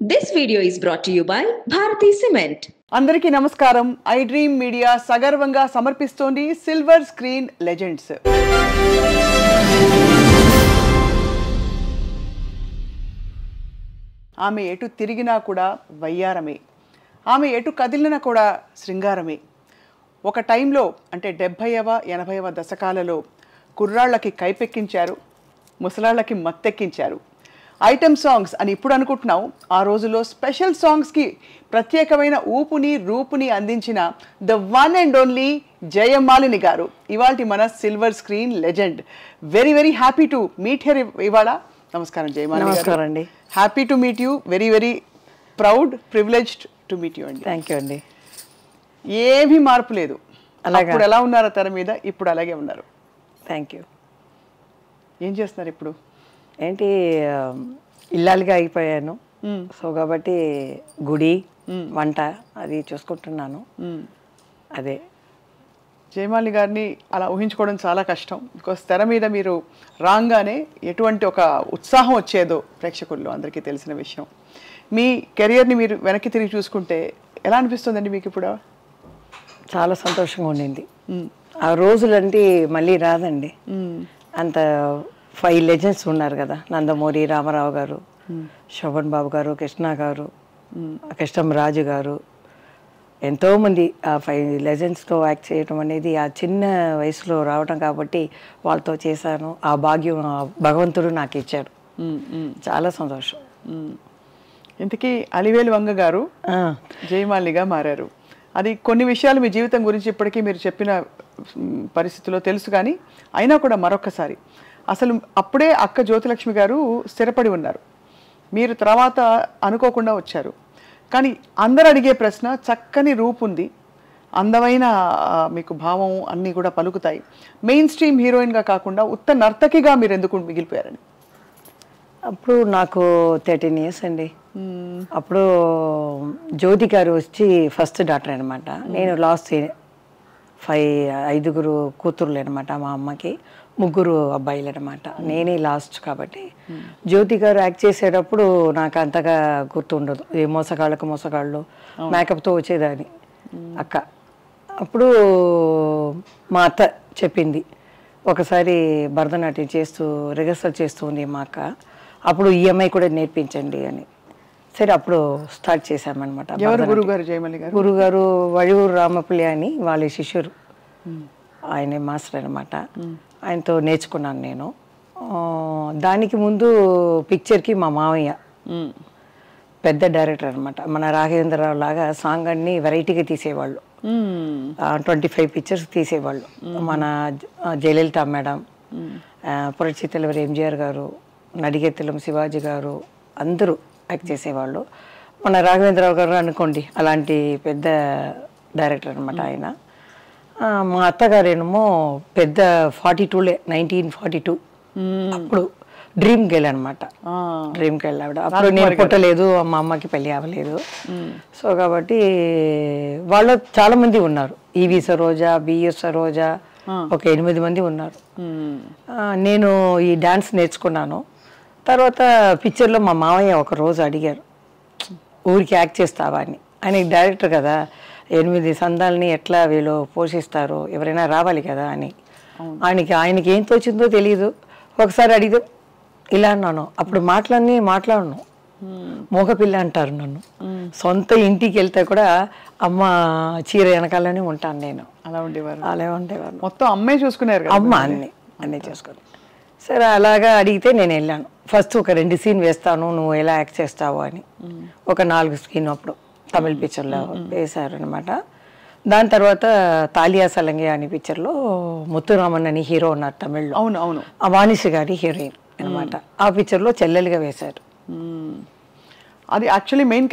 This video is brought to you by Bharati Cement. అందరికీ నమస్కారం. I dream media సగర్వంగా సమర్పిస్తోంది silver screen legends. ఆమె ఎటు తిరిగినా కూడా వయ్యారమే, ఆమె ఎటు కదిలినా కూడా శృంగారమే. ఒక టైంలో అంటే 70వ 80వ దశకాలలో కుర్రాళ్ళకి కైపెక్కించారు, ముసలాళ్ళకి మత్తెక్కించారు. ఐటమ్ సాంగ్స్ అని ఇప్పుడు అనుకుంటున్నాం, ఆ రోజుల్లో స్పెషల్ సాంగ్స్కి ప్రత్యేకమైన ఊపుని రూపుని అందించిన the one and only Jayamalini garu ఇవాల్టి మన silver screen legend. Very very happy to meet her ఇవాళ. నమస్కారం జయమాలిని. నమస్కారం అండి. Happy to meet you. Very very proud, privileged to meet you అండి. థ్యాంక్ యూ అండి. ఏమీ మార్పు లేదు. అలాగే ఇప్పుడు ఎలా ఉన్నారో తెర మీద, ఇప్పుడు అలాగే ఉన్నారు. Thank you. ఏం చేస్తున్నారు ఇప్పుడు? ఏంటి ఇల్లాలుగా అయిపోయాను. సో కాబట్టి గుడి వంట అది చూసుకుంటున్నాను. అదే జయమాలిని గారిని అలా ఊహించుకోవడం చాలా కష్టం. బికాస్ తెర మీద మీరు రాగానే ఎటువంటి ఒక ఉత్సాహం వచ్చేదో ప్రేక్షకుల్లో అందరికీ తెలిసిన విషయం. మీ కెరియర్ని మీరు వెనక్కి తిరిగి చూసుకుంటే ఎలా అనిపిస్తుందండి మీకు ఇప్పుడు? చాలా సంతోషంగా ఉండింది. ఆ రోజులంటే మళ్ళీ రాదండి. అంత 5 లెజెండ్స్ ఉన్నారు కదా, నందమూరి రామారావు గారు, శోభన్ బాబు గారు, కృష్ణ గారు, కృష్ణం రాజు గారు, ఎంతోమంది ఆ 5 లెజెండ్స్తో యాక్ట్ చేయడం అనేది ఆ చిన్న వయసులో రావడం కాబట్టి వాళ్ళతో చేశాను. ఆ భాగ్యం భగవంతుడు నాకు ఇచ్చాడు. చాలా సంతోషం. ఇంతకీ అలివేలు వంగ గారు జయమాలినిగా మారారు. అది కొన్ని విషయాలు మీ జీవితం గురించి ఇప్పటికీ మీరు చెప్పిన పరిస్థితుల్లో తెలుసు, కానీ అయినా కూడా మరొకసారి అసలు అప్పుడే అక్క జ్యోతిలక్ష్మి గారు స్థిరపడి ఉన్నారు, మీరు తర్వాత అనుకోకుండా వచ్చారు. కానీ అందరు అడిగే ప్రశ్న, చక్కని రూపు ఉంది, అందమైన మీకు భావం అన్నీ కూడా పలుకుతాయి, మెయిన్ స్ట్రీమ్ హీరోయిన్గా కాకుండా ఉత్త నర్తకిగా మీరు ఎందుకు మిగిలిపోయారని? అప్పుడు నాకు 13 ఇయర్స్ అండి. అప్పుడు జ్యోతి గారు వచ్చి ఫస్ట్ డాక్టర్ అనమాట. నేను లాస్ట్ 5 కూతుర్లు అనమాట. మా అమ్మకి 3 అబ్బాయిలు అనమాట. నేనే లాస్ట్ కాబట్టి జ్యోతి గారు యాక్ట్ చేసేటప్పుడు నాకు అంతగా గుర్తుండదు. ఈ మోసగాళ్ళు మేకప్తో వచ్చేదాన్ని అక్క. అప్పుడు మా అత్త చెప్పింది, ఒకసారి భరతనాట్యం చేస్తూ రిహర్సల్ చేస్తూ ఉంది మా అక్క, అప్పుడు ఈఎంఐ కూడా నేర్పించండి అని. సరే అప్పుడు స్టార్ట్ చేశామన్నమాట. గురుగారు వడివూరు రామపల్లి అని వాళ్ళ శిష్యురు, ఆయనే మాస్టర్ అనమాట. ఆయనతో నేర్చుకున్నాను నేను. దానికి ముందు పిక్చర్కి మా మావయ్య పెద్ద డైరెక్టర్ అనమాట. మన రాఘవేంద్రరావు లాగా సాంగ్ అన్ని వెరైటీగా తీసేవాళ్ళు. 25 పిక్చర్స్ తీసేవాళ్ళు. మన జయలలిత మేడం, పురచితలవారి ఎంజిఆర్ గారు, నడిగెత్తలం శివాజీ గారు అందరూ యాక్ట్ చేసేవాళ్ళు. మన రాఘవేంద్రరావు గారు అనుకోండి, అలాంటి పెద్ద డైరెక్టర్ అనమాట ఆయన. మా అత్తగారేమో పెద్ద 42 1942 అప్పుడు డ్రీమ్ గర్ల్ అనమాట. డ్రీమ్ గర్ల్ ఆవిడ. అప్పుడు నేను పుట్టలేదు, మా అమ్మకి పెళ్ళి అవ్వలేదు. సో కాబట్టి వాళ్ళు చాలా మంది ఉన్నారు. ఈవి సరోజ, బిఎస్ సరోజ, ఒక 8 మంది ఉన్నారు. నేను ఈ డాన్స్ నేర్చుకున్నాను. తర్వాత పిక్చర్లో మా మావయ్య ఒక రోజు అడిగారు, ఊరికి యాక్ట్ చేస్తావా అని. ఆయనకి డైరెక్టర్ కదా, 8 సందాలని ఎట్లా వీళ్ళు పోషిస్తారు, ఎవరైనా రావాలి కదా అని. ఆయనకి ఏం తోచిందో తెలియదు. ఒకసారి అడిగితే ఇలా అన్నాను. అప్పుడు మాట్లాడను, మోగపిల్ల అంటారు నన్ను. సొంత ఇంటికి వెళ్తే కూడా అమ్మ చీర వెనకాలనే ఉంటాను నేను. అలా ఉండేవారు. మొత్తం అమ్మే చూసుకున్నారు, అమ్మ అన్నీ చూసుకుని. సరే అలాగా అడిగితే నేను వెళ్ళాను. ఫస్ట్ ఒక 2 సీన్ వేస్తాను, నువ్వు ఎలా యాక్ట్ చేస్తావు అని. ఒక 4 సీన్ అప్పుడు తమిళ పిక్చర్లో వేశారు అనమాట. దాని తర్వాత తాలియా సలంగే అనే పిక్చర్లో ముత్తురామన్ అని హీరో ఉన్నారు తమిళ్లో. అవును. ఆ వాణిశ్రీ గారి హీరోయిన్ అనమాట. ఆ పిక్చర్లో చెల్లెలుగా వేశారు. అది యాక్చువల్లీ మెయిన్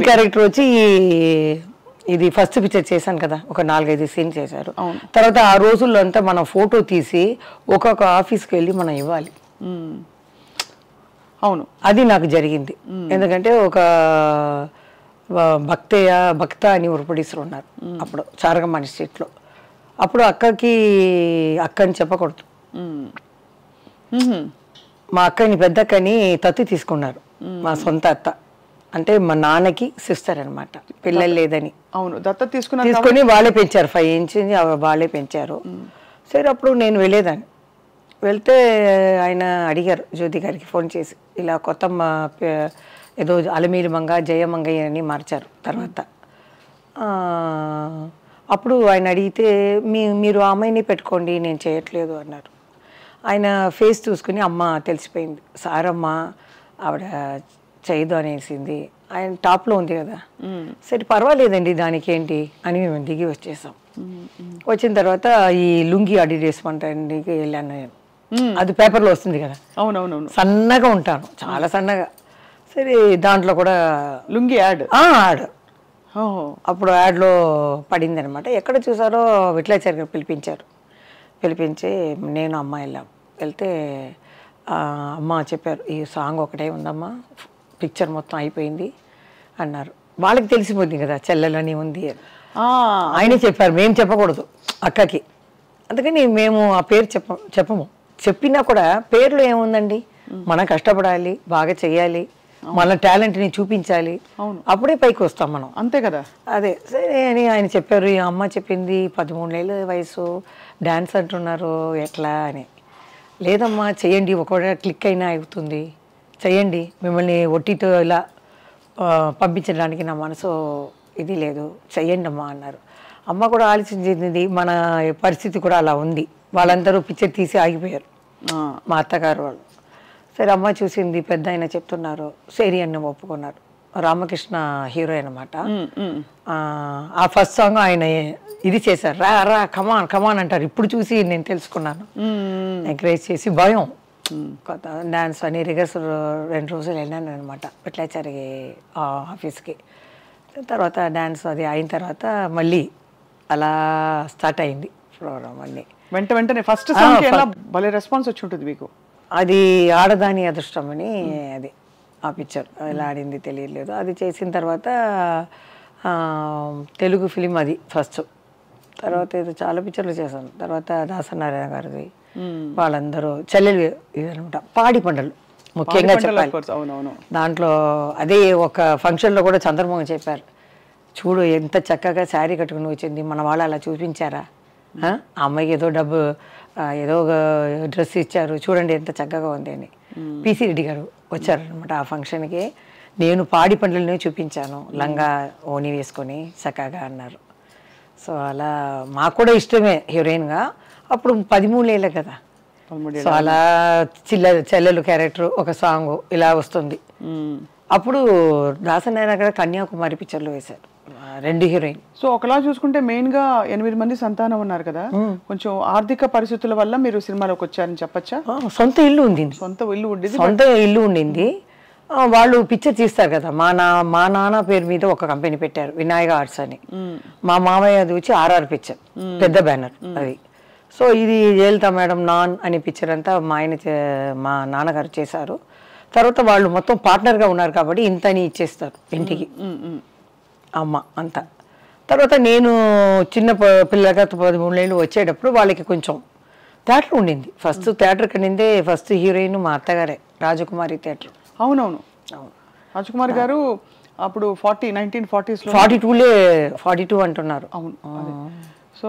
క్యారెక్టర్ వచ్చి ఇది ఫస్ట్ పిక్చర్ చేశాను కదా, ఒక 4-5 సీన్ చేశారు. తర్వాత ఆ రోజుల్లో అంతా మనం ఫోటో తీసి ఒక్కొక్క ఆఫీస్కి వెళ్ళి మనం ఇవ్వాలి. అవును, అది నాకు జరిగింది. ఎందుకంటే ఒక భక్త అని ఒక ప్రొడ్యూసర్ ఉన్నారు అప్పుడు చారగమాని స్ట్రీట్లో. అప్పుడు అక్కని చెప్పకూడదు. మా అక్కని పెద్ద అక్కని తత్తి తీసుకున్నారు, మా సొంత అత్త. అంటే మా నాన్నకి సిస్టర్ అనమాట, పిల్లలు లేదని. అవును, దత్తత తీసుకుని వాళ్ళే పెంచారు, 5 ఇంచ్ వాళ్ళే పెంచారు. సరే అప్పుడు నేను వెళ్ళేదాన్ని. వెళ్తే ఆయన అడిగారు జ్యోతి గారికి ఫోన్ చేసి, ఇలా కొత్త ఏదో అలమీలి మంగ జయమంగయ్య అని మార్చారు తర్వాత. అప్పుడు ఆయన అడిగితే మీరు ఆ అమ్మాయిని పెట్టుకోండి, నేను చేయట్లేదు అన్నారు. ఆయన ఫేస్ చూసుకుని అమ్మ తెలిసిపోయింది, సారమ్మ ఆవిడ చేయదు అనేసింది. ఆయన టాప్లో ఉంది కదా, సరే పర్వాలేదండి దానికి ఏంటి అని మేము దిగి వచ్చేసాం. వచ్చిన తర్వాత ఈ లుంగి అడిగేసుకుంటానికి వెళ్ళాను నేను. అది పేపర్లో వస్తుంది కదా, అవునవునవును, సన్నగా ఉంటాను, చాలా సన్నగా. సరే దాంట్లో కూడా లుంగి యాడ్. అప్పుడు యాడ్లో పడింది అనమాట. ఎక్కడ చూసారో విట్లాచారి గారు పిలిపించి నేను అమ్మ వెళ్ళాం. వెళ్తే అమ్మ చెప్పారు, ఈ సాంగ్ ఒకటే ఉందమ్మా, పిక్చర్ మొత్తం అయిపోయింది అన్నారు. వాళ్ళకి తెలిసిపోతుంది కదా చెల్లెలని ఉంది అని. ఆయనే చెప్పారు, మేము చెప్పకూడదు అక్కకి, అందుకని మేము ఆ పేరు చెప్పము. చెప్పినా కూడా పేర్లో ఏముందండి, మనం కష్టపడాలి, బాగా చెయ్యాలి, మన టాలెంట్ని చూపించాలి, అప్పుడే పైకి వస్తాం మనం, అంతే కదా. అదే సరే అని ఆయన చెప్పారు. ఈ అమ్మ చెప్పింది 13 ఏళ్ళ వయసు, డ్యాన్స్ అంటున్నారు ఎట్లా అని. లేదమ్మా చెయ్యండి, ఒకవేళ క్లిక్ అయినా అవుతుంది, చెయ్యండి, మిమ్మల్ని ఒట్టితో ఇలా పంపించడానికి నా మనసు ఇది లేదు, చెయ్యండి అమ్మా అన్నారు. అమ్మ కూడా ఆలోచించింది, మన పరిస్థితి కూడా అలా ఉంది, వాళ్ళందరూ పిక్చర్ తీసి ఆగిపోయారు, మా అత్తగారు వాళ్ళు. సరే అమ్మ చూసింది, పెద్ద ఆయన చెప్తున్నారు, సరి అన్న ఒప్పుకున్నారు. రామకృష్ణ హీరో అనమాట. ఆ ఫస్ట్ సాంగ్ ఆయన ఇది చేశారు, రా రా కమాన్ కమాన్ అంటారు. ఇప్పుడు చూసి నేను తెలుసుకున్నాను, ఎంకరేజ్ చేసి భయం కొత్త డాన్స్ అని రిహర్సల్ 2 రోజులు వెళ్ళాను అనమాట విట్లాచారి ఆఫీస్కి. తర్వాత డాన్స్ అది అయిన తర్వాత మళ్ళీ అలా స్టార్ట్ అయింది ప్రోగ్రామ్ అన్నీ. వెంటనే ఫస్ట్ సాంగ్ ఎలా భలే రెస్పాన్స్ వచ్చి ఉంటుంది మీకు. అది ఆడదాని అదృష్టం అని, అది ఆ పిక్చర్ ఎలా ఆడింది తెలియలేదు. అది చేసిన తర్వాత తెలుగు ఫిలిం అది ఫస్ట్. తర్వాత ఏదో చాలా పిక్చర్లు చేశాను. తర్వాత దాసనారాయణ గారిది, వాళ్ళందరూ చెల్లెలు ఇదనమాట. పాడి పంటలు ముఖ్యంగా చెప్పాలి. దాంట్లో అదే ఒక ఫంక్షన్లో కూడా చంద్రమోహన్ చెప్పారు, చూడు ఎంత చక్కగా శారీ కట్టుకుని వచ్చింది, మన వాళ్ళు అలా చూపించారా, ఆ అమ్మాయికి ఏదో డబ్బు ఏదో డ్రెస్ ఇచ్చారు, చూడండి ఎంత చక్కగా ఉంది అని. పిసి రెడ్డి గారు వచ్చారనమాట ఆ ఫంక్షన్కి. నేను పాడి పంటలనే చూపించాను, లంగా ఓని వేసుకొని చక్కగా అన్నారు. సో అలా మాకు కూడా ఇష్టమే హీరోయిన్గా. అప్పుడు 13 ఏళ్ళే కదా, సో అలా చెల్లెలు క్యారెక్టర్ ఒక సాంగ్ ఇలా వస్తుంది. అప్పుడు దాసనారాయణ గారు కన్యాకుమారి పిక్చర్లో వేశారు 2 హీరోయిన్. సో ఒకలా చూసుకుంటే మెయిన్ గా 8 మంది సంతానం ఉన్నారు కదా, కొంచెం ఆర్థిక పరిస్థితుల వల్ల మీరు సినిమాలోకి వచ్చారని చెప్పచ్చా? సొంత ఇల్లు ఉండింది. వాళ్ళు పిక్చర్ తీస్తారు కదా, మా నాన్న పేరు మీద ఒక కంపెనీ పెట్టారు, వినాయక ఆర్ట్స్ అని. మా మామయ్య అది వచ్చి RR పిక్చర్, పెద్ద బ్యానర్ అది. సో ఇది జయలలిత మేడం నాన్ అనే పిక్చర్ అంతా మా నాన్నగారు చేశారు. తర్వాత వాళ్ళు మొత్తం పార్ట్నర్గా ఉన్నారు కాబట్టి ఇంతని ఇచ్చేస్తారు ఇంటికి అమ్మ అంతా. తర్వాత నేను చిన్న పిల్లగా 13 ఏళ్ళు వచ్చేటప్పుడు వాళ్ళకి కొంచెం థియేటర్ ఉండింది. ఫస్ట్ థియేటర్ కనిందే ఫస్ట్ హీరోయిన్ మా అత్తగారే, రాజకుమారి థియేటర్. అవునవును, రాజకుమారి గారు అప్పుడు 1940s 42 అంటున్నారు. అవును. సో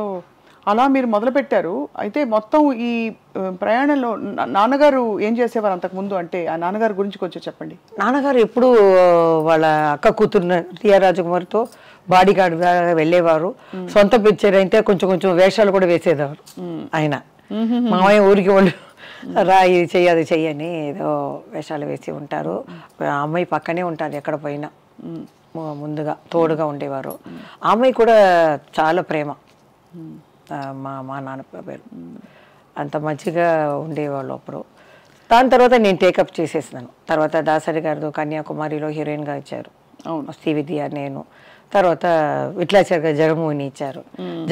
అలా మీరు మొదలు పెట్టారు. అయితే మొత్తం ఈ ప్రయాణంలో నాన్నగారు ఏం చేసేవారు అంతకుముందు, అంటే ఆ నాన్నగారి గురించి కొంచెం చెప్పండి. నాన్నగారు ఎప్పుడు వాళ్ళ అక్క కూతురు టిఆర్ రాజకుమారితో బాడీ గార్డ్గా వెళ్ళేవారు. సొంత పిక్చర్ అయితే కొంచెం కొంచెం వేషాలు కూడా వేసేవారు ఆయన. మామయ్య ఊరికి వాళ్ళు రా ఇది చెయ్యి అది చెయ్యని ఏదో వేషాలు వేసి ఉంటారు. అమ్మాయి పక్కనే ఉంటారు ఎక్కడ పోయినా, ముందుగా తోడుగా ఉండేవారు. ఆ అమ్మాయి కూడా చాలా ప్రేమ, మా నాన్న పేరు, అంత మంచిగా ఉండేవాళ్ళు అప్పుడు. దాని తర్వాత నేను టేకప్ చేసేసినాను. తర్వాత దాసరి గారు కన్యాకుమారిలో హీరోయిన్గా ఇచ్చారు, శ్రీవిద్య నేను. తర్వాత విట్లాచారి గారు జగన్మోహిని ఇచ్చారు.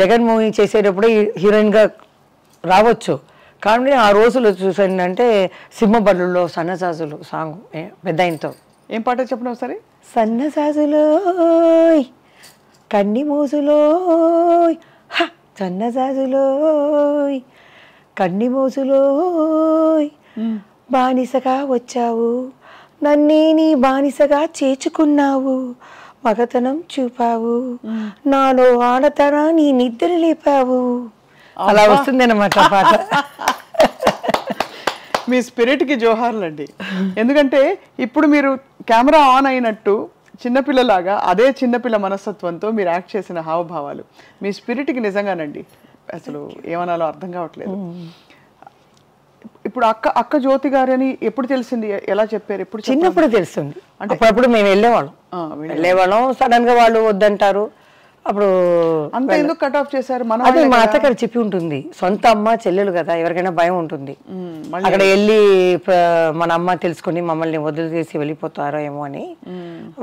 జగన్మోహిని చేసేటప్పుడు హీరోయిన్గా రావచ్చు, కానీ ఆ రోజులు చూసానంటే సింహబల్లులో సన్నజాజులు సాంగ్ పెద్ద ఆయనతో. ఏం పాట చెప్పండి ఒకసారి. సన్నజాజులో కన్ని మోజులో సన్నజాజులో కన్ని మోజులో బానిసగా వచ్చావు నన్నే నీ బానిసగా చేర్చుకున్నావు, మగతనం చూపావు, నాలో ఆడతనాన్ని నిద్ర లేపావు. అలా వస్తుంది అన్నమాట పాట. మీ స్పిరిట్కి జోహార్లండి. ఎందుకంటే ఇప్పుడు మీరు కెమెరా ఆన్ అయినట్టు చిన్నపిల్లలాగా అదే చిన్నపిల్ల మనస్తత్వంతో మీరు యాక్ట్ చేసిన హావభావాలు మీ స్పిరిట్కి నిజంగానండి అసలు ఏమనాలో అర్థం కావట్లేదు. ఇప్పుడు అక్క జ్యోతి గారని ఎప్పుడు తెలిసింది, ఎలా చెప్పారు? ఎప్పుడు? చిన్నప్పుడు తెలుస్తుంది. అంటే అప్పుడు మేము వెళ్ళేవాళ్ళం, సడన్ గా వాళ్ళు వద్దంటారు. అప్పుడు అంత ఎందుకు కట్ ఆఫ్ చేశారు? అదే మా అత్తగారు చెప్పి ఉంటుంది, సొంత అమ్మ చెల్లెలు కదా, ఎవరికైనా భయం ఉంటుంది. అక్కడ వెళ్ళి మన అమ్మ తెలుసుకుని మమ్మల్ని వదిలిచేసి వెళ్ళిపోతారో ఏమో అని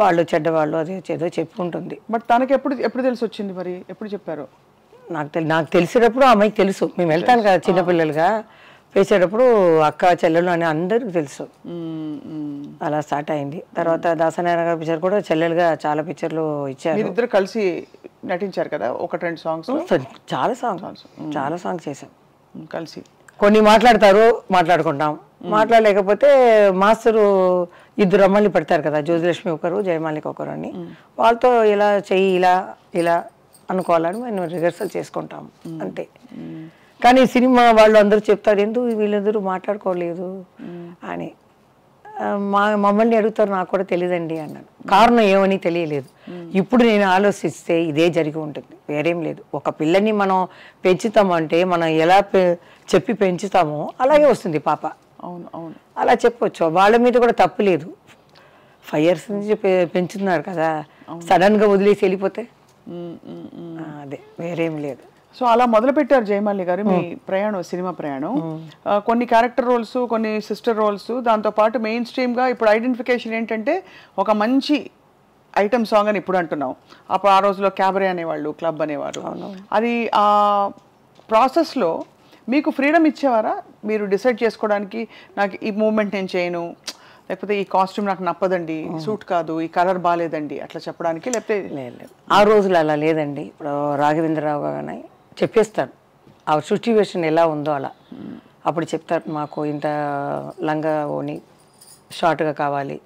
వాళ్ళు చెడ్డవాళ్ళు అది ఏదో చెప్పి ఉంటుంది. బట్ తనకి ఎప్పుడు తెలిసి వచ్చింది మరి? ఎప్పుడు చెప్పారు? నాకు తెలిసేటప్పుడు అమ్మాయికి తెలుసు. మేము వెళ్తాను కదా చిన్నపిల్లలుగా వేసేటప్పుడు అక్క చెల్లెలు అని అందరికి తెలుసు. అలా స్టార్ట్ అయింది. తర్వాత దాసనారాయణ గారి పిక్చర్ కూడా చెల్లెలుగా చాలా పిక్చర్లు ఇచ్చారు. మీరిద్దరు కలిసి నటించారు కదా, 1-2 సాంగ్స్? చాలా సాంగ్స్ చేసాం కలిసి. కొన్ని మాట్లాడుకుంటాం, మాట్లాడలేకపోతే మాస్టరు 2 అమ్మాయిలు పెడతారు కదా, జ్యోతిలక్ష్మి ఒకరు, జయమాలిక ఒకరు అని. వాళ్ళతో ఇలా చెయ్యి ఇలా అనుకోవాలని మేము రిహర్సల్ చేసుకుంటాం అంతే. కానీ సినిమా వాళ్ళు అందరూ చెప్తారు, ఎందుకు వీళ్ళందరూ మాట్లాడుకోలేదు అని. మమ్మల్ని అడుగుతారు, నాకు కూడా తెలియదండి అన్నాను. కారణం ఏమని తెలియలేదు. ఇప్పుడు నేను ఆలోచిస్తే ఇదే జరిగి ఉంటుంది, వేరేం లేదు. ఒక పిల్లని మనం పెంచుతామంటే మనం ఎలా చెప్పి పెంచుతామో అలాగే వస్తుంది పాప. అవును అవును, అలా చెప్పొచ్చు. వాళ్ళ మీద కూడా తప్పు లేదు. 5 years నుంచి పెంచుతున్నారు కదా, సడన్గా వదిలేసి వెళ్ళిపోతే అదే వేరేం లేదు. సో అలా మొదలు పెట్టారు జయమాలి గారు మీ ప్రయాణం, సినిమా ప్రయాణం. కొన్ని క్యారెక్టర్ రోల్స్, కొన్ని సిస్టర్ రోల్స్, దాంతోపాటు మెయిన్ స్ట్రీమ్గా ఇప్పుడు ఐడెంటిఫికేషన్ ఏంటంటే ఒక మంచి ఐటమ్ సాంగ్ అని ఇప్పుడు అంటున్నాం. అప్పుడు ఆ రోజులో క్యాబరే అనేవాళ్ళు, క్లబ్ అనేవారు. అది ఆ ప్రాసెస్లో మీకు ఫ్రీడమ్ ఇచ్చేవారా? మీరు డిసైడ్ చేసుకోవడానికి, నాకు ఈ మూమెంట్ నేను చేయను, లేకపోతే ఈ కాస్ట్యూమ్ నాకు నప్పదండి, సూట్ కాదు, ఈ కలర్ బాగాలేదండి అట్లా చెప్పడానికి? లేకపోతే లేదు, ఆ రోజులు అలా లేదండి. ఇప్పుడు రాఘవేంద్రరావు గారు చెప్పేస్తారు ఆ సిచ్యువేషన్ ఎలా ఉందో అలా. అప్పుడు చెప్తారు, మాకు ఇంత లంగా ఓని షార్ట్గా కావాలి,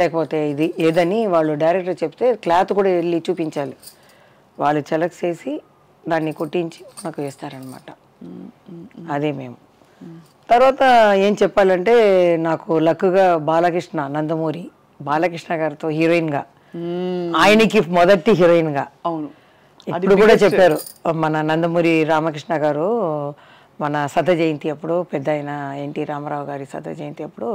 లేకపోతే ఇది ఏదని వాళ్ళు డైరెక్టర్ చెప్తే క్లాత్ కూడా వెళ్ళి చూపించాలి. వాళ్ళు సెలెక్ట్ చేసి దాన్ని కుట్టించి మనకు వేస్తారనమాట. అదే మేము. తర్వాత ఏం చెప్పాలంటే, నాకు లక్కుగా నందమూరి బాలకృష్ణ గారితో హీరోయిన్గా, ఆయనకి మొదటి హీరోయిన్గా. అవును, ఇప్పుడు కూడా చెప్పారు మన నందమూరి రామకృష్ణ గారు, మన శత జయంతి అప్పుడు, పెద్ద ఆయన ఎన్టీ రామారావు గారి శత జయంతి అప్పుడు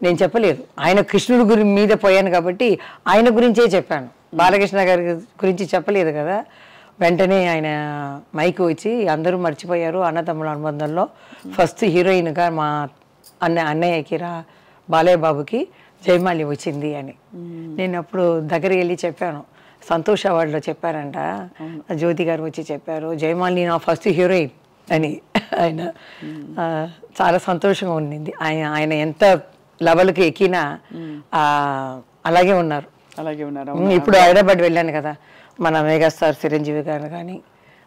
నేను చెప్పలేదు, ఆయన కృష్ణుడి మీద పోయాను కాబట్టి ఆయన గురించే చెప్పాను, బాలకృష్ణ గారి గురించి చెప్పలేదు కదా. వెంటనే ఆయన మైకు వచ్చి, అందరూ మర్చిపోయారు అన్నతమ్ముల అనుబంధంలో ఫస్ట్ హీరోయిన్గా మా అన్నయ్యకి బాలయ్య బాబుకి జయమాలి వచ్చింది అని. నేను అప్పుడు దగ్గరికి వెళ్ళి చెప్పాను, సంతోష్ అవార్డులో చెప్పారంట, జ్యోతి గారు వచ్చి చెప్పారు, జయమాలి నా ఫస్ట్ హీరోయిన్ అని. ఆయన చాలా సంతోషంగా ఉండింది. ఆయన ఎంత లెవెల్కి ఎక్కినా అలాగే ఉన్నారు. ఇప్పుడు హైదరాబాద్ వెళ్ళాను కదా, మన మెగాస్టార్ చిరంజీవి గారు కానీ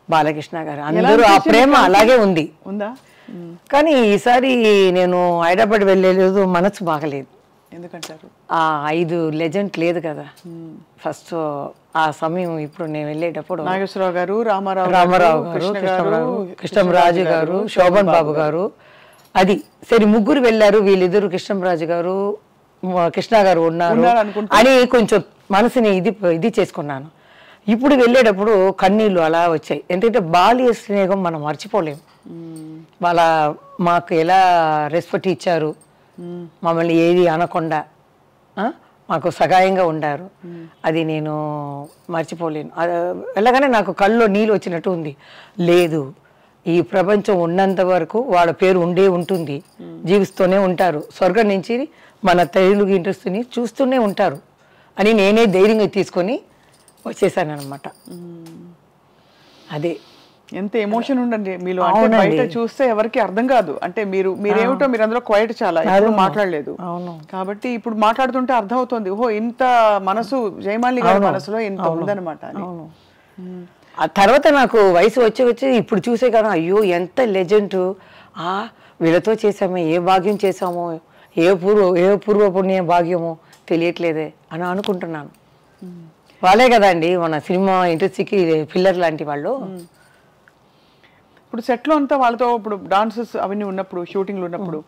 బాలకృష్ణ గారు అందరూ ఆ ప్రేమ అలాగే ఉందా. కానీ ఈసారి నేను హైదరాబాద్ వెళ్ళలేదు, మనసు బాగలేదు. ఎందుకంటారు? ఆ 5 లెజెండ్ లేదు కదా ఫస్ట్ ఆ సమయం. ఇప్పుడు నేను వెళ్ళేటప్పుడు నాగేశ్వరరావు గారు, రామారావు గారు, కృష్ణంరాజు గారు, శోభన్ బాబు గారు, అది సరే ముగ్గురు వెళ్ళారు. వీళ్ళిద్దరు కృష్ణంరాజు గారు, కృష్ణ గారు ఉన్నారు అని కొంచెం మనసుని ఇది చేసుకున్నాను. ఇప్పుడు వెళ్ళేటప్పుడు కన్నీళ్ళు అలా వచ్చాయి. ఎందుకంటే బాల్య స్నేహం మనం మర్చిపోలేము. వాళ్ళ మాకు ఎలా రెస్పెక్ట్ ఇచ్చారు, మమ్మల్ని ఏది అనకుండా మాకు సహాయంగా ఉండారు, అది నేను మర్చిపోలేను. వెళ్ళగానే నాకు కళ్ళలో నీళ్ళు వచ్చినట్టు ఉంది. లేదు, ఈ ప్రపంచం ఉన్నంత వరకు వాళ్ళ పేరు ఉంటుంది, జీవిస్తూనే ఉంటారు, స్వర్గం నుంచి మన తెలుగు ఇండస్ట్రీని చూస్తూనే ఉంటారు అని నేనే ధైర్యంగా తీసుకొని వచ్చేసాను అనమాట. అదే ఎంత ఎమోషన్ ఉండండి మీలో. అంటే బయట చూస్తే ఎవరికి అర్థం కాదు. అంటే మీరేమిటో మీరు అందులో క్వైట్ చాలా మాట్లాడలేదు కాబట్టి ఇప్పుడు మాట్లాడుతుంటే అర్థం అవుతుంది, ఓహో ఇంత మనసు జయమాలి గారి మనసులో ఇంత ఉందన్నమాట. ఆ తర్వాత నాకు వయసు వచ్చి ఇప్పుడు చూసే కదా, అయ్యో ఎంత లెజెండ్, వీళ్ళతో చేసామే, ఏ భాగ్యం చేసామో, ఏ పూర్వ పుణ్య భాగ్యమో తెలియట్లేదే అని అనుకుంటున్నాను. వాళ్ళే కదండి మన సినిమా ఇండస్ట్రీకి పిల్లర్ లాంటి వాళ్ళు. ఇప్పుడు సెట్లో అంతా వాళ్ళతో ఇప్పుడు డాన్సెస్ అవన్నీ ఉన్నప్పుడు షూటింగ్లు ఉన్నప్పుడు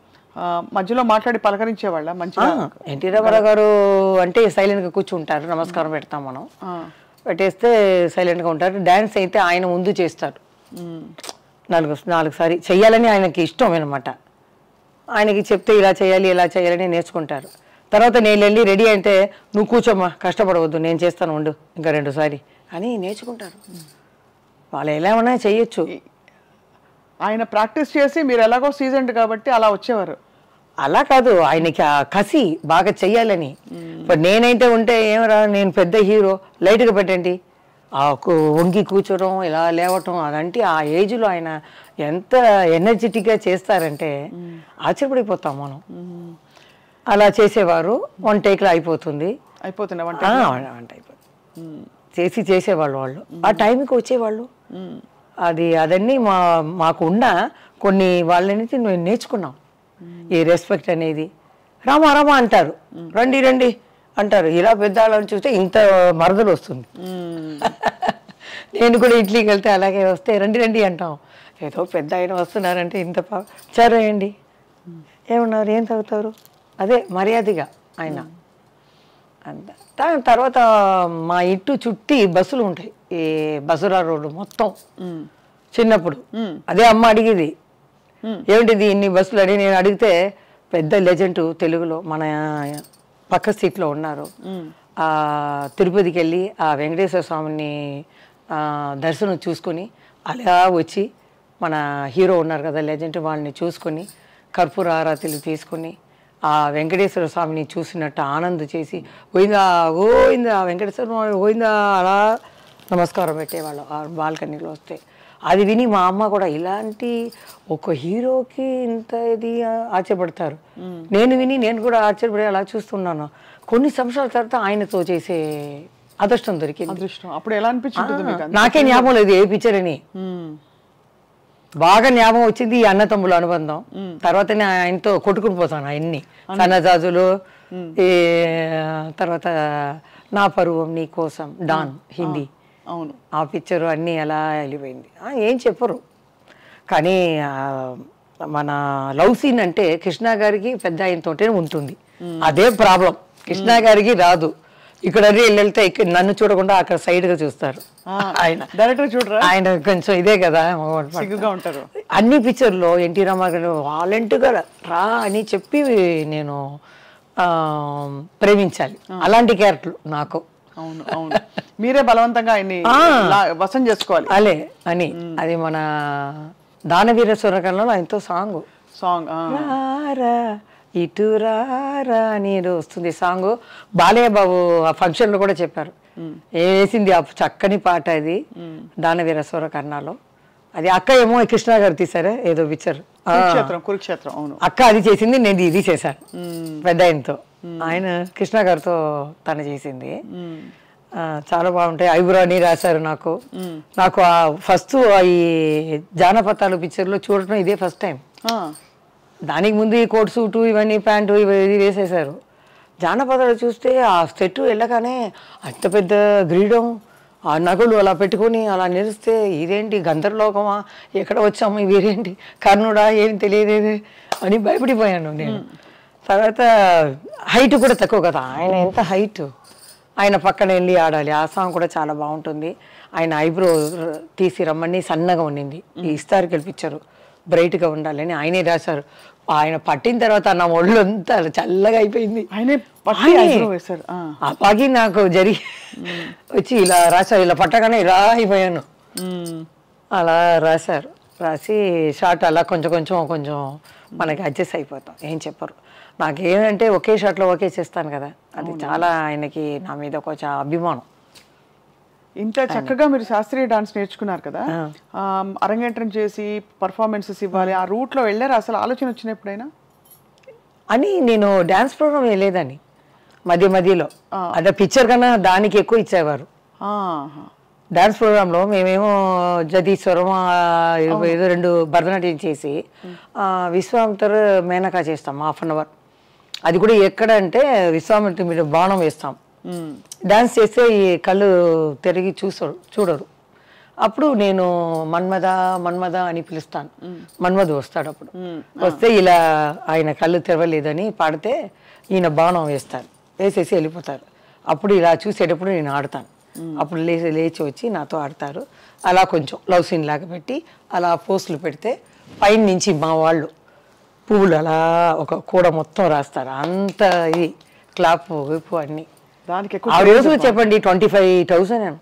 మధ్యలో మాట్లాడి పలకరించేవాళ్ళ మంచిగా? ఎన్టీ రామారావు గారు అంటే సైలెంట్గా కూర్చుంటారు, నమస్కారం పెడతాం మనం, పెట్టేస్తే సైలెంట్గా ఉంటారు. డ్యాన్స్ అయితే ఆయన ముందు చేస్తారు, 4 సారి చెయ్యాలని ఆయనకి ఇష్టం అనమాట. ఆయనకి చెప్తే ఇలా చేయాలి ఇలా చేయాలని నేర్చుకుంటారు. తర్వాత నేను వెళ్ళి రెడీ అయితే నువ్వు కూర్చోమ్మా, కష్టపడవద్దు, నేను చేస్తాను ఉండు ఇంకా 2 సారి అని నేర్చుకుంటారు. వాళ్ళు ఎలా ఉన్నా చెయ్యొచ్చు. ఆయన ప్రాక్టీస్ చేసి మీరు ఎలాగో సీజన్డ్ కాబట్టి అలా వచ్చేవారు. అలా కాదు, ఆయనకి ఆ కసి బాగా చెయ్యాలని. ఇప్పుడు నేనైతే ఉంటే ఏమరా నేను పెద్ద హీరో, లైట్గా పెట్టండి, ఆ వంగి కూర్చోవడం ఇలా లేవటం అదంటే ఆ ఏజ్లో ఆయన ఎంత ఎనర్జెటిక్గా చేస్తారంటే ఆశ్చర్యపడిపోతాం మనం. అలా చేసేవారు. 1 టేక్లో అయిపోతుంది, వంట అయిపోతుంది చేసేవాళ్ళు. వాళ్ళు ఆ టైంకి వచ్చేవాళ్ళు. అదన్నీ మాకు ఉన్న కొన్ని వాళ్ళని మేము నేర్చుకున్నాం. ఈ రెస్పెక్ట్ అనేది. రామా రామా అంటారు, రండి రండి అంటారు. ఇలా పెద్దవాళ్ళని చూస్తే ఇంత మరదలు వస్తుంది. నేను కూడా ఇంట్లోకి వెళ్తే అలాగే వస్తే రండి రండి అంటాం. ఏదో పెద్ద ఆయన వస్తున్నారంటే ఇంత సరేయండి, ఏమన్నారు, ఏం తాగుతారు, అదే మర్యాదగా ఆయన అంత. దాని తర్వాత మా ఇంటి చుట్టి బస్సులు ఉంటాయి, ఈ బసురా రోడ్డు మొత్తం. చిన్నప్పుడు అదే అమ్మ అడిగేది, ఏమిటిది ఇన్ని బస్సులు అని. నేను అడిగితే పెద్ద లెజెండ్ తెలుగులో మన పక్క సీట్లో ఉన్నారు, తిరుపతికి వెళ్ళి ఆ వెంకటేశ్వర స్వామిని దర్శనం చూసుకొని అలా వచ్చి మన హీరో ఉన్నారు కదా లెజెండ్, వాళ్ళని చూసుకొని కర్పూర ఆరాతిలు తీసుకొని ఆ వెంకటేశ్వర స్వామిని చూసినట్టు ఆనందం చేసి పోయిందా గోయిందా వెంకటేశ్వర స్వామి పోయిందా అలా నమస్కారం పెట్టేవాళ్ళు ఆ బాల్కనీలో వస్తే. అది విని మా అమ్మ కూడా ఇలాంటి ఒక హీరోకి ఇంత ఇది ఆశ్చర్యపడతారు. నేను విని నేను కూడా ఆశ్చర్యపడి అలా చూస్తున్నాను. కొన్ని సంవత్సరాల తర్వాత ఆయనతో చేసే అదృష్టం దొరికింది. అప్పుడు ఎలా అనిపించింది? నాకే జ్ఞాపకం లేదు ఏ పిక్చర్ అని, బాగా జ్ఞాపకం వచ్చింది ఈ అన్నతమ్ముల అనుబంధం. తర్వాతనే ఆయనతో కొట్టుకుని పోతాను ఆయన్ని, సన్నజాజులు, ఈ తర్వాత నా పరువం నీ కోసం, డాన్ హిందీ, అవును ఆ పిక్చరు అన్నీ ఎలా వెళ్ళిపోయింది. ఏం చెప్పరు కానీ మన లవ్ సీన్ అంటే కృష్ణ గారికి పెద్ద ఆయనతోటే ఉంటుంది. అదే ప్రాబ్లం, కృష్ణ గారికి రాదు. ఇక్కడ వెళ్తే నన్ను చూడకుండా అక్కడ సైడ్ గా చూస్తారు. ఆయన డైరెక్టర్ చూడరా, ఆయన కొంచెం ఇదే కదా ఉంటారు. అన్ని పిక్చర్లో ఎన్టీ రామారావు వాలంటీర్గా రా అని చెప్పి నేను ప్రేమించాలి. అలాంటి క్యారెక్టర్ నాకు. అవును అవును, మీరే బలవంతంగా ఆయన్ని వశం చేసుకోవాలి అలే అని. అది మన దానవీర సూరకర్ణలో ఆయనతో సాంగ్ ఇటు రారా అని వస్తుంది సాంగ్. బాలయ్య బాబు ఆ ఫంక్షన్ లో కూడా చెప్పారు, వేసింది ఆ చక్కని పాట అది దానవీర సూరకర్ణలో. అది అక్క ఏమో కృష్ణ గారు తీసారే ఏదో పిక్చర్, కురుక్షేత్రం. అవును, అక్క అది చేసింది, నేను ఇది చేశాను పెద్ద ఆయనతో. ఆయన కృష్ణ గారితో తను చేసింది. చాలా బాగుంటాయి. ఐబ్రో అని రాశారు నాకు. నాకు ఫస్ట్ ఈ జానపదాలు పిక్చర్లో చూడటం ఇదే ఫస్ట్ టైం. దానికి ముందు ఈ కోట్ సూటు ఇవన్నీ ప్యాంటు ఇది వేసేసారు. జానపదాలు చూస్తే ఆ సెట్ వెళ్ళగానే అంత పెద్ద గ్రీడం, ఆ నగలు అలా పెట్టుకొని అలా నిలిస్తే ఇదేంటి గంధర్లోకమా, ఎక్కడ వచ్చాము, ఇవేంటి కర్ణుడా, ఏం తెలియలేదు అని భయపడిపోయాను నేను. తర్వాత హైట్ కూడా తక్కువ కదా ఆయన, ఎంత హైట్, ఆయన పక్కన వెళ్ళి ఆడాలి. ఆ సాంగ్ కూడా చాలా బాగుంటుంది. ఆయన ఐబ్రో తీసి రమ్మని సన్నగా ఉండింది, ఈ ఇస్తారు పిక్చరు బ్రైట్గా ఉండాలని ఆయనే రాశారు. ఆయన పట్టిన తర్వాత నా ఒళ్ళు అంతా చల్లగా అయిపోయింది. ఆ పాకి నాకు జరిగి వచ్చి ఇలా రాశారు, ఇలా పట్టగానే ఇలా అయిపోయాను. అలా రాశారు, రాసి షార్ట్ అలా కొంచెం కొంచెం కొంచెం మనకి అడ్జస్ట్ అయిపోతాం, ఏం చెప్పరు. నాకేమంటే ఒకే షాట్లో ఒకే చేస్తాను కదా, అది చాలా ఆయనకి నా మీద కొంచెం అభిమానం. ఇంత చక్కగా మీరు శాస్త్రీయ డాన్స్ నేర్చుకున్నారు కదా, అరంగేట్రం చేసి పర్ఫార్మెన్సెస్ ఇవ్వాలి, ఆ రూట్లో వెళ్ళారు. అసలు ఆలోచన వచ్చిన ఎప్పుడైనా అని నేను డ్యాన్స్ ప్రోగ్రామ్ వెళ్ళేదాన్ని మధ్యలో. అదే పిక్చర్ కన్నా దానికి ఎక్కువ ఇచ్చేవారు. డ్యాన్స్ ప్రోగ్రాంలో మేమేమో జదీశ్వరం ఏదో 2 భరతనాట్యం చేసి విశ్వామిత్ర మేనకా చేస్తాం 1/2 hour. అది కూడా ఎక్కడ అంటే విశ్వామిత్ర మీద బాణం వేస్తాం, డాన్స్ చేస్తే ఈ కళ్ళు తిరిగి చూడరు. అప్పుడు నేను మన్మద మన్మద అని పిలుస్తాను, మన్మధు వస్తాడు. అప్పుడు వస్తే ఇలా ఆయన కళ్ళు తెరవలేదని పాడితే ఈయన బాణం వేస్తారు, వేసేసి వెళ్ళిపోతారు. అప్పుడు ఇలా చూసేటప్పుడు నేను ఆడతాను, అప్పుడు లేచి వచ్చి నాతో ఆడతారు. అలా కొంచెం లవ్ సీన్ లాగా పెట్టి అలా పోస్టులు పెడితే పైన నుంచి మా వాళ్ళు పువ్వులు అలా ఒక కూడ మొత్తం రాస్తారు. అంత ఇది క్లాప్ వైపు అన్ని దానికి ఆ రోజు చెప్పండి 25,000.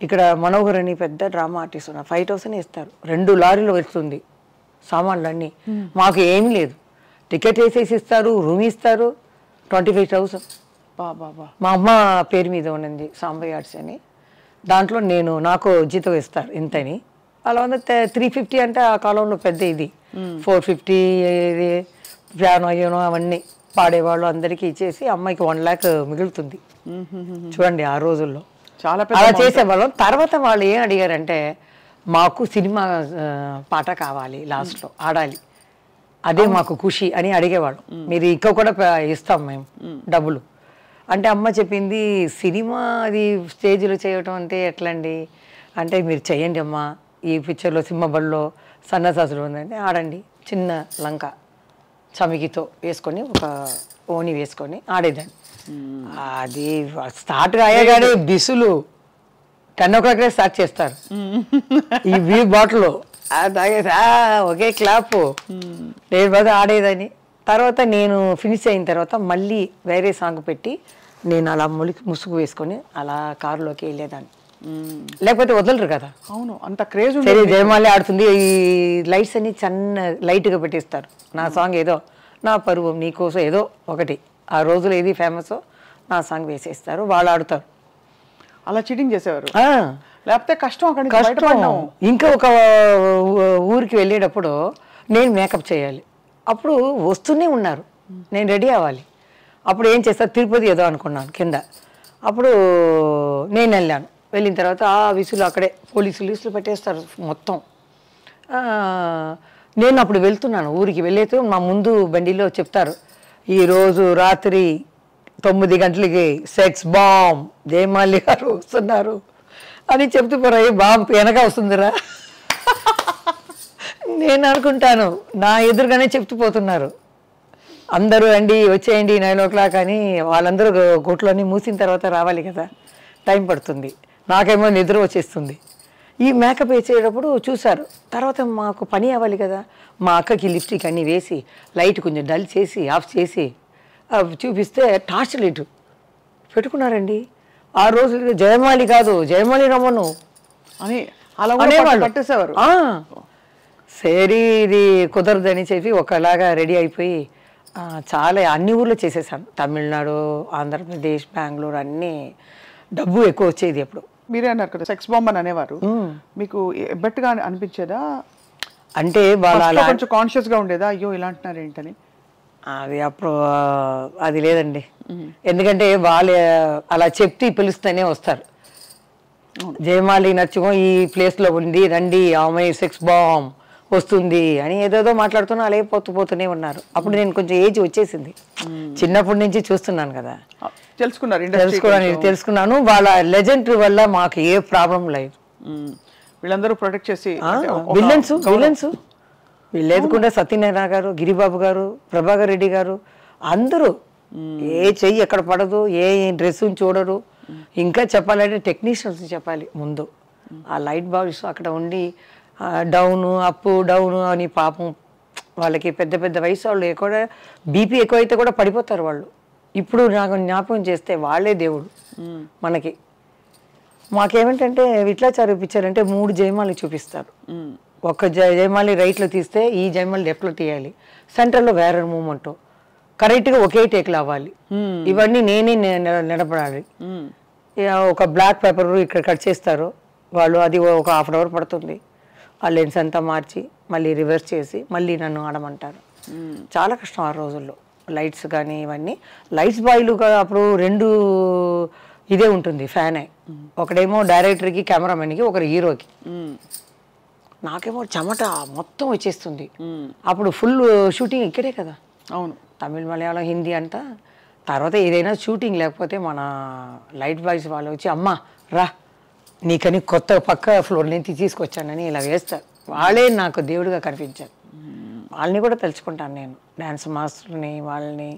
ఇక్కడ మనోహర్ అని పెద్ద డ్రామా ఆర్టిస్ట్ ఉన్నారు, 5,000 ఇస్తారు. 2 లారీలు వస్తుంది సామాన్లు అన్నీ. మాకు ఏమీ లేదు, టికెట్ వేసేసి ఇస్తారు, రూమ్ ఇస్తారు. 25,000 మా అమ్మ పేరు మీద ఉన్నది సాంబయ్య ఆర్ట్స్ అని. దాంట్లో నాకు జీతం ఇస్తారు ఇంతని. అలా ఉంది 350 అంటే ఆ కాలంలో పెద్ద ఇది. 450 పియానో యూనో అవన్నీ పాడేవాళ్ళు అందరికీ ఇచ్చేసి అమ్మాయికి 1 lakh మిగులుతుంది. చూడండి ఆ రోజుల్లో చాలా అలా చేసేవాళ్ళం. తర్వాత వాళ్ళు ఏం అడిగారంటే మాకు సినిమా పాట కావాలి, లాస్ట్లో ఆడాలి, అదే మాకు ఖుషి అని అడిగేవాళ్ళు. మీరు ఇంకా కూడా ఇస్తాం మేము డబ్బులు అంటే. అమ్మ చెప్పింది సినిమా అది స్టేజ్లో చేయటం అంటే ఎట్లండి అంటే, మీరు చెయ్యండి అమ్మ, ఈ పిక్చర్లో సింహబడిలో సన్నసాసులు ఉందంటే ఆడండి. చిన్న లంక చమికితో వేసుకొని ఒక ఓని వేసుకొని ఆడేదాన్ని. అది స్టార్ట్ అయ్యగానే బిసులు 10 o'clock స్టార్ట్ చేస్తారు. ఈ వీ బాటిల్ తాగేసి ఒకే క్లాప్ నేను బాగా ఆడేదని. తర్వాత నేను ఫినిష్ అయిన తర్వాత మళ్ళీ వేరే సాంగ్ పెట్టి నేను అలా ముసుగు వేసుకొని అలా కారులోకి వెళ్ళేదాన్ని, లేకపోతే వదలరు కదా. అవును, అంత క్రేజ్. సరే జయమాలి ఆడుతుంది, ఈ లైట్స్ అన్ని లైట్గా పెట్టేస్తారు. నా సాంగ్ ఏదో నా పరువం నీకోసం ఏదో ఒకటి ఆ రోజులు ఏది ఫేమస్ నా సాంగ్ వేసేస్తారు, వాళ్ళు ఆడుతారు. అలా చీటింగ్ చేసేవారు, లేకపోతే కష్టం. ఇంకా ఒక ఊరికి వెళ్ళేటప్పుడు నేను మేకప్ చేయాలి, అప్పుడు వస్తూనే ఉన్నారు, నేను రెడీ అవ్వాలి. అప్పుడు ఏం చేస్తారు, తిరుపతి ఏదో అనుకున్నాను కింద. అప్పుడు నేను వెళ్ళాను, వెళ్ళిన తర్వాత ఆ విసులు అక్కడే పోలీసులు పెట్టేస్తారు మొత్తం. నేను అప్పుడు వెళ్తున్నాను ఊరికి, వెళ్ళేతో మా ముందు బండిలో చెప్తారు, ఈరోజు రాత్రి 9 గంటలకి సెక్స్ బాంబ్ జయమాలి గారు వస్తున్నారు అని చెప్తూ పోరాయి. బాంబ్ వెనక వస్తుందిరా నేను అనుకుంటాను, నా ఎదురుగానే చెప్తూ పోతున్నారు. అందరూ అండి వచ్చేయండి 9 o'clock అని. వాళ్ళందరూ గుట్లన్నీ మూసిన తర్వాత రావాలి కదా, టైం పడుతుంది. నాకేమో నిద్ర వచ్చేస్తుంది. ఈ మేకప్ వేసేటప్పుడు చూశారు. తర్వాత మాకు పని అవ్వాలి కదా, మా అక్కకి లిప్స్టిక్ అన్నీ వేసి లైట్ కొంచెం డల్ చేసి ఆఫ్ చేసి చూపిస్తే టార్చ్ లైట్ పెట్టుకున్నారండి. ఆ రోజు జయమాలి కాదు జయమాలి రమ్మను అని అలా పట్టేసేవారు. సరే ఇది కుదరదని చెప్పి ఒకలాగా రెడీ అయిపోయి చాలా అన్ని ఊర్లో చేసేసాను, తమిళనాడు, ఆంధ్రప్రదేశ్, బెంగళూరు అన్నీ. డబ్బు ఎక్కువ వచ్చేది అప్పుడు. మీరే అన్నారు కదా సెక్స్ బాంబ్ అని అనేవారు, మీకు ఎబ్బట్టుగా అనిపించేదా? అంటే వాళ్ళు కొంచెం కాన్షియస్గా ఉండేదా, అయ్యో ఇలా అంటున్నారు ఏంటని? అది అప్పుడు అది లేదండి, ఎందుకంటే వాళ్ళు అలా చెప్తే పిలుస్తూనే వస్తారు. జయమాలి నచ్చుకో ఈ ప్లేస్లో ఉంది రండి, ఆమె సెక్స్ బాంబ్ వస్తుంది అని ఏదేదో మాట్లాడుతున్నా అలాగే పోతూనే ఉన్నారు. అప్పుడు నేను కొంచెం ఏజ్ వచ్చేసింది, చిన్నప్పటి నుంచి చూస్తున్నాను కదా, తెలుసుకున్నాను. వాళ్ళ లెజెండ్ వల్ల మాకు ఏ ప్రాబ్లం లేదు. వీళ్ళందరూ ప్రొటెక్ట్ చేసి విలన్స్ వీళ్ళు లేకుండా సత్యనారాయణ గారు, గిరిబాబు గారు, ప్రభాకర్ రెడ్డి గారు అందరూ ఏ చెయ్యి ఎక్కడ పడదు, ఏ డ్రెస్ చూడరు. ఇంకా చెప్పాలంటే టెక్నీషియన్స్ చెప్పాలి ముందు. ఆ లైట్ బాల్స్ అక్కడ ఉండి డౌను అప్పు డౌను అని పాపం వాళ్ళకి పెద్ద పెద్ద వయసు వాళ్ళు ఎక్కువ బీపీ ఎక్కువైతే కూడా పడిపోతారు వాళ్ళు. ఇప్పుడు నాకు జ్ఞాపకం చేస్తే వాళ్ళే దేవుడు మనకి. మాకేమిటంటే విట్లాచారు పిచ్చారంటే 3 జయమాలి చూపిస్తారు. ఒక జయమాలి రైట్లో తీస్తే ఈ జయమాలి లెఫ్ట్లో తీయాలి, సెంటర్లో వేరే మూమెంట్ కరెక్ట్గా ఒకే టేక్లో అవ్వాలి. ఇవన్నీ నేనే నిలబడాలి. ఒక బ్లాక్ పేపర్ ఇక్కడ కట్ చేస్తారు వాళ్ళు, అది ఒక 1/2 hour పడుతుంది. ఆ లెన్స్ అంతా మార్చి మళ్ళీ రివర్స్ చేసి మళ్ళీ నన్ను ఆడమంటారు. చాలా కష్టం ఆ రోజుల్లో. లైట్స్ కానీ ఇవన్నీ లైట్స్ బాయ్లు అప్పుడు 2 ఇదే ఉంటుంది ఫ్యానే, ఒకడేమో డైరెక్టర్కి కెమెరామెన్కి, ఒకరు హీరోకి. నాకేమో చెమట మొత్తం వచ్చేస్తుంది. అప్పుడు ఫుల్ షూటింగ్ ఇక్కడే కదా, అవును తమిళ్ మలయాళం హిందీ అంతా. తర్వాత ఏదైనా షూటింగ్ లేకపోతే మన లైట్ బాయ్స్ వాళ్ళు వచ్చి అమ్మ రా నీకని కొత్త పక్క ఫ్లోర్ నుంచి తీసుకొచ్చానని ఇలా వేస్తారు. వాళ్ళే నాకు దేవుడిగా కనిపించారు. వాళ్ళని కూడా తెలుసుకుంటాను నేను, డ్యాన్స్ మాస్టర్ని, వాళ్ళని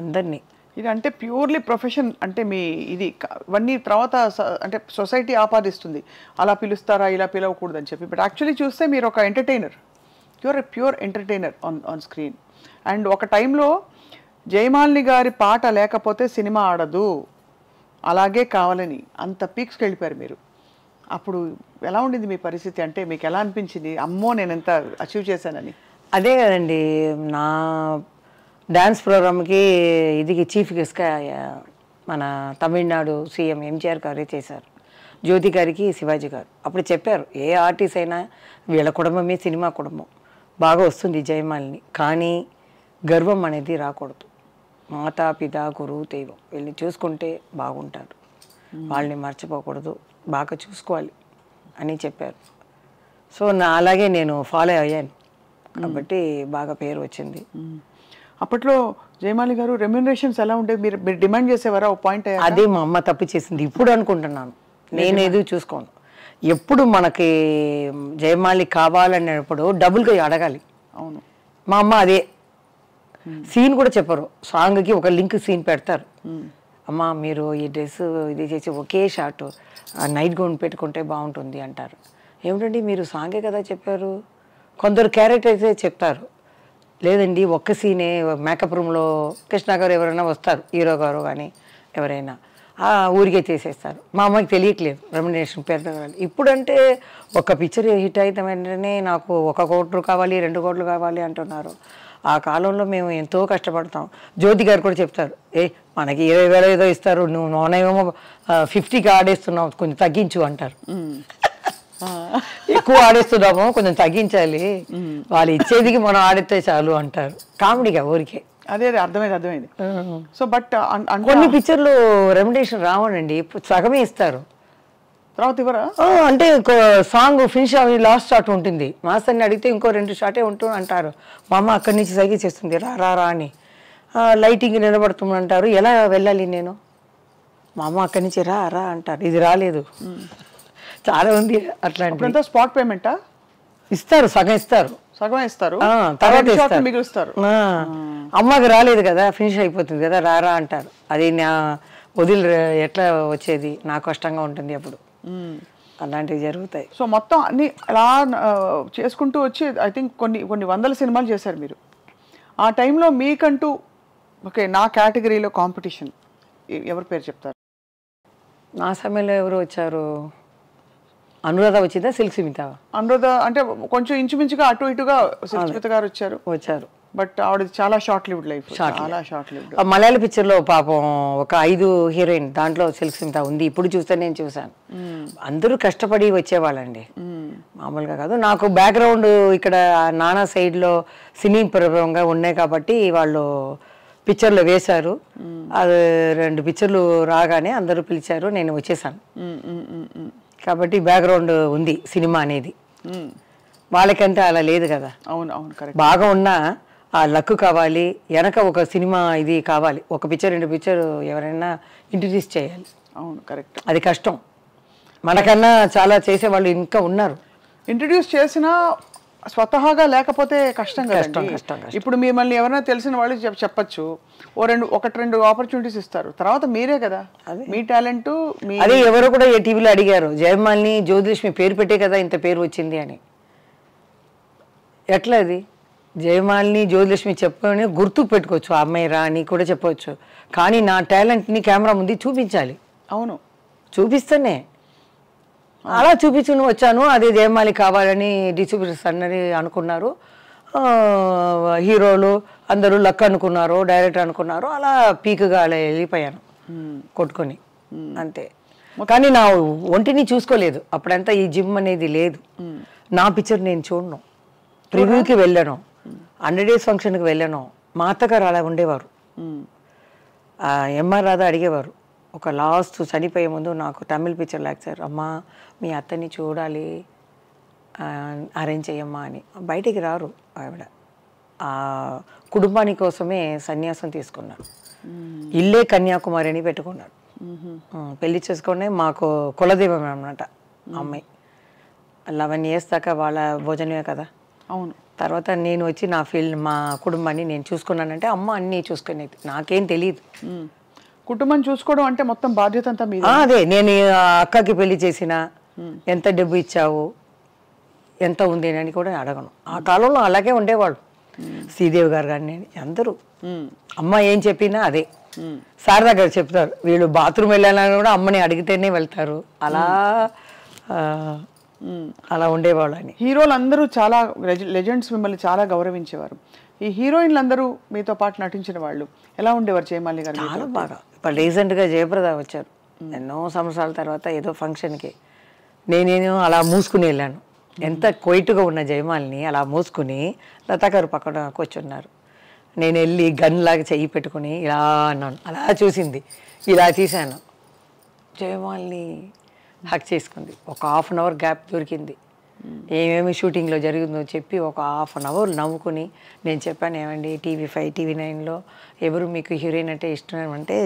అందరినీ. ఇది అంటే ప్యూర్లీ ప్రొఫెషన్ అంటే మీ ఇది ఇవన్నీ తర్వాత అంటే సొసైటీ ఆపాదిస్తుంది అలా పిలుస్తారా ఇలా పిలవకూడదని చెప్పి. బట్ యాక్చువల్లీ చూస్తే మీరు ఒక entertainer, you're a pure entertainer on screen. And ఒక టైంలో జయమాలిని గారి పాట లేకపోతే సినిమా ఆడదు, అలాగే కావాలని అంత పీక్స్కి వెళ్ళిపోయారు మీరు. అప్పుడు ఎలా ఉండింది మీ పరిస్థితి? అంటే మీకు ఎలా అనిపించింది, అమ్మో నేను ఎంత అచీవ్ చేశానని? అదే కదండి, నా డ్యాన్స్ ప్రోగ్రామ్కి ఇది చీఫ్ గెస్ట్గా మన తమిళనాడు సీఎం ఎంజీఆర్ గారే చేశారు, జ్యోతి గారికి శివాజీ గారు. అప్పుడు చెప్పారు ఏ ఆర్టిస్ట్ అయినా వీళ్ళ కుటుంబమే సినిమా కుటుంబం, బాగా వస్తుంది జయమాలిని, కానీ గర్వం అనేది రాకూడదు. మాతా పిత గురువు దైవం వీళ్ళని చూసుకుంటే బాగుంటారు, వాళ్ళని మర్చిపోకూడదు, బాగా చూసుకోవాలి అని చెప్పారు. సో అలాగే నేను ఫాలో అయ్యాను కాబట్టి బాగా పేరు వచ్చింది. అప్పట్లో జయమాలి గారు రెమ్యునరేషన్స్ ఎలా ఉండేది? మీరు డిమాండ్ చేసేవారా ఓ పాయింట్? అదే మా అమ్మ తప్పు చేసింది ఇప్పుడు అనుకుంటున్నాను. నేనేది చూసుకోను, ఎప్పుడు మనకి జయమాలి కావాలనేటప్పుడు డబుల్గా అడగాలి. అవును, మా అమ్మ అదే సీన్ కూడా చెప్పరు, సాంగ్కి ఒక లింక్ సీన్ పెడతారు. అమ్మ మీరు ఈ డ్రెస్ ఇది చేసి ఒకే షార్ట్ నైట్ గౌన్ పెట్టుకుంటే బాగుంటుంది అంటారు. ఏమిటండి మీరు సాంగే కదా చెప్పారు. కొందరు క్యారెక్టర్సే చెప్తారు, లేదండి ఒక్క సీనే మేకప్ రూమ్లో కృష్ణ గారు ఎవరైనా వస్తారు, హీరో గారు కానీ ఎవరైనా ఊరికే చేసేస్తారు. మా అమ్మకి తెలియట్లేదు రెమ్యునరేషన్ పెడతారు. ఇప్పుడంటే ఒక పిక్చర్ హిట్ అయితే వెంటనే నాకు 1 కోటి కావాలి 2 కోట్లు కావాలి అంటున్నారు. ఆ కాలంలో మేము ఎంతో కష్టపడతాం. జ్యోతి గారు కూడా చెప్తారు, మనకి 20,000 ఏదో ఇస్తారు, నువ్వు నోనేమో 50కి ఆడేస్తున్నావు, కొంచెం తగ్గించు అంటారు. ఎక్కువ ఆడేస్తున్నాము, కొంచెం తగ్గించాలి, వాళ్ళు ఇచ్చేదికి మనం ఆడితే చాలు అంటారు. కామెడీగా ఊరికే. అదే అర్థమైంది. సో బట్ కొన్ని పిక్చర్లు రెమ్యునరేషన్ రావనండి, సగమే ఇస్తారు, తర్వాత ఇవ్వరా? అంటే సాంగ్ ఫినిష్ అవి లాస్ట్ షాట్ ఉంటుంది, మాస్టర్ని అడిగితే ఇంకో 2 షాటే ఉంటుంది అంటారు. మా అమ్మ అక్కడి నుంచి సైకి చేస్తుంది, రా అని. లైటింగ్ నిలబడుతుందంటారు, ఎలా వెళ్ళాలి నేను? మా అమ్మ అక్కడి నుంచి రా అంటారు, ఇది రాలేదు. చాలా ఉంది అట్లాంటి. స్పాట్ పేమెంటా ఇస్తారు, సగం ఇస్తారు, తర్వాత మిగులుస్తారు. అమ్మకి రాలేదు కదా, ఫినిష్ అయిపోతుంది కదా, రా అంటారు. అది నా వదిలి ఎట్లా వచ్చేది, నాకు కష్టంగా ఉంటుంది అప్పుడు. అలాంటివి జరుగుతాయి. సో మొత్తం అన్ని అలా చేసుకుంటూ వచ్చి ఐ థింక్ కొన్ని వందల సినిమాలు చేశారు మీరు. ఆ టైంలో మీకంటూ ఓకే నా కేటగిరీలో కాంపిటీషన్ ఎవరి పేరు చెప్తారు? నా సమయంలో ఎవరు వచ్చారు? అనురాధ వచ్చిందా, సిల్క్ స్మిత? అనురాధ అంటే కొంచెం ఇంచుమించుగా అటు ఇటుగా సిల్క్ స్మిత గారు వచ్చారు. బట్ ఆవిడ చాలా షార్ట్ లివ్డ్ లైఫ్, చాలా షార్ట్ లివ్డ్. మలయాళ పిక్చర్లో పాపం ఒక 5 హీరోయిన్, దాంట్లో సిల్క్ స్మిత ఉంది. ఇప్పుడు చూస్తే నేను చూసాను, అందరూ కష్టపడి వచ్చేవాళ్ళండి, మామూలుగా కాదు. నాకు బ్యాక్గ్రౌండ్ ఇక్కడ నానా సైడ్లో సినీ ప్రభావంగా ఉన్నాయి కాబట్టి వాళ్ళు పిక్చర్లో వేశారు. అది 2 పిక్చర్లు రాగానే అందరూ పిలిచారు, నేను వచ్చేసాను. కాబట్టి బ్యాక్గ్రౌండ్ ఉంది సినిమా అనేది. వాళ్ళకంటే అలా లేదు కదా. అవును కరెక్ట్. బాగా ఉన్నా ఆ లక్ కావాలి, వెనక ఒక సినిమా ఇది కావాలి, 1 పిక్చర్ 2 పిక్చర్ ఎవరైనా ఇంట్రడ్యూస్ చేయాలి. అవును కరెక్ట్, అది కష్టం. మనకన్నా చాలా చేసేవాళ్ళు ఇంకా ఉన్నారు. ఇంట్రడ్యూస్ చేసినా స్వతహాగా లేకపోతే కష్టం కదండి. ఇప్పుడు మిమ్మల్ని ఎవరైనా తెలిసిన వాళ్ళు చెప్పచ్చు, 1-2 ఆపర్చునిటీస్ ఇస్తారు, తర్వాత మీరే కదా మీ టాలెంట్. అదే ఎవరో కూడా ఏ టీవీలో అడిగారు, జయమాలిని జ్యోతిలక్ష్మి పేరు పెట్టే కదా ఇంత పేరు వచ్చింది అని. ఎట్లా అది? జయమాలిని జ్యోతిలక్ష్మి చెప్పని గుర్తు పెట్టుకోవచ్చు, ఆ అమ్మాయి రా అని కూడా చెప్పవచ్చు, కానీ నా టాలెంట్ని కెమెరా ముందు చూపించాలి. అవును, చూపిస్తేనే. అలా చూపించుకుని వచ్చాను. అదే జయమాలి కావాలని డిస్ట్రిబ్యూటర్స్ అన్నది అనుకున్నారు, హీరోలు అందరూ లక్ అనుకున్నారు, డైరెక్టర్ అనుకున్నారు. అలా పీక్గా అలా వెళ్ళిపోయాను కొట్టుకొని, అంతే. కానీ నా ఒంటిని చూసుకోలేదు అప్పుడంతా, ఈ జిమ్ అనేది లేదు. నా పిక్చర్ నేను చూడను, ప్రివ్యూకి వెళ్ళాను, 100 days ఫంక్షన్కి వెళ్ళాను. మా అత్తగారు అలా ఉండేవారు, ఎంఆర్ రాధా అడిగేవారు. ఒక లాస్ట్ చనిపోయే ముందు నాకు తమిళ్ పిక్చర్ లాక్చారు, అమ్మ మీ అత్తని చూడాలి, అరేంజ్ చేయమ్మా అని. బయటికి రారు ఆవిడ, ఆ కుటుంబాని కోసమే సన్యాసం తీసుకున్నాను. ఇల్లే కన్యాకుమారి అని పెట్టుకున్నాడు. పెళ్లి చేసుకునే మాకు కులదైవం అన్నమాట అమ్మాయి. 11 years దాకా వాళ్ళ భోజనమే కదా. అవును. తర్వాత నేను వచ్చి నా ఫీల్డ్ మా కుటుంబాన్ని నేను చూసుకున్నానంటే అమ్మ అన్నీ చూసుకునేది, నాకేం తెలియదు. కుటుంబం చూసుకోవడం అంటే మొత్తం బాధ్యత అంతా మీద. అదే నేను అక్కకి పెళ్లి చేసిన ఎంత డబ్బు ఇచ్చావు ఎంత ఉంది అని కూడా అడగను. ఆ కాలంలో అలాగే ఉండేవాళ్ళు. శ్రీదేవి గారు కానీ అందరూ అమ్మ ఏం చెప్పినా అదే. శారదా గారు చెప్తారు, వీళ్ళు బాత్రూమ్ వెళ్ళాలని కూడా అమ్మని అడిగితేనే వెళ్తారు. అలా ఉండేవాళ్ళు అని. హీరోలు అందరూ చాలా లెజెండ్స్ మిమ్మల్ని చాలా గౌరవించేవారు. ఈ హీరోయిన్లు అందరూ మీతో పాటు నటించిన వాళ్ళు ఎలా ఉండేవారు జయమాలి గారు? చాలా బాగా. ఇప్పుడు రీసెంట్గా జయప్రద వచ్చారు ఎన్నో సంవత్సరాల తర్వాత ఏదో ఫంక్షన్కి. నేనేమో అలా మూసుకుని వెళ్ళాను. ఎంత కొయిట్గా ఉన్న జయమాలిని అలా మూసుకుని లతా గారు పక్కన కూర్చున్నారు. నేను వెళ్ళి గన్ లాగా చెయ్యి పెట్టుకుని ఇలా అన్నాను. అలా చూసింది, ఇలా తీశాను. జయమాలిని హక్ చేసుకుంది. ఒక 1/2 hour గ్యాప్ దొరికింది. ఏమేమి షూటింగ్లో జరిగిందో చెప్పి ఒక 1/2 hour నవ్వుకుని నేను చెప్పాను, ఏమండి TV5 TV9లో ఎవరు మీకు హీరోయిన్ అంటే ఇష్టం అంటే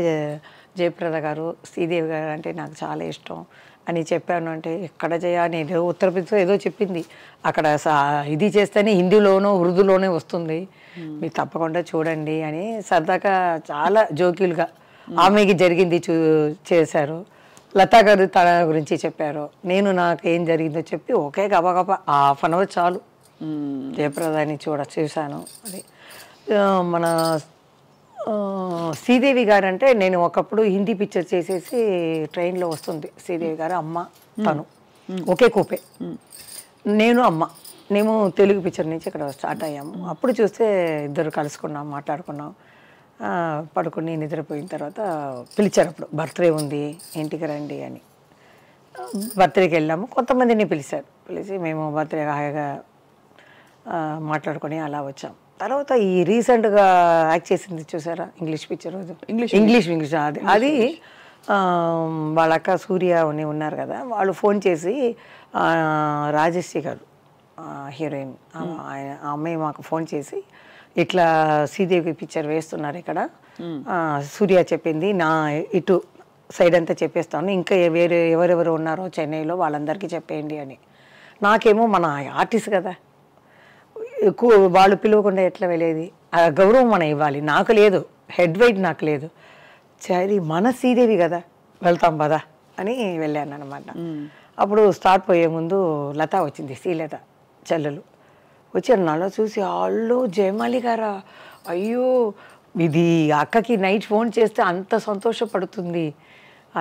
జయప్రద గారు, శ్రీదేవి గారు అంటే నాకు చాలా ఇష్టం అని చెప్పాను. అంటే ఎక్కడ నేను ఉత్తరప్రదేశ్లో ఏదో చెప్పింది, అక్కడ ఇది చేస్తేనే హిందీలోనో ఉర్దూలోనే వస్తుంది, మీరు తప్పకుండా చూడండి అని సరదాగా చాలా జోక్యులుగా ఆమెకి జరిగింది చేశారు. లతా గారు తన గురించి చెప్పారు, నేను నాకు ఏం జరిగిందో చెప్పి ఒకే గబగబా 1/2 hour చాలు జయప్రదాన్ని చూశాను. అది మన శ్రీదేవి గారు అంటే నేను ఒకప్పుడు హిందీ పిక్చర్ చేసేసి ట్రైన్లో వస్తుంది శ్రీదేవి గారు, అమ్మ తను ఒకే కూపే, నేను అమ్మ మేము తెలుగు పిక్చర్ నుంచి ఇక్కడ స్టార్ట్ అయ్యాము. అప్పుడు చూస్తే ఇద్దరు కలుసుకున్నాం, మాట్లాడుకున్నాం. పడుకుని నిద్రపోయిన తర్వాత పిలిచారు. అప్పుడు బర్త్డే ఉంది ఇంటికి రండి అని. బర్త్డేకి వెళ్ళాము. కొంతమందిని పిలిచి మేము బర్త్డే హాయిగా మాట్లాడుకొని అలా వచ్చాం. తర్వాత ఈ రీసెంట్గా యాక్ట్ చేసింది చూసారా ఇంగ్లీష్ పిక్చర్, ఇంగ్లీష్ అది వాళ్ళ అక్క సూర్య ఉన్నారు కదా, వాళ్ళు ఫోన్ చేసి రాజశ్రీ గారు హీరోయిన్ ఆ అమ్మాయి మాకు ఫోన్ చేసి ఇట్లా శ్రీదేవి పిక్చర్ వేస్తున్నారు ఇక్కడ, సూర్య చెప్పింది నా ఇటు సైడ్ అంతా చెప్పేస్తాను, ఇంకా వేరే ఎవరెవరు ఉన్నారో చెన్నైలో వాళ్ళందరికీ చెప్పేయండి అని. నాకేమో మన ఆర్టిస్ట్ కదా, వాళ్ళు పిలవకుండా ఎట్లా వెళ్ళేది, ఆ గౌరవం మనం ఇవ్వాలి, నాకు లేదు, హెడ్ వెయిట్ నాకు లేదు, సరే మన శ్రీదేవి కదా వెళ్తాం పదా అని వెళ్ళాను అనమాట. అప్పుడు స్టార్ట్ పోయే ముందు లత వచ్చింది, శ్రీలత చెల్లెలు వచ్చారు. నాలో చూసి వాళ్ళు జయమాలి గారా, అయ్యో ఇది అక్కకి నైట్ ఫోన్ చేస్తే అంత సంతోషపడుతుంది,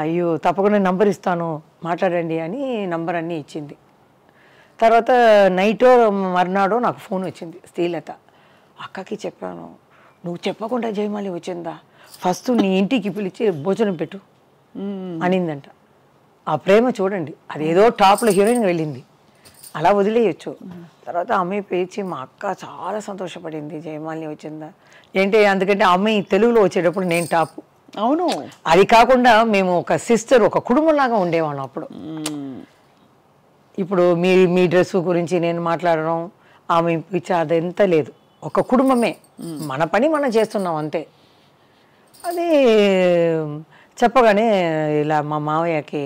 అయ్యో తప్పకుండా నంబర్ ఇస్తాను మాట్లాడండి అని నంబర్ అన్నీ ఇచ్చింది. తర్వాత నైటో మర్నాడో నాకు ఫోన్ వచ్చింది శ్రీలత, అక్కకి చెప్పాను, నువ్వు చెప్పకుండా జయమాలి వచ్చిందా, ఫస్ట్ నీ ఇంటికి పిలిచి భోజనం పెట్టు అనిందంట. ఆ ప్రేమ చూడండి, అదేదో టాప్లో హీరోయిన్ వెళ్ళింది, అలా వదిలేయచ్చు. తర్వాత అమ్మాయి పేచి మా అక్క చాలా సంతోషపడింది జయమాలిని వచ్చిందా ఏంటి, అందుకంటే అమ్మాయి తెలుగులో వచ్చేటప్పుడు నేను టాప్. అవును, అది కాకుండా మేము ఒక సిస్టర్, ఒక కుటుంబంలాగా ఉండేవాళ్ళం అప్పుడు. ఇప్పుడు మీ డ్రెస్ గురించి నేను మాట్లాడడం, ఆమె పిచ్చి అదంతా లేదు, ఒక కుటుంబమే, మన పని మనం చేస్తున్నాం అంతే. అది చెప్పగానే ఇలా మా మావయ్యకి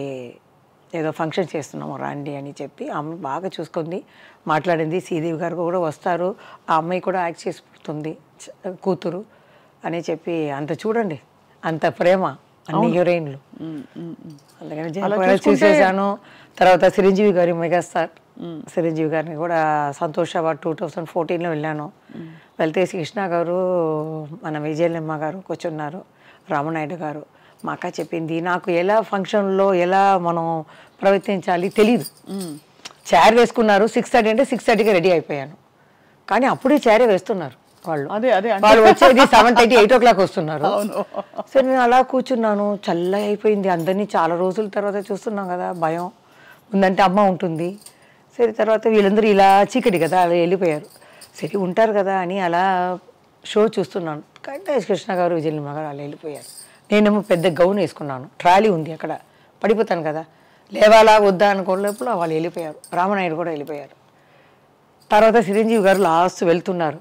ఏదో ఫంక్షన్ చేస్తున్నాము రండి అని చెప్పి అమ్మ బాగా చూసుకుంది, మాట్లాడింది. శ్రీదేవి గారు కూడా వస్తారు, ఆ అమ్మాయి కూడా యాక్ట్ చేసిపోతుంది కూతురు అని చెప్పి, అంత చూడండి అంత ప్రేమ అన్ని హీరోయిన్లు. అందుకని జయప్రద చూసేసాను. తర్వాత చిరంజీవి గారి మెగాస్టార్ చిరంజీవి గారిని కూడా సంతోష్ అవార్డ్ 2014లో వెళ్ళాను. వెళ్తే కృష్ణ గారు, మన విజయలమ్మ గారు కూర్చున్నారు, రామనాయుడు గారు. మా అక్క చెప్పింది, నాకు ఎలా ఫంక్షన్లో ఎలా మనం ప్రవర్తించాలి తెలీదు. చైర్ వేసుకున్నారు 6:30 అంటే 6:30కి రెడీ అయిపోయాను, కానీ అప్పుడే చైరే వేస్తున్నారు వాళ్ళు. వాళ్ళు వచ్చేది 7:30 8 o'clock వస్తున్నారు. సరే నేను అలా కూర్చున్నాను, చల్లగా అయిపోయింది. అందరినీ చాలా రోజుల తర్వాత చూస్తున్నాం కదా, భయం ఉందంటే అమ్మ ఉంటుంది. సరే తర్వాత వీళ్ళందరూ ఇలా చీకటి కదా అలా వెళ్ళిపోయారు. సరే ఉంటారు కదా అని అలా షో చూస్తున్నాను, కానీ కృష్ణ గారు విజయలమ్మ గారు అలా వెళ్ళిపోయారు. నేనేమో పెద్ద గౌన్ వేసుకున్నాను, ట్రాలీ ఉంది అక్కడ, పడిపోతాను కదా, లేవాలా వద్దా అనుకోలేప్పుడు వాళ్ళు వెళ్ళిపోయారు. రామనాయుడు కూడా వెళ్ళిపోయారు. తర్వాత చిరంజీవి గారు లాస్ట్ వెళ్తున్నారు,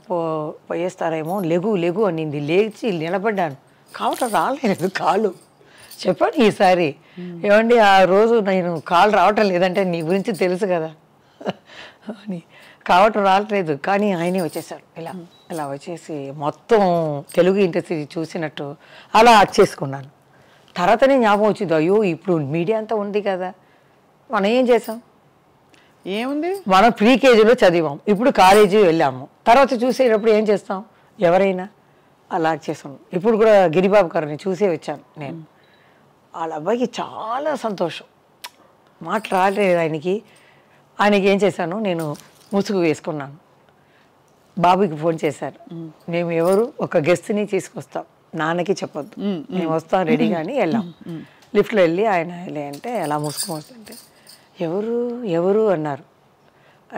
పోయేస్తారేమో, లెగు లెగు అనింది. లేచి నిలబడ్డాను, కావటం రాలేదు కాలు. చెప్పండి ఈసారి, ఏమండి ఆ రోజు నేను కాలు రావటం లేదంటే నీ గురించి తెలుసు కదా అని, కావటం రావట్లేదు. కానీ ఆయనే వచ్చేసారు, ఇలా వచ్చేసి మొత్తం తెలుగు ఇండస్ట్రీ చూసినట్టు అలా చేసుకున్నాను. తర్వాతనే జ్ఞాపకం వచ్చింది, అయ్యో ఇప్పుడు మీడియా అంతా ఉంది కదా, మనం ఏం చేసాం, ఏముంది, మనం ప్రీ కేజీలో చదివాం, ఇప్పుడు కాలేజీ వెళ్ళాము, తర్వాత చూసేటప్పుడు ఏం చేస్తాం, ఎవరైనా అలా చేసాం. ఇప్పుడు కూడా గిరిబాబు గారిని చూసే వచ్చాను నేను. వాళ్ళ అబ్బాయికి చాలా సంతోషం, మాట్లాడలేదు ఆయనకి ఏం చేశాను, నేను ముసుగు వేసుకున్నాను. బాబుకి ఫోన్ చేశారు, మేము ఎవరు ఒక గెస్ట్ని తీసుకొస్తాం, నాన్నకి చెప్పొద్దు, మేము వస్తాం రెడీగా అని వెళ్ళాం. లిఫ్ట్లో వెళ్ళి ఆయన అంటే అలా ముసుగు వస్తుంటే ఎవరు ఎవరు అన్నారు.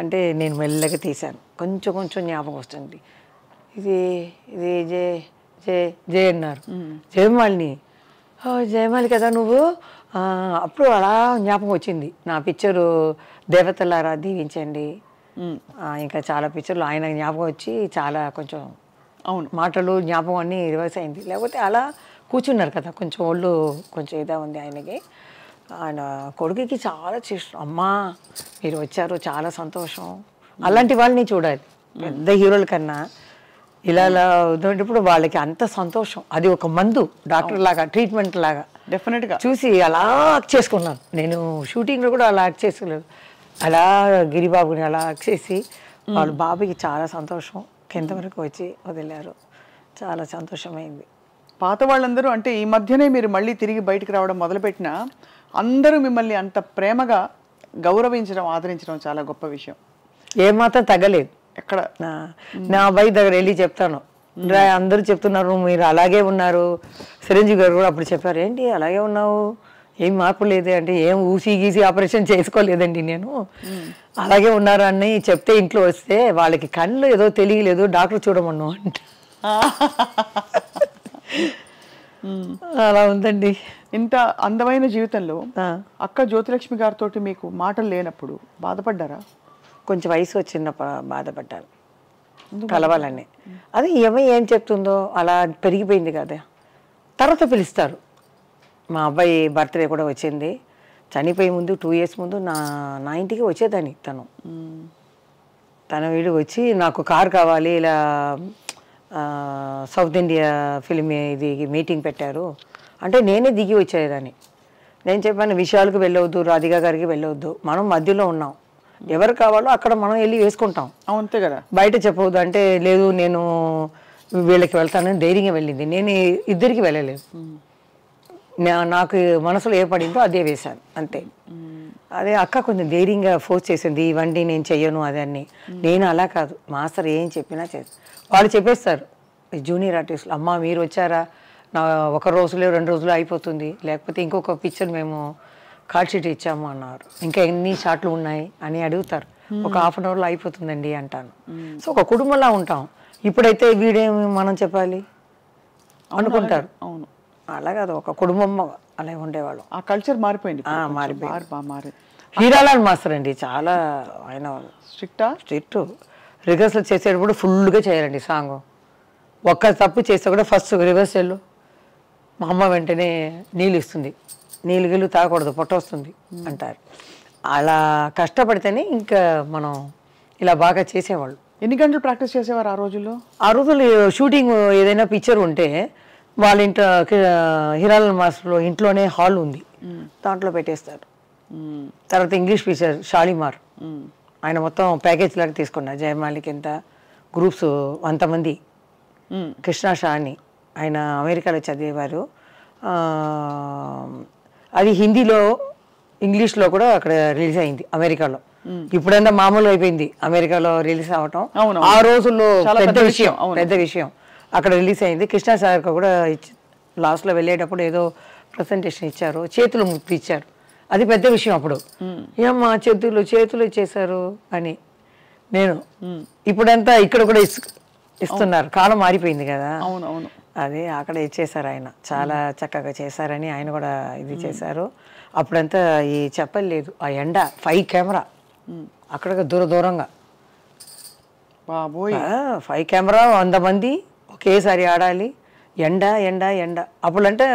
అంటే నేను మెల్లగా తీశాను, కొంచెం కొంచెం జ్ఞాపకం వస్తుంది. ఇది ఇది జే జే జే అన్నారు. జయమాలిని, జయమాలి కదా నువ్వు. అప్పుడు అలా జ్ఞాపకం వచ్చింది, నా పిక్చరు దేవతలారా దీవించండి, ఇంకా చాలా పిక్చర్లు ఆయన జ్ఞాపకం వచ్చి చాలా కొంచెం అవును మాటలు జ్ఞాపకం అన్నీ రివర్స్ అయింది. లేకపోతే అలా కూర్చున్నారు కదా, కొంచెం ఒళ్ళు కొంచెం ఇదా ఉంది ఆయనకి. ఆయన కొడుకుకి చాలా చేసిన, అమ్మా మీరు వచ్చారు చాలా సంతోషం. అలాంటి వాళ్ళని చూడాలి, పెద్ద హీరోల కన్నా ఇలా ఉన్నప్పుడు వాళ్ళకి అంత సంతోషం. అది ఒక మందు, డాక్టర్ లాగా, ట్రీట్మెంట్ లాగా డెఫినెట్గా చూసి చూసి అలా యాక్ట్ చేసుకున్నాను. నేను షూటింగ్లో కూడా అలా యాక్ట్ చేసుకోలేదు, అలా గిరిబాబుని అలా యాక్ట్ చేసి వాళ్ళ బాబుకి చాలా సంతోషం. కింద వరకు వచ్చి వదిలారు, చాలా సంతోషమైంది. పాత వాళ్ళందరూ అంటే ఈ మధ్యనే మీరు మళ్ళీ తిరిగి బయటికి రావడం మొదలుపెట్టినా అందరూ మిమ్మల్ని అంత ప్రేమగా గౌరవించడం, ఆదరించడం చాలా గొప్ప విషయం. ఏమాత్రం తగ్గలేదు. ఎక్కడ నా అబ్బాయి దగ్గర వెళ్ళి చెప్తాను, అందరూ చెప్తున్నారు మీరు అలాగే ఉన్నారు. చిరంజీవి గారు కూడా అప్పుడు చెప్పారు, ఏంటి అలాగే ఉన్నావు, ఏం మార్పు లేదే అంటే, ఏం ఊసి గీసి ఆపరేషన్ చేసుకోలేదండి నేను, అలాగే ఉన్నారు అని చెప్తే ఇంట్లో వస్తే వాళ్ళకి కళ్ళు ఏదో తెలియలేదు, డాక్టర్ చూడమన్నావు అంట. అలా ఉందండి. ఇంత అందమైన జీవితంలో అక్క జ్యోతిలక్ష్మి గారితో మీకు మాటలు లేనప్పుడు బాధపడ్డారా? కొంచెం వయసు వచ్చినప్పుడు బాధపడ్డాను, కలవాలని. అది ఏం చెప్తుందో అలా పెరిగిపోయింది కదా. తర్వాత పిలుస్తారు, మా అబ్బాయి బర్త్డే కూడా వచ్చింది, చనిపోయే ముందు 2 years ముందు నా ఇంటికి వచ్చేదాన్ని. తన వీడికి వచ్చి నాకు కార్ కావాలి, ఇలా సౌత్ ఇండియా ఫిలిం ఇది మీటింగ్ పెట్టారు అంటే నేనే దిగి వచ్చేదాన్ని. నేను చెప్పాను, విషయాలకు వెళ్ళవద్దు, రాధికా గారికి వెళ్ళవద్దు, మనం మధ్యలో ఉన్నాం, ఎవరు కావాలో అక్కడ మనం వెళ్ళి వేసుకుంటాం, అంతే కదా, బయట చెప్పవద్దు అంటే, లేదు నేను వీళ్ళకి వెళ్తానని ధైర్యంగా వెళ్ళింది. నేను ఇద్దరికి వెళ్ళలేదు, నాకు మనసులో ఏ పడిందో అదే వేశాను అంతే. అదే అక్క కొంచెం ధైర్యంగా ఫోర్స్ చేసింది, ఇవ్వండి నేను చెయ్యను అదే అని. నేను అలా కాదు, మాస్టర్ ఏం చెప్పినా వాళ్ళు చెప్పేస్తారు జూనియర్ ఆర్టిస్టులు, అమ్మ మీరు వచ్చారా, నా 1 రోజులో 2 రోజులు అయిపోతుంది, లేకపోతే ఇంకొక పిక్చర్ మేము కార్డ్ షీట్ ఇచ్చాము అన్నారు, ఇంకా ఎన్ని షాట్లు ఉన్నాయి అని అడుగుతారు, ఒక 1/2 hourలో అయిపోతుందండి అంటాను. సో ఒక కుటుంబంలా ఉంటాం. ఇప్పుడైతే వీడేమి మనం చెప్పాలి అనుకుంటారు. అవును, అలా కాదు, ఒక కుటుంబం అలా ఉండేవాళ్ళం. ఆ కల్చర్ మారిపోయింది. హీరాలాల్ మాస్టర్ అండి, చాలా ఆయన స్ట్రిక్ట్. రిహర్సల్ చేసేటప్పుడు ఫుల్గా చేయాలండి సాంగ్. ఒక్క తప్పు చేస్తే కూడా ఫస్ట్ రిహర్సల్ మా అమ్మ వెంటనే నీళ్ళు ఇస్తుంది, నీళ్ళు తాగకూడదు పొట్ట వస్తుంది అంటారు. అలా కష్టపడితేనే ఇంకా మనం ఇలా బాగా చేసేవాళ్ళు. ఎన్ని గంటలు ప్రాక్టీస్ చేసేవారు ఆ రోజుల్లో? ఆ రోజులు షూటింగ్ ఏదైనా పిక్చర్ ఉంటే వాళ్ళ ఇంట్లో హీరాలాల్ మాస్టర్లో ఇంట్లోనే హాల్ ఉంది, దాంట్లో పెట్టేస్తారు. తర్వాత ఇంగ్లీష్ పిక్చర్ షాలిమార్, ఆయన మొత్తం ప్యాకేజ్ లాగా తీసుకున్నారు. జయమాలికి ఎంత గ్రూప్స్ 100 మంది. కృష్ణ షా అని ఆయన అమెరికాలో చదివేవారు. అది హిందీలో ఇంగ్లీష్లో కూడా అక్కడ రిలీజ్ అయింది అమెరికాలో. ఇప్పుడంతా మామూలు అయిపోయింది అమెరికాలో రిలీజ్ అవ్వటం. ఆ రోజుల్లో పెద్ద విషయం అక్కడ రిలీజ్ అయింది. కృష్ణ సార్ కూడా లాస్ట్లో వెళ్ళేటప్పుడు ఏదో ప్రజెంటేషన్ ఇచ్చారు, చేతులు ముప్పి ఇచ్చారు, అది పెద్ద విషయం అప్పుడు. ఏమ్మా చేతులు ఇచ్చేసారు అని. నేను ఇప్పుడంతా ఇక్కడ కూడా ఇస్తున్నారు, కాలం మారిపోయింది కదా. అవునవును, అదే అక్కడ ఇచ్చేసారు, ఆయన చాలా చక్కగా చేశారని ఆయన కూడా ఇది చేశారు. అప్పుడంతా ఈ చెప్పలేదు, ఆ ఎండ 5 కెమెరా అక్కడ దూరంగా బాబోయ్ 5 కెమెరా 100 మంది ఒకేసారి ఆడాలి. ఎండ ఎండ ఎండ. అప్పుడంటే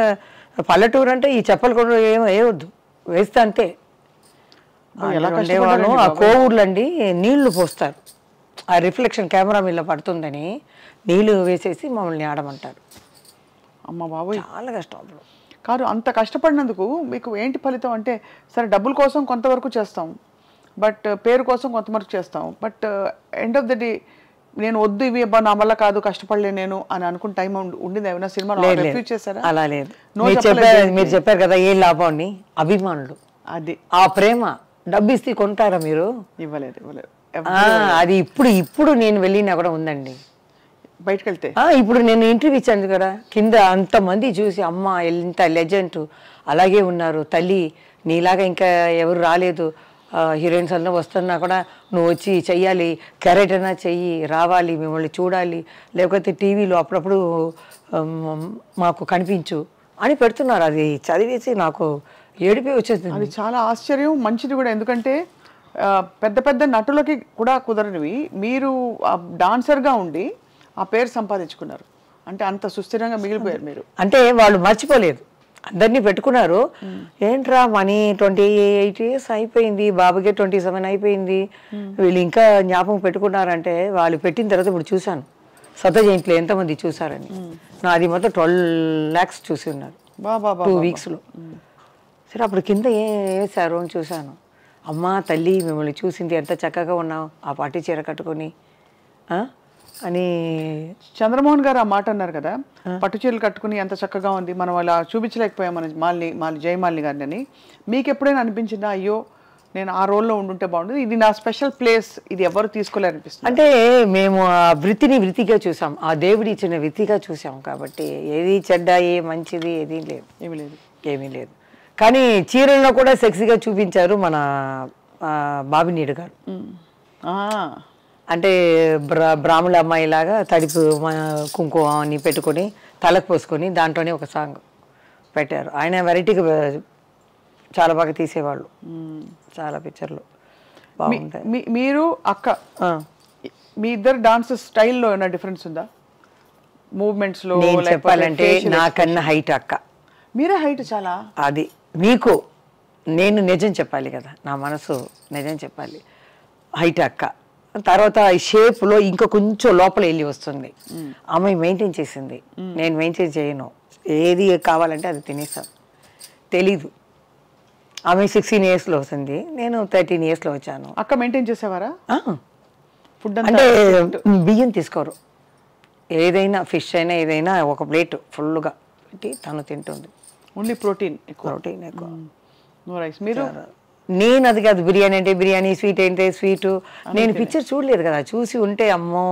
పల్లెటూరు అంటే ఈ చెప్పలు కూడా వేయవద్దు, వేస్తే అంతే. ఉండేవాళ్ళు ఆ కోవూర్లండి నీళ్లు పోస్తారు, ఆ రిఫ్లెక్షన్ కెమెరా మీద పడుతుందని నీళ్లు వేసేసి మమ్మల్ని ఆడమంటారు. అమ్మ బాబోయ్ చాలా కష్టం అప్పుడు. కాదు, అంత కష్టపడినందుకు మీకు ఏంటి ఫలితం అంటే, సరే డబ్బుల కోసం కొంతవరకు చేస్తాం, బట్ పేరు కోసం కొంతవరకు చేస్తాం, but end of the day నేను వద్దు ఇవి అబ్బా నా వల్ల కాదు కష్టపడలే నేను అని అనుకున్న టైం ఉండింది ఏమైనా సినిమా రిఫ్యూజ్ చేశారా? అలా లేదు. మీరు చెప్పారు కదా ఏం లాభం అని. అభిమానులు, అది ఆ ప్రేమ. డబ్బు ఇస్తే కొంటారా మీరు? ఇవ్వలేదు ఇవ్వలేదు. అది ఇప్పుడు నేను వెళ్ళినా కూడా ఉందండి బయటకు వెళ్తే. ఇప్పుడు నేను ఇంటర్వ్యూ ఇచ్చాను కదా, కింద అంతమంది చూసి అమ్మ ఎంత లెజెండ్ అలాగే ఉన్నారు తల్లి, నీలాగా ఇంకా ఎవరు రాలేదు, హీరోయిన్స్ అన్న వస్తున్నా కూడా నువ్వు వచ్చి చెయ్యాలి, క్యారెక్టర్ అయినా చెయ్యి, రావాలి, మిమ్మల్ని చూడాలి, లేకపోతే టీవీలో అప్పుడప్పుడు మాకు కనిపించు అని పెడుతున్నారు. అది చదివేసి నాకు ఏడిపోయి వచ్చేది. అది చాలా ఆశ్చర్యం, మంచిది కూడా. ఎందుకంటే పెద్ద పెద్ద నటులకి కూడా కుదరనివి మీరు డాన్సర్గా ఉండి ఆ పేరు సంపాదించుకున్నారు అంటే అంత సుస్థిరంగా మిగిలిపోయారు మీరు. అంటే వాళ్ళు మర్చిపోలేదు, అందరినీ పెట్టుకున్నారు. ఏంట్రా మనీ 28 years అయిపోయింది, బాబుకే 27 అయిపోయింది, వీళ్ళు ఇంకా జ్ఞాపకం పెట్టుకున్నారంటే వాళ్ళు పెట్టిన తర్వాత ఇప్పుడు చూశాను సత జయంతిలో ఎంతమంది చూసారని. నాది మొత్తం 12 lakhs చూసి ఉన్నారు 2 weeksలో. సరే అప్పుడు కింద వేసారు అని చూశాను. అమ్మ తల్లి మిమ్మల్ని చూసింది, ఎంత చక్కగా ఉన్నావు ఆ పట్టు చీర కట్టుకొని అని. చంద్రమోహన్ గారు ఆ మాట అన్నారు కదా, పట్టు చీరలు కట్టుకుని ఎంత చక్కగా ఉంది, మనం అలా చూపించలేకపోయాం మన జయమాలిని గారిని అని. మీకు ఎప్పుడైనా అనిపించిందా అయ్యో నేను ఆ రోల్లో ఉండుంటే బాగుంటుంది, ఇది నా స్పెషల్ ప్లేస్, ఇది ఎవరు తీసుకోలేరనిపిస్తుంది? అంటే మేము ఆ వృత్తిగా చూసాం, ఆ దేవుడి ఇచ్చిన వృత్తిగా చూసాం కాబట్టి ఏది చెడ్డ ఏ మంచిది ఏది లేదు, ఏమీ లేదు. కానీ చీరల్లో కూడా సెక్సీగా చూపించారు మన బాబినీడు గారు. అంటే బ్రాహ్మణ అమ్మాయి లాగా తడిపు కుంకుమ అని పెట్టుకొని తలకు పోసుకొని దాంట్లోనే ఒక సాంగ్ పెట్టారు. ఆయన వెరైటీగా చాలా బాగా తీసేవాళ్ళు, చాలా పిక్చర్లు బాగుంటాయి. మీరు అక్క మీ ఇద్దరు డాన్స్ స్టైల్లో ఏమైనా డిఫరెన్స్ ఉందా? మూవ్మెంట్స్లో చెప్పాలంటే నాకన్నా హైట్ అక్క. మీరే హైట్ చాలా. అది మీకు నేను నిజం చెప్పాలి కదా, నా మనసు నిజం చెప్పాలి. హైట్ అక్క తర్వాత షేప్లో ఇంకా కొంచెం లోపల వెళ్ళి వస్తుంది. అమ్మాయి మెయింటైన్ చేసింది, నేను మెయింటైన్ చేయను. ఏది కావాలంటే అది తినేస్తాను. తెలీదు. ఆమె 16 yearsలో వస్తుంది, నేను 13 yearsలో వచ్చాను. అక్క మెయింటైన్ చేసేవారా? ఫుడ్ అంటే బియ్యం తీసుకోరు, ఏదైనా ఫిష్ అయినా ఏదైనా ఒక ప్లేట్ ఫుల్గా పెట్టి తను తింటుంది. ఓన్లీ ప్రోటీన్ ఎక్కువ. No rice. మీరు? నేను అది కాదు, బిర్యానీ అంటే బిర్యానీ, స్వీట్ అంటే స్వీటు. నేను పిక్చర్ చూడలేదు కదా, చూసి ఉంటే అమ్మో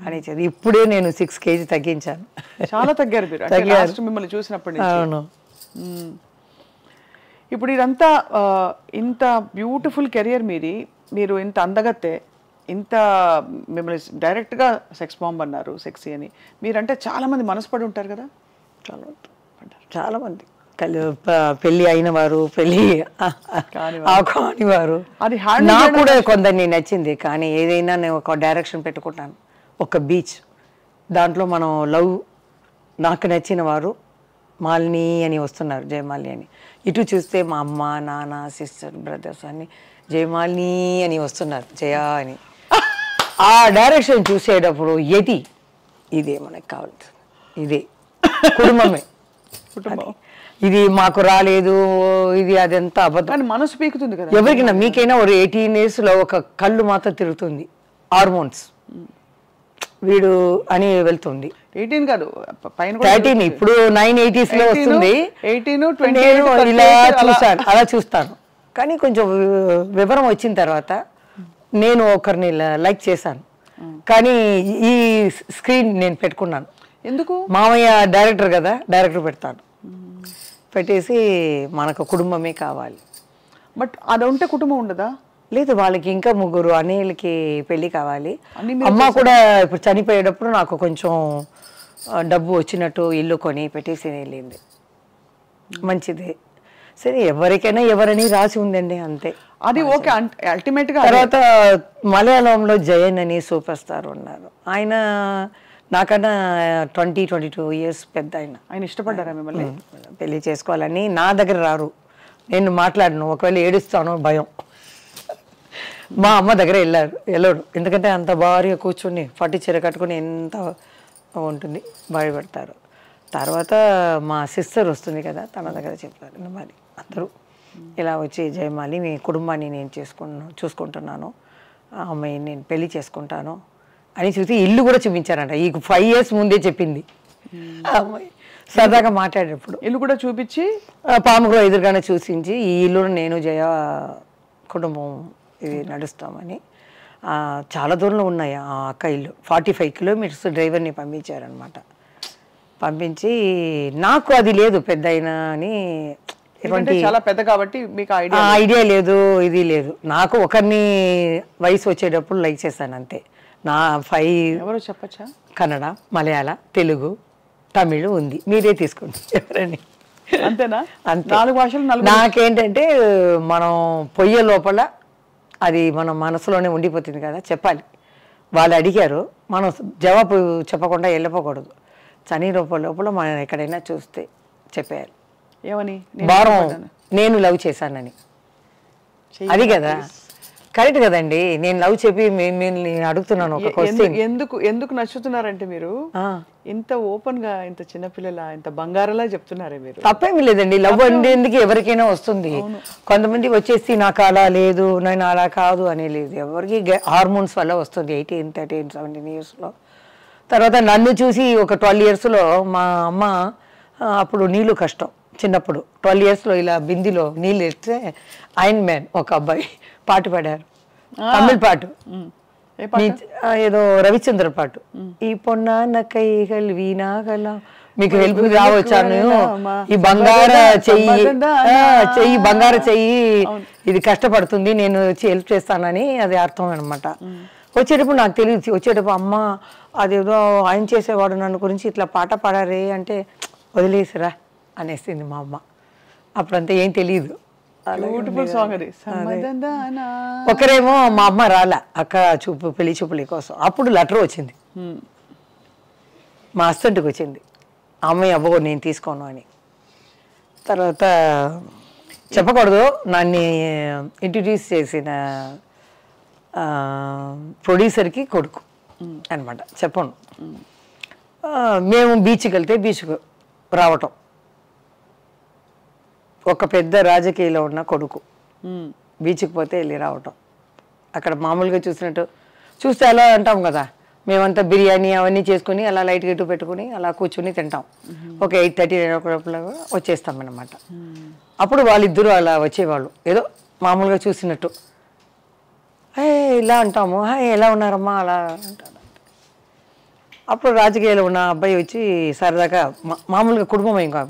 అని చెప్పి ఇప్పుడే నేను 6 kg తగ్గించాను. చాలా తగ్గారు మీరు మిమ్మల్ని చూసినప్పటి నుంచి. అవును. ఇప్పుడు ఇదంతా ఇంత బ్యూటిఫుల్ కెరియర్ మీది, మీరు ఇంత అందగత్తే, ఇంత మిమ్మల్ని డైరెక్ట్గా సెక్స్ బాంబ్ అన్నారు, సెక్సీ అని. మీరంటే చాలామంది మనసుపడి ఉంటారు కదా? చాలామంది పెళ్ళి అయిన వారు, పెళ్ళి కానివారు. అది నాకు కూడా కొందరిని నచ్చింది. కానీ ఏదైనా నేను ఒక డైరెక్షన్ పెట్టుకుంటాను, ఒక బీచ్ దాంట్లో మనం లవ్, నాకు నచ్చిన వారు మాలిని అని వస్తున్నారు, జయమాలిని అని. ఇటు చూస్తే మా అమ్మ నాన్న సిస్టర్ బ్రదర్స్ అని జయమాలిని అని వస్తున్నారు, జయ అని. ఆ డైరెక్షన్ చూసేటప్పుడు ఇదే మనకు కావాల్సింది, ఇదే కుటుంబమే. ఇది మాకు రాలేదు, ఇది అదంతా అబద్ధం. మనసు పీకుతుంది కదా ఎవరికైనా. మీకైనా ఒక 18 yearsలో ఒక కళ్ళు మాత్రం తిరుగుతుంది, హార్మోన్స్ వీడు అని వెళ్తుంది. 18 కాదు, 13. ఇప్పుడు 980sలో వస్తుంది. 18, నేను ఇలా చూస్తాను, అలా చూస్తాను. కానీ కొంచెం వివరం వచ్చిన తర్వాత నేను ఒకరిని లైక్ చేశాను, కానీ ఈ స్క్రీన్ నేను పెట్టుకున్నాను. ఎందుకు? మామయ్య డైరెక్టర్ కదా, డైరెక్టర్ పెడతాను, పెట్టేసి మనకు కుటుంబమే కావాలి. బట్ అది ఉంటే కుటుంబం ఉండదా? లేదు, వాళ్ళకి ఇంకా 3 అన్నయ్యలకి పెళ్ళి కావాలి. అమ్మ కూడా ఇప్పుడు చనిపోయేటప్పుడు నాకు కొంచెం డబ్బు వచ్చినట్టు ఇల్లు కొని పెట్టేసి వెళ్ళింది. మంచిది. సరే, ఎవరికైనా ఎవరని రాసి ఉందండి, అంతే. అది ఓకే. అల్టిమేట్ గా తర్వాత మలయాళంలో జయన్ అని సూపర్ స్టార్ ఉన్నారు. ఆయన నాకన్నా 22 years పెద్ద. ఆయన ఇష్టపడ్డారా మిమ్మల్ని? పెళ్లి చేసుకోవాలని నా దగ్గర రారు, నేను మాట్లాడను, ఒకవేళ ఏడుస్తాను భయం. మా అమ్మ దగ్గర వెళ్ళాడు, ఎందుకంటే అంత భారీగా కూర్చొని పట్టు చీర కట్టుకుని ఎంత ఉంటుంది, భయపడతారు. తర్వాత మా సిస్టర్ వస్తుంది కదా, తన దగ్గర చెప్పారు మరి అందరూ ఇలా వచ్చి జయమాలి మీ కుటుంబాన్ని నేను చూసుకుంటున్నాను, ఆ అమ్మాయిని నేను పెళ్లి చేసుకుంటాను అని చూసి ఇల్లు కూడా చూపించారంట. ఈ 5 years ముందే చెప్పింది ఆ అమ్మాయి. సరదాగా మాట్లాడేటప్పుడు ఇల్లు కూడా చూపించి పాముగ్రో ఎదురుగానే చూసించి ఈ ఇల్లు నేను జయ కుటుంబం ఇది నడుస్తామని. చాలా దూరంలో ఉన్నాయి ఆ అక్క ఇల్లు, 45 kilometers డ్రైవర్ని పంపించారనమాట. పంపించి నాకు అది లేదు పెద్ద అయినా అని, చాలా పెద్ద కాబట్టి మీకు ఐడియా లేదు, ఇది లేదు. నాకు ఒకరిని వయసు వచ్చేటప్పుడు లైక్ చేశాను అంతే. నా 5 ఎవరో చెప్పచ్చా? కన్నడ, మలయాళ, తెలుగు, తమిళ్ ఉంది, మీరే తీసుకోండి ఎవరని. అంతేనా? అంతే. 4 భాషలు. నాకేంటంటే మనం పొయ్యే లోపల అది మన మనసులోనే ఉండిపోతుంది కదా, చెప్పాలి. వాళ్ళు అడిగారు, మనం జవాబు చెప్పకుండా వెళ్ళిపోకూడదు. చని లోపల మనం ఎక్కడైనా చూస్తే చెప్పేయాలి. ఏమని? వారం నేను లవ్ చేశానని. అది కదా కరెక్ట్ కదండి. నేను లవ్ చెప్పి మిమ్మల్ని అడుగుతున్నాను ఒక క్వశ్చన్. ఎందుకు నచ్చుతున్నారంటే మీరు ఇంత ఓపెన్ గా, ఇంత చిన్నపిల్లల, ఇంత బంగారలా చెప్తున్నారే మీరు. తప్పేమీ లేదండి, లవ్ అనేది ఎవరికైనా వస్తుంది. కొంతమంది వచ్చేసి నాకు అలా లేదు, నేను అలా కాదు అని లేదు. ఎవరికి హార్మోన్స్ వల్ల వస్తుంది 18, 13, 17 yearsలో. తర్వాత నన్ను చూసి ఒక 12 yearsలో మా అమ్మ, అప్పుడు నీళ్ళు కష్టం చిన్నప్పుడు, 12 yearsలో ఇలా బిందిలో నీళ్ళు ఎత్తే ఐరన్ మ్యాన్ ఒక అబ్బాయి పాట పాడారు, తమిళ్ పాట, ఏదో రవిచంద్ర పాట. ఈ పొన్న కైగల్ వీణాగల మీకు హెల్ప్ రావచ్చాను, ఈ బంగార చెయ్యి బంగార చెయ్యి ఇది కష్టపడుతుంది, నేను వచ్చి హెల్ప్ చేస్తానని అది అర్థం అనమాట. వచ్చేటప్పుడు నాకు తెలియదు, వచ్చేటప్పుడు అమ్మ అదేదో ఆయన చేసేవాడు నన్ను గురించి ఇట్లా పాట పాడారే అంటే వదిలేసిరా అనేసింది మా అమ్మ. అప్పుడంతా ఏం తెలియదు. ఒకరేమో మా అమ్మ రాలే అక్క పెళ్లి చూపుల కోసం, అప్పుడు లెటర్ వచ్చింది మా హస్బెండ్కి వచ్చింది, అమ్మాయి అవ్వకూడదు నేను తీసుకోను అని. తర్వాత చెప్పకూడదు, నన్ను ఇంట్రడ్యూస్ చేసిన ప్రొడ్యూసర్కి కొడుకు అనమాట, చెప్పను. మేము బీచ్కి వెళ్తే బీచ్కు రావటం, ఒక పెద్ద రాజకీయాలో ఉన్న కొడుకు బీచ్కి పోతే వెళ్ళి రావటం. అక్కడ మామూలుగా చూస్తే అలా అంటాం కదా, మేమంతా బిర్యానీ అవన్నీ చేసుకుని అలా లైట్ గెట్టు పెట్టుకుని అలా కూర్చుని తింటాం. ఒక 8:30, 9 వచ్చేస్తాం అన్నమాట. అప్పుడు వాళ్ళిద్దరూ అలా వచ్చేవాళ్ళు, ఏదో మామూలుగా చూసినట్టు ఇలా అంటాము, ఎలా ఉన్నారమ్మా అలా అంటారు. అప్పుడు రాజకీయాలు ఉన్న అబ్బాయి వచ్చి సరదాగా మామూలుగా కుటుంబం ఇంకా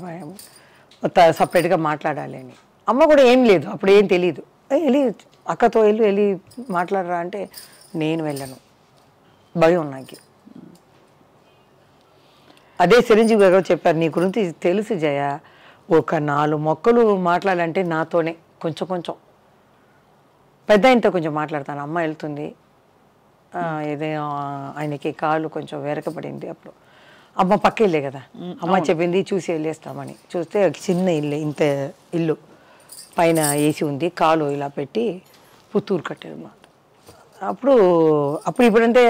సపరేట్గా మాట్లాడాలి అని. అమ్మ కూడా ఏం లేదు, అప్పుడు ఏం తెలియదు. వెళ్ళి అక్కతో వెళ్ళి మాట్లాడరా అంటే నేను వెళ్ళను, భయం నాకు. అదే చిరంజీవి గారు చెప్పారు, నీ గురించి తెలుసు జయ, ఒక 4 మొక్కలు మాట్లాడాలంటే నాతోనే కొంచెం పెద్ద ఆయనతో కొంచెం మాట్లాడతాను. అమ్మ వెళ్తుంది, ఏదైనా ఆయనకి కాళ్ళు కొంచెం వెరకబడింది. అప్పుడు అమ్మ పక్క ఇల్లే కదా, అమ్మ చెప్పింది చూసి వెళ్ళేస్తామని. చూస్తే చిన్న ఇల్లు, ఇంత ఇల్లు, పైన ఏసీ ఉంది, కాలు ఇలా పెట్టి పుత్తూరు కట్టారు అన్నమాట. ఇప్పుడంటే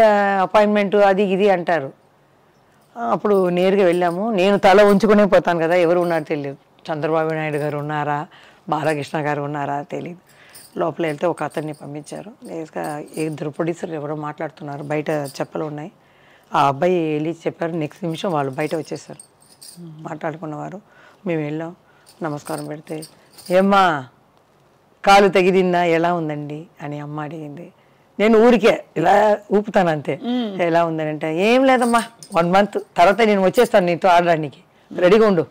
అపాయింట్మెంట్ అది ఇది అంటారు. అప్పుడు నేరుగా వెళ్ళాము. నేను తల ఉంచుకునే పోతాను కదా, ఎవరు ఉన్నారో తెలియదు. చంద్రబాబు నాయుడు గారు ఉన్నారా, బాలకృష్ణ గారు ఉన్నారా తెలియదు. లోపల వెళ్తే ఒక అతన్ని పంపించారు. నేరుగా 2 ప్రొడ్యూసర్లు ఎవరో మాట్లాడుతున్నారు, బయట చెప్పలు ఉన్నాయి. ఆ అబ్బాయి వెళ్ళి చెప్పారు, నెక్స్ట్ నిమిషం వాళ్ళు బయట వచ్చేసారు మాట్లాడుకున్నవారు. మేము వెళ్ళాం, నమస్కారం పెడితే ఏమ్మా కాలు తెగిదిందా, ఎలా ఉందండి అని అమ్మ అడిగింది. నేను ఊరికే ఇలా ఊపుతాను అంతే, ఎలా ఉందని అంటే ఏం లేదమ్మా 1 month తర్వాత నేను వచ్చేస్తాను నీతో ఆడడానికి, రెడీగా ఉండు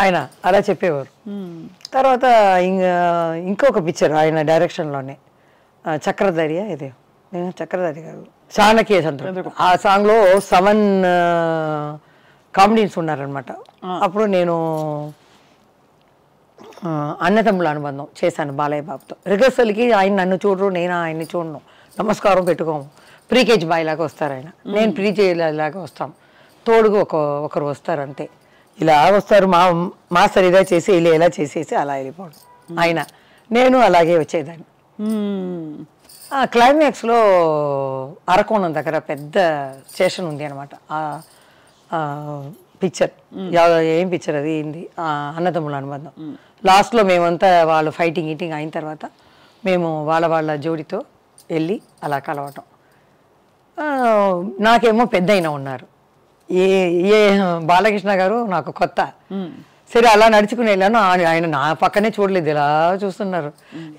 ఆయన అలా చెప్పేవారు. తర్వాత ఇంకొక పిక్చర్ ఆయన డైరెక్షన్లోనే, చక్రధారి, ఇదే చక్రధారి గారు చాణక్య చంద్ర, ఆ సాంగ్లో 7 కామెడీన్స్ ఉన్నారనమాట. అప్పుడు నేను అన్నతమ్ముల అనుబంధం చేశాను బాలయ్య బాబుతో. రిహర్సల్కి ఆయన నన్ను చూడరు, నేను ఆయన్ని చూడను, నమస్కారం పెట్టుకోము. ప్రీకేజీ బాయ్ లాగా వస్తారు ఆయన, నేను ప్రీకేజీలాగా వస్తాం, తోడుగా ఒకరు వస్తారు అంతే. ఇలా వస్తారు, మాస్టర్ ఇలా చేసి ఇలా చేసేసి అలా వెళ్ళిపోవడం. ఆయన నేను అలాగే వచ్చేదాన్ని. క్లైమాక్స్లో అరకోణం దగ్గర పెద్ద స్టేషన్ ఉంది అనమాట. పిక్చర్ ఏం పిక్చర్ అది ఏంది, అన్నదమ్ముల అనుబంధం. లాస్ట్లో మేమంతా వాళ్ళు ఫైటింగ్ ఈటింగ్ అయిన తర్వాత మేము వాళ్ళ జోడితో వెళ్ళి అలా కలవటం. నాకేమో పెద్ద అయినా ఉన్నారు, ఏ బాలకృష్ణ గారు నాకు కొత్త. సరే అలా నడుచుకుని వెళ్ళాను, ఆయన నా పక్కనే చూడలేదు, ఇలా చూస్తున్నారు.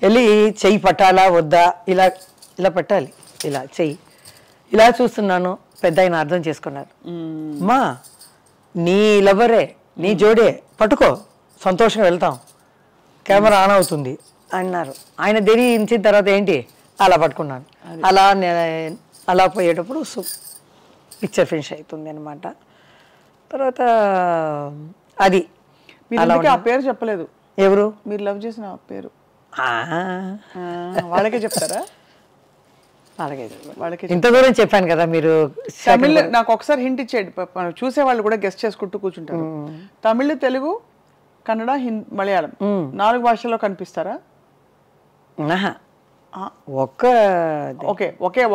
వెళ్ళి చెయ్యి పట్టాలా వద్దా, ఇలా పట్టాలి, ఇలా చెయ్యి ఇలా చూస్తున్నాను. పెద్ద ఆయన అర్థం చేసుకున్నారు, అమ్మా నీ లవరే, నీ జోడే, పట్టుకో, సంతోషంగా వెళ్తాం, కెమెరా ఆన్ అవుతుంది అన్నారు. ఆయన ధరించిన తర్వాత ఏంటి అలా పట్టుకున్నాను. అలా పోయేటప్పుడు పిక్చర్ ఫినిష్ అవుతుంది అనమాట. తర్వాత అది ఆ పేరు చెప్పలేదు. ఎవరు మీరు లవ్ చేసిన పేరు వాళ్ళకే చెప్తారా? వాళ్ళకి ఇంత దూరం చెప్పాను కదా మీరు. తమిళ్ నాకు ఒకసారి హింట్ ఇచ్చేది, చూసే వాళ్ళు కూడా గెస్ట్ చేసుకుంటూ కూర్చుంటారు. తమిళ్, తెలుగు, కన్నడ, మలయాళం 4 భాషల్లో కనిపిస్తారా?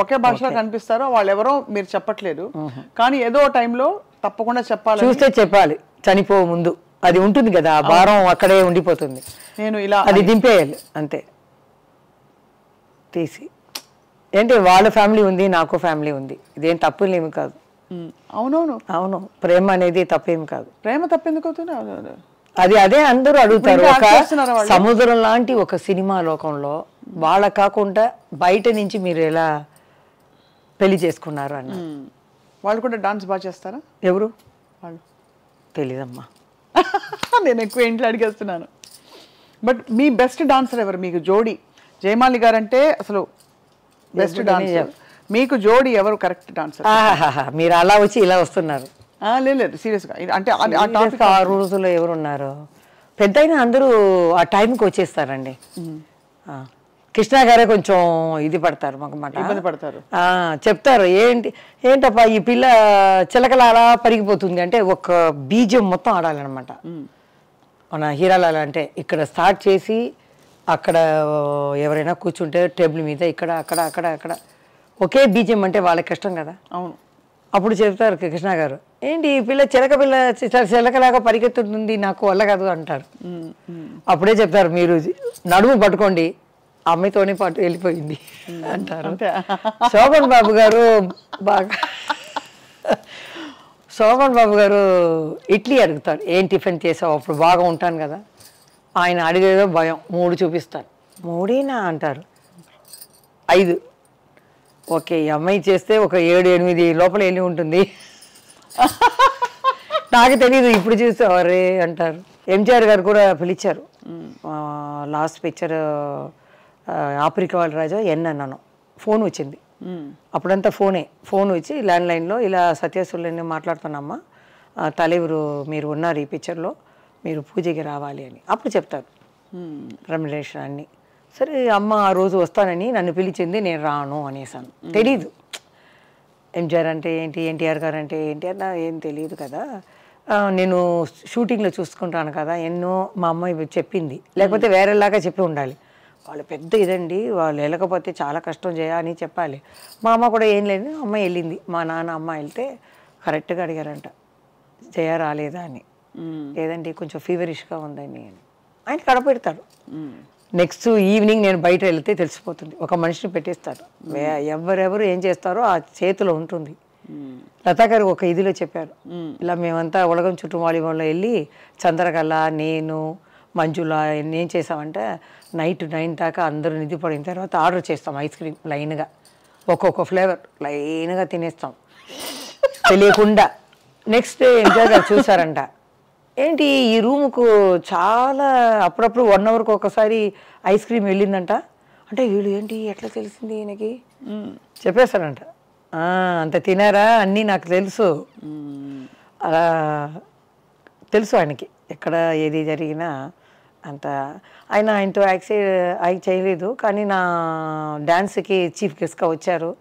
ఒకే భాషలో కనిపిస్తారో వాళ్ళు ఎవరో మీరు చెప్పట్లేదు, కానీ ఏదో టైంలో తప్పకుండా చెప్పాలి, చూస్తే చెప్పాలి. చనిపో ముందు అది ఉంటుంది కదా, ఆ భారం అక్కడే ఉండిపోతుంది. నేను ఇలా అది దింపేయాలి అంతే తీసి. ఏంటి వాళ్ళ ఫ్యామిలీ ఉంది, నాకు ఫ్యామిలీ ఉంది, ఇదేం తప్పులేమి కాదు. అవును, ప్రేమ అనేది తప్పేమి కాదు. ప్రేమ తప్పెందుకు అవుతుంది? అదే అందరూ అడుగుతారు. ఒక సముద్రం లాంటి ఒక సినిమా లోకంలో వాళ్ళ కాకుండా బయట నుంచి మీరు ఎలా పెళ్లి చేసుకున్నారు అన్న. వాళ్ళు కూడా డాన్స్ బాగా చేస్తారా? ఎవరు వాళ్ళు తెలీదమ్మా, నేను ఎక్కువ ఇంట్లో అడిగేస్తున్నాను. బట్ మీ బెస్ట్ డాన్సర్ ఎవరు మీకు జోడి? జయమాలి గారు అంటే అసలు బెస్ట్ డాన్సర్, మీకు జోడి ఎవరు కరెక్ట్ డాన్సర్? మీరు అలా వచ్చి ఇలా వస్తున్నారు. లేదు సీరియస్గా, అంటే ఆ రోజుల్లో ఎవరున్నారు పెద్ద అయినా అందరూ ఆ టైంకి వచ్చేస్తారండి. కృష్ణ గారే కొంచెం ఇది పడతారు, మాకు మాట ఇబ్బంది పడతారు, చెప్తారు ఏంటప్పా ఈ పిల్ల చిలకల అలా పరిగిపోతుంది అంటే ఒక బీజం మొత్తం ఆడాలన్నమాట. మన హీరాలాల అంటే ఇక్కడ స్టార్ట్ చేసి అక్కడ ఎవరైనా కూర్చుంటే టేబుల్ మీద ఇక్కడ అక్కడ అక్కడ అక్కడ ఒకే బీజం అంటే వాళ్ళకి కష్టం కదా. అవును, అప్పుడు చెప్తారు కృష్ణ గారు, ఏంటి ఈ పిల్ల చిలకలాగా పరిగెత్తుతుంది, నాకు వల్ల కాదు అంటారు. అప్పుడే చెప్తారు, మీరు నడుము పట్టుకోండి, అమ్మాయితోనే పాటు వెళ్ళిపోయింది అంటారు. శోభన్ బాబు గారు శోభన్ బాబు గారు ఇడ్లీ అడుగుతారు, ఏం టిఫిన్ చేసావు, అప్పుడు బాగా ఉంటాను కదా. ఆయన అడిగేదో భయం, 3 చూపిస్తారు. 3 అంటారు, 5. ఓకే, ఈ అమ్మాయి చేస్తే ఒక 7-8 లోపల వెళ్ళి ఉంటుంది, నాకు తెలీదు, ఇప్పుడు చూసేవారే అంటారు. ఎంజిఆర్ గారు కూడా పిలిచారు, లాస్ట్ పిక్చర్ ఆఫ్రికా వాళ్ళ రాజా అన్నాను, ఫోన్ వచ్చింది. అప్పుడంతా ఫోన్ వచ్చి ల్యాండ్లైన్లో ఇలా సత్యసుల్ని మాట్లాడుతున్నామ్మా, తలెవరు మీరు ఉన్నారు ఈ పిక్చర్లో, మీరు పూజకి రావాలి అని అప్పుడు చెప్తారు రెమ్యునరేషన్ అన్నీ. సరే అమ్మ ఆ రోజు వస్తానని నన్ను పిలిచింది, నేను రాను అనేసాను. తెలీదు ఎంజిఆర్ అంటే ఏంటి, ఎన్టీఆర్ గారు అంటే ఏంటి అన్న ఏం తెలియదు కదా, నేను షూటింగ్లో చూసుకుంటాను కదా, ఎన్నో మా అమ్మాయి చెప్పింది, లేకపోతే వేరేలాగా చెప్పి ఉండాలి. వాళ్ళు పెద్ద ఇదండి, వాళ్ళు వెళ్ళకపోతే చాలా కష్టం అని చెప్పాలి. మా అమ్మ కూడా ఏం లేదు, అమ్మాయి వెళ్ళింది. మా నాన్న అమ్మ వెళ్తే కరెక్ట్గా అడిగారంట, జయ రాలేదా అని. లేదండి కొంచెం ఫీవరిష్గా ఉందని ఆయన కడపెడతాడు. నెక్స్ట్ ఈవినింగ్ నేను బయట వెళ్తే తెలిసిపోతుంది, ఒక మనిషిని పెట్టేస్తారు, ఎవరెవరు ఏం చేస్తారో ఆ చేతిలో ఉంటుంది. లతా గారు ఒక ఇదిలో చెప్పారు, ఇలా మేమంతా ఉలగం చుట్టూ వాలీబాల్లో వెళ్ళి చంద్రకళ, నేను, మంజుల ఏం చేసామంటే నైట్ 9 దాకా అందరూ నిద్రపడిన తర్వాత ఆర్డర్ చేస్తాం ఐస్ క్రీమ్ లైన్గా, ఒక్కొక్క ఫ్లేవర్ లైన్గా తినేస్తాం తెలియకుండా. నెక్స్ట్ డే ఎంజాయ్ గారు చూసారంట, ఏంటి ఈ రూముకు చాలా అప్పుడప్పుడు 1 అవర్కి ఒకసారి ఐస్ క్రీమ్ వెళ్ళిందంట అంటే, వీళ్ళు ఏంటి ఎట్లా తెలిసింది ఈయనకి చెప్పేస్తారంట. అంత తినారా అన్నీ నాకు తెలుసు, అలా తెలుసు ఆయనకి, ఎక్కడ ఏది జరిగినా అంత ఆయనతో యాక్ట్ చేయలేదు, కానీ నా డ్యాన్స్కి చీఫ్ గెస్ట్గా వచ్చారు.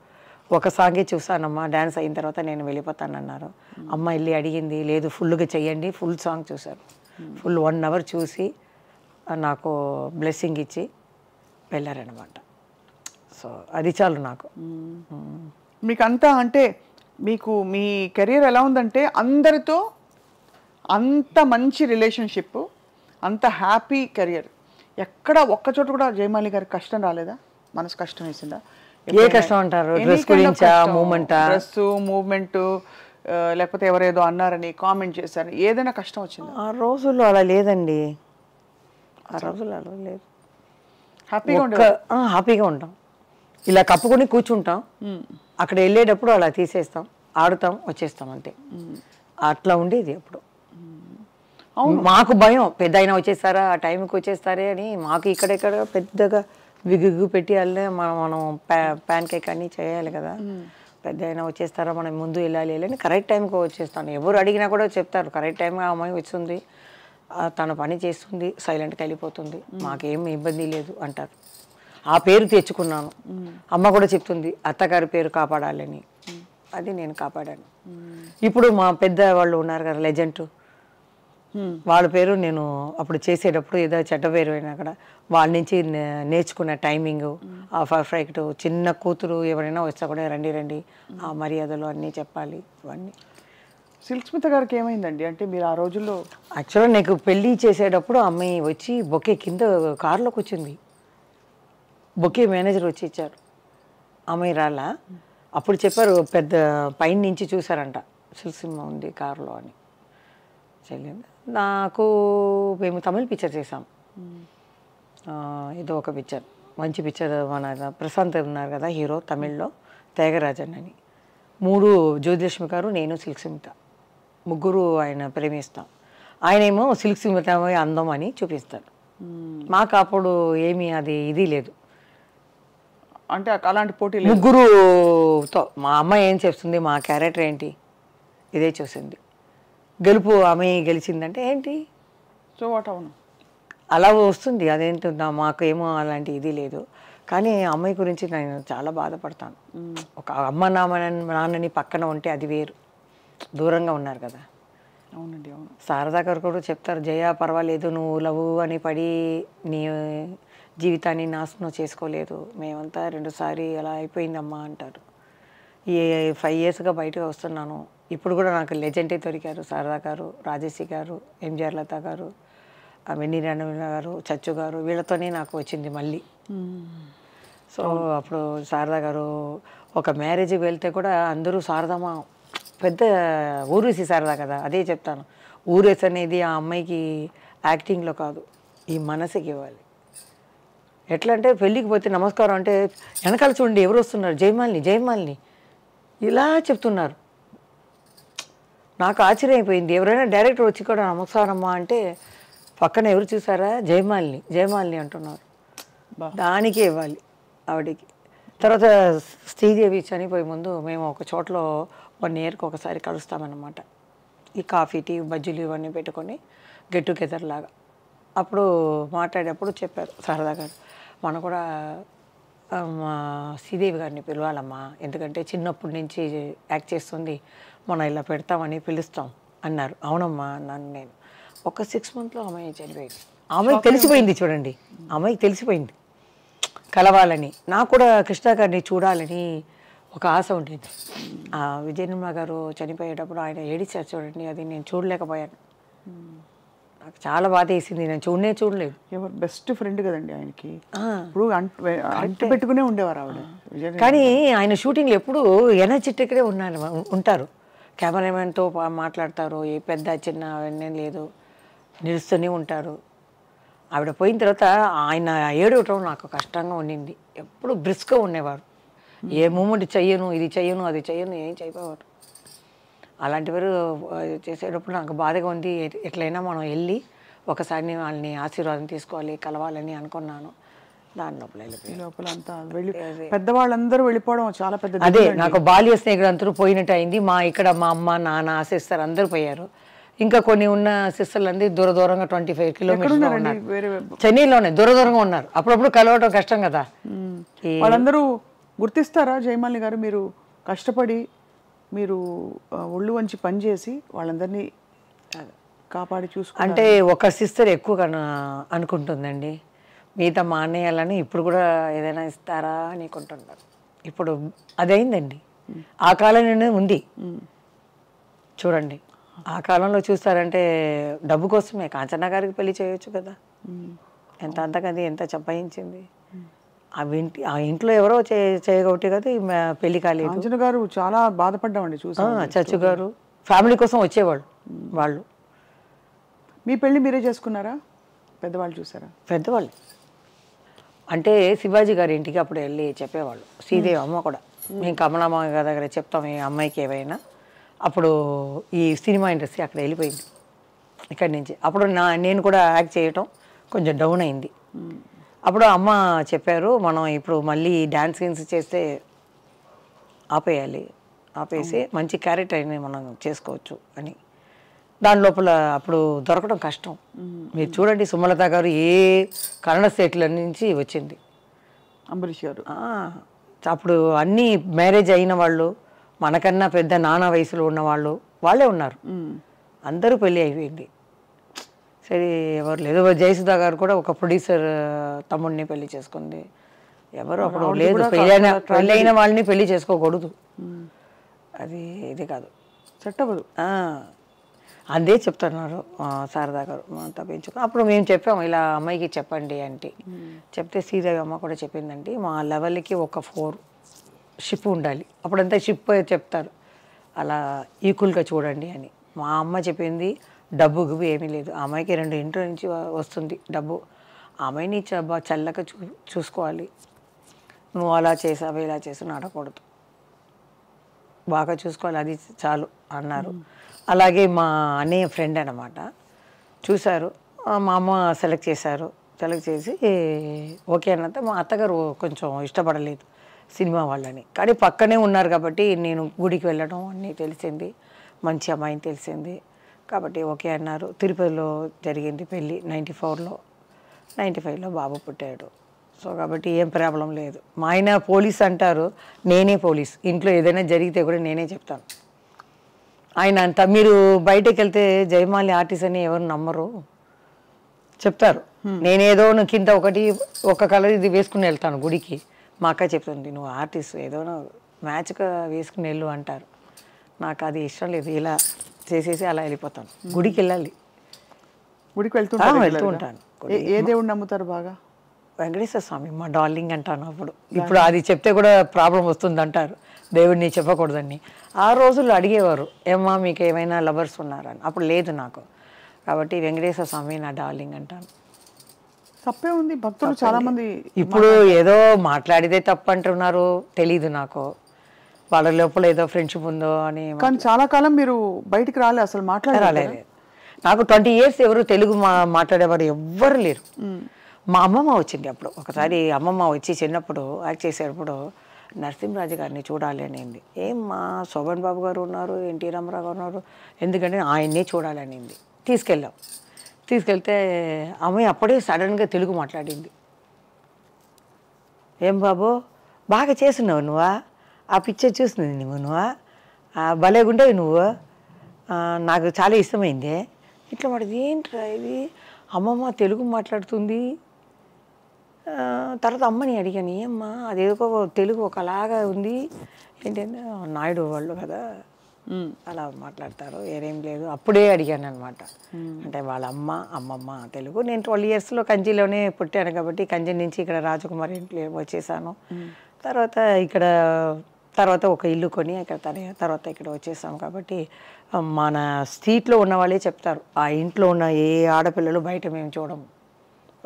ఒక సాంగే చూసానమ్మా, డ్యాన్స్ అయిన తర్వాత నేను వెళ్ళిపోతానన్నారు. అమ్మ వెళ్ళి అడిగింది, లేదు ఫుల్గా చెయ్యండి, ఫుల్ సాంగ్ చూశారు. ఫుల్ 1 hour చూసి నాకు బ్లెస్సింగ్ ఇచ్చి వెళ్ళారనమాట. సో అది చాలు నాకు. మీకు అంతా అంటే మీకు మీ కెరీర్ ఎలా ఉందంటే అందరితో అంత మంచి రిలేషన్షిప్, అంత హ్యాపీ కెరియర్. ఎక్కడ ఒక్కచోట కూడా జయమాలి గారికి కష్టం రాలేదా? మనసు కష్టం వేసిందా? ఏ కష్టం అంటారు? డ్రెస్ గురించా, మూమెంటా? డ్రెస్ మూమెంట్, లేకపోతే ఎవరేదో అన్నారని కామెంట్ చేశారని ఏదైనా కష్టం వచ్చిందా? ఆ రోజుల్లో అలా లేదండి, ఆ రోజుల్లో అలా లేదు. హ్యాపీగా ఉంటాం, ఇలా కప్పుకొని కూర్చుంటాం, అక్కడ వెళ్ళేటప్పుడు అలా తీసేస్తాం, ఆడుతాం, వచ్చేస్తాం అంతే. అట్లా ఉండేది అప్పుడు. మాకు భయం, పెద్ద అయినా వచ్చేస్తారా, ఆ టైంకి వచ్చేస్తారే అని. మాకు ఇక్కడెక్కడ పెద్దగా విగ్గు పెట్టి వెళ్ళే మనం ప్యాన్ కేక్ అన్నీ చేయాలి కదా. పెద్ద అయినా వచ్చేస్తారా, మనం ముందు వెళ్ళాలి అని కరెక్ట్ టైంకి వచ్చేస్తాను. ఎవరు అడిగినా కూడా చెప్తారు, కరెక్ట్ టైంగా అమ్మాయి వచ్చింది, తన పని చేస్తుంది, సైలెంట్గా వెళ్ళిపోతుంది, మాకేం ఇబ్బంది లేదు అంటారు. ఆ పేరు తెచ్చుకున్నాను. అమ్మ కూడా చెప్తుంది అత్తగారి పేరు కాపాడాలని, అది నేను కాపాడాను. ఇప్పుడు మా పెద్ద వాళ్ళు ఉన్నారు కదా, లెజెండ్, వాళ్ళ పేరు నేను అప్పుడు చేసేటప్పుడు ఏదో చెడ్డ పేరు అయినా కూడా వాళ్ళ నుంచి నేర్చుకున్న టైమింగ్, ఆ పర్ఫెక్ట్. చిన్న కూతురు ఎవరైనా వస్తా కూడా రండి రండి, ఆ మర్యాదలు అన్నీ చెప్పాలి. ఇవన్నీ సిల్క్ స్మిత గారికి ఏమైందండి? అంటే మీరు ఆ రోజుల్లో యాక్చువల్గా నాకు పెళ్ళి చేసేటప్పుడు అమ్మాయి వచ్చి బొకే కింద కారులోకి వచ్చింది, బొకే మేనేజర్ వచ్చి ఇచ్చారు, అమ్మాయి రాలా. అప్పుడు చెప్పారు, పెద్ద పైన నుంచి చూసారంట, సిల్సిమ్మ ఉంది కారులో అని. చెల్లింది నాకు. మేము తమిళ్ పిక్చర్ చేసాం, ఏదో ఒక పిక్చర్, మంచి పిక్చర్. మన ప్రశాంత్ ఉన్నారు కదా హీరో, తమిళ్లో త్యాగరాజన్ అని. 3 జ్యోతిలక్ష్మి గారు, నేను, సిల్క్ స్మిత, ముగ్గురు ఆయన ప్రేమిస్తాం. ఆయనేమో సిల్క్ స్మిత అందం అని చూపిస్తారు. మాకు అప్పుడు ఏమీ అది ఇది లేదు, అంటే అలాంటి పోటీ ముగ్గురుతో. మా అమ్మాయి ఏం చేస్తుంది, మా క్యారెక్టర్ ఏంటి, ఇదే చూసింది. గెలుపు అమ్మాయి గెలిచిందంటే ఏంటి, సో వాట్, అవును అలా వస్తుంది. అదేంటో మాకు ఏమో అలాంటి ఇది లేదు. కానీ అమ్మాయి గురించి నేను చాలా బాధపడతాను. ఒక అమ్మ నాన్నని పక్కన ఉంటే అది వేరు, దూరంగా ఉన్నారు కదా. అవునండి, అవును. శారదా గారు కూడా చెప్తారు, జయ పర్వాలేదు, నువ్వు లవ్ అని పడి నీ జీవితాన్ని నాశనం చేసుకోలేదు, మేమంతా 2 సారి అలా అయిపోయిందమ్మా అంటారు. ఈ 5 yearsగా బయటకు వస్తున్నాను. ఇప్పుడు కూడా నాకు లెజెండే దొరికారు, శారదా గారు, రాజేశ్వరి గారు, ఎంజిఆర్ లత గారు, వెన్నీరాణ గారు, చచ్చు గారు, వీళ్ళతోనే నాకు వచ్చింది మళ్ళీ. సో అప్పుడు శారదా గారు ఒక మ్యారేజ్కి వెళ్తే కూడా అందరూ శారదమ్మ, పెద్ద ఊరేసి శారదా కదా. అదే చెప్తాను, ఊరేసి అనేది ఆ అమ్మాయికి యాక్టింగ్లో కాదు, ఈ మనసుకి ఇవ్వాలి. ఎట్లా అంటే పెళ్ళికి పోతే నమస్కారం అంటే వెనకాల చూడండి ఎవరు వస్తున్నారు, జయమాలిని జయమాలిని ఇలా చెప్తున్నారు. నాకు ఆశ్చర్యం అయిపోయింది. ఎవరైనా డైరెక్టర్ వచ్చి కూడా నమస్కారమ్మా అంటే పక్కన ఎవరు చూసారా, జయమాలిని జయమాలిని అంటున్నారు. దానికే ఇవ్వాలి ఆవిడికి. తర్వాత శ్రీదేవి చనిపోయే ముందు మేము ఒక చోట్లో 1 yearకి ఒకసారి కలుస్తామన్నమాట. ఈ కాఫీ, టీ, బజ్జీలు ఇవన్నీ పెట్టుకొని గెట్ టుగెదర్ లాగా. అప్పుడు మాట్లాడేటప్పుడు చెప్పారు శారదా గారు, మనం కూడా మా శ్రీదేవి గారిని పిలవాలమ్మా, ఎందుకంటే చిన్నప్పటి నుంచి యాక్ట్ చేస్తుంది, మనం ఇలా పెడతామని పిలుస్తాం అన్నారు. అవునమ్మా అన్నాను నేను. ఒక 6 monthsలో అమ్మాయి చనిపోయింది. అమ్మాయికి తెలిసిపోయింది, చూడండి అమ్మాయికి తెలిసిపోయింది కలవాలని. నాకు కూడా కృష్ణ గారిని చూడాలని ఒక ఆశ ఉండేది. విజయనిర్మల గారు చనిపోయేటప్పుడు ఆయన ఏడిచారు చూడండి, అది నేను చూడలేకపోయాను. నాకు చాలా బాధ వేసింది, నేను చూడలేదు. ఎవరు బెస్ట్ ఫ్రెండ్ కదండి ఆయనకి, ఇప్పుడు అంటు పెట్టుకునే ఉండేవారు ఆవిడ. కానీ ఆయన షూటింగ్లో ఎప్పుడు ఎనర్జెటిక్గా ఉంటారు, కెమెరామెన్తో మాట్లాడతారు, ఏ పెద్ద చిన్న అవన్నీ లేదు, నిలుస్తూనే ఉంటారు. ఆవిడ పోయిన తర్వాత ఆయన ఏడవటం నాకు కష్టంగా ఉండింది. ఎప్పుడు బ్రిస్క్గా ఉండేవారు, ఏ మూమెంట్ చెయ్యను, ఇది చెయ్యను, అది చెయ్యను, ఏం చేయకపోవారు. అలాంటివారు చేసేటప్పుడు నాకు బాధగా ఉంది. ఎట్లయినా మనం వెళ్ళి ఒకసారి వాళ్ళని ఆశీర్వాదం తీసుకోవాలి, కలవాలని అనుకున్నాను. దాని లోపల అంతా వెళ్ళి పెద్దవాళ్ళందరూ వెళ్ళిపోవడం చాలా పెద్ద. అదే నాకు బాల్య స్నేహితులు అందరూ పోయినట్టు అయింది. ఇక్కడ మా అమ్మ నాన్న ఆశిస్తారు అందరూ పోయారు. ఇంకా కొన్ని ఉన్న సిస్టర్లు అంది దూరంగా 25 కిలోమీటర్స్ ఎక్కడున్నారండి? వేరే చెన్నైలోనే దూరంగా ఉన్నారు. అప్పుడప్పుడు కలవటం కష్టం కదా. వాళ్ళందరూ గుర్తిస్తారా జయమాలిని గారు? మీరు కష్టపడి మీరు ఒళ్ళు వంచి పనిచేసి వాళ్ళందరినీ కాపాడి చూసుకుంటే అంటే ఒక సిస్టర్ ఎక్కువ అనుకుంటుందండి, మిగతా మానేయాలని. ఇప్పుడు కూడా ఏదైనా ఇస్తారా అని అనుకుంటున్నారు. ఇప్పుడు అదైందండి. ఆ కాలంలోనే ఉంది చూడండి. ఆ కాలంలో చూస్తారంటే డబ్బు కోసమే కాంచనా గారికి పెళ్లి చేయొచ్చు కదా. ఎంత అంతకది ఎంత చంపాయించింది. ఆ ఇంట్లో ఎవరో చేయగొట్టి కదా పెళ్లి కాలేదు. కాంచన గారు చాలా బాధపడ్డామండి చూసి. చచ్చు గారు ఫ్యామిలీ కోసం వచ్చేవాళ్ళు వాళ్ళు. మీ పెళ్లి మీరే చేసుకున్నారా? పెద్దవాళ్ళు చూసారా? పెద్దవాళ్ళు అంటే శివాజీ గారి ఇంటికి అప్పుడు వెళ్ళి చెప్పేవాళ్ళు. శ్రీదేవి అమ్మ కూడా మేము కమలమ్మ గారి దగ్గర చెప్తాం ఈ అమ్మాయికి ఏవైనా. అప్పుడు ఈ సినిమా ఇండస్ట్రీ అక్కడ వెళ్ళిపోయింది ఇక్కడి నుంచి. అప్పుడు నేను కూడా యాక్ట్ చేయటం కొంచెం డౌన్ అయింది. అప్పుడు అమ్మ చెప్పారు, మనం ఇప్పుడు మళ్ళీ డ్యాన్స్ సీన్స్ చేస్తే ఆపేసి మంచి క్యారెక్టర్ని మనం చేసుకోవచ్చు అని. దాని లోపల అప్పుడు దొరకడం కష్టం. మీరు చూడండి, సుమలత గారు ఏ కన్నడ స్టేట్ల నుంచి వచ్చింది. అంబరీష్ గారు అప్పుడు అన్నీ మ్యారేజ్ అయిన వాళ్ళు, మనకన్నా పెద్ద నాన్న వయసులో ఉన్నవాళ్ళు వాళ్ళే ఉన్నారు. అందరూ పెళ్ళి అయిపోయింది. సరే ఎవరు లేదు. జయసుధా గారు కూడా ఒక ప్రొడ్యూసర్ తమ్ముడిని పెళ్లి చేసుకుంది. ఎవరు అప్పుడు లేదు. పెళ్ళైన వాళ్ళని పెళ్లి చేసుకోకూడదు, అది ఇది కాదు, సెట్ అవ్వదు. అదే చెప్తున్నారు శారదా గారు తప్పించుకో. అప్పుడు మేము చెప్పాము ఇలా అమ్మాయికి చెప్పండి అంటే, చెప్తే శ్రీదేవి అమ్మ కూడా చెప్పిందండి, మా లెవెల్కి ఒక 4 షిప్ ఉండాలి. అప్పుడంతా షిప్ చెప్తారు, అలా ఈక్వల్గా చూడండి అని. మా అమ్మ చెప్పింది డబ్బు గిబ్బు ఏమీ లేదు, ఆ అమ్మాయికి 2 ఇంట్లో నుంచి వస్తుంది డబ్బు, ఆ అమ్మాయిని చల్లగా చూసుకోవాలి, నువ్వు అలా చేసావు ఇలా చేసావు ఆడకూడదు, బాగా చూసుకోవాలి, అది చాలు అన్నారు. అలాగే మా అన్నయ్య ఫ్రెండ్ అనమాట చూశారు, మా అమ్మ సెలెక్ట్ చేశారు. సెలెక్ట్ చేసి ఓకే అన్నంత మా అత్తగారు కొంచెం ఇష్టపడలేదు సినిమా వాళ్ళని. కానీ పక్కనే ఉన్నారు కాబట్టి నేను గుడికి వెళ్ళడం అన్నీ తెలిసింది, మంచి అమ్మాయిని తెలిసింది కాబట్టి ఓకే అన్నారు. తిరుపతిలో జరిగింది పెళ్ళి 94లో, 95లో బాబు పుట్టాడు. సో కాబట్టి ఏం ప్రాబ్లం లేదు. మా ఆయన పోలీస్ అంటారు, నేనే పోలీస్. ఇంట్లో ఏదైనా జరిగితే కూడా నేనే చెప్తాను. ఆయన అంతా మీరు బయటకు వెళ్తే జయమాలి ఆర్టిస్ట్ అని ఎవరు నమ్మరు, చెప్తారు. నేనేదో కింద ఒక కలర్ ఇది వేసుకుని వెళ్తాను గుడికి. మా అక్క చెప్తుంది, నువ్వు ఆర్టిస్ట్ ఏదో మ్యాచ్గా వేసుకుని వెళ్ళు అంటారు. నాకు అది ఇష్టం లేదు, ఇలా చేసేసి అలా వెళ్ళిపోతాను. గుడికి వెళ్ళాలి, గుడికి వెళ్తూ ఉంటాను. ఏ దేవుడు నమ్ముతారు బాగా? వెంకటేశ్వర స్వామి మా డార్లింగ్ అంటాను. ఇప్పుడు అది చెప్తే కూడా ప్రాబ్లం వస్తుంది అంటారు, దేవుడిని చెప్పకూడదని. ఆ రోజుల్లో అడిగేవారు, ఏమ్మా మీకు ఏమైనా లవర్స్ ఉన్నారని. అప్పుడు లేదు నాకు, కాబట్టి వెంకటేశ్వర స్వామి నా డార్లింగ్ అంటాను. తప్పే ఉంది, భక్తులు చాలా మంది ఇప్పుడు ఏదో మాట్లాడితే తప్పు అంటున్నారు, తెలీదు నాకు, వాళ్ళ లోపల ఏదో ఫ్రెండ్షిప్ ఉందో అని. కానీ చాలా కాలం మీరు బయటికి రాలే, అసలు రాలేదు. నాకు 20 years ఎవరు తెలుగు మాట్లాడేవారు ఎవ్వరు లేరు. మా అమ్మమ్మ వచ్చింది అప్పుడు ఒకసారి. అమ్మమ్మ వచ్చి చిన్నప్పుడు యాక్ట్ చేసేటప్పుడు నరసింహరాజు గారిని చూడాలి అనింది. మా శోభన్ బాబు గారు ఉన్నారు, ఎన్టీ రామారావు గారు ఉన్నారు, ఎందుకంటే ఆయన్నే చూడాలి అనింది. తీసుకెళ్తే అమ్మాయి అప్పుడే సడన్గా తెలుగు మాట్లాడింది. ఏం బాబు బాగా చేస్తున్నావు నువ్వా, ఆ పిక్చర్ చూస్తుంది నువ్వా, భలేగుండేవి నువ్వు, నాకు చాలా ఇష్టమైంది ఇట్లా పడింది. ఏంట్రా ఇది, అమ్మమ్మ తెలుగు మాట్లాడుతుంది. తర్వాత అమ్మని అడిగాను, ఏమ్మా అదేదో తెలుగు ఒకలాగా ఉంది ఏంటంటే, నాయుడు వాళ్ళు కదా అలా మాట్లాడతారు, వేరేం లేదు. అప్పుడే అడిగాను అనమాట. అంటే వాళ్ళ అమ్మమ్మ తెలుగు. నేను 12 yearsలో కంచిలోనే పుట్టాను కాబట్టి కంచి నుంచి ఇక్కడ రాజకుమారి ఇంట్లో వచ్చేసాను. తర్వాత ఒక ఇల్లు కొని తర్వాత ఇక్కడ వచ్చేసాం కాబట్టి మన స్ట్రీట్లో ఉన్న వాళ్ళే చెప్తారు, ఆ ఇంట్లో ఉన్న ఏ ఆడపిల్లలు బయట మేము చూడము,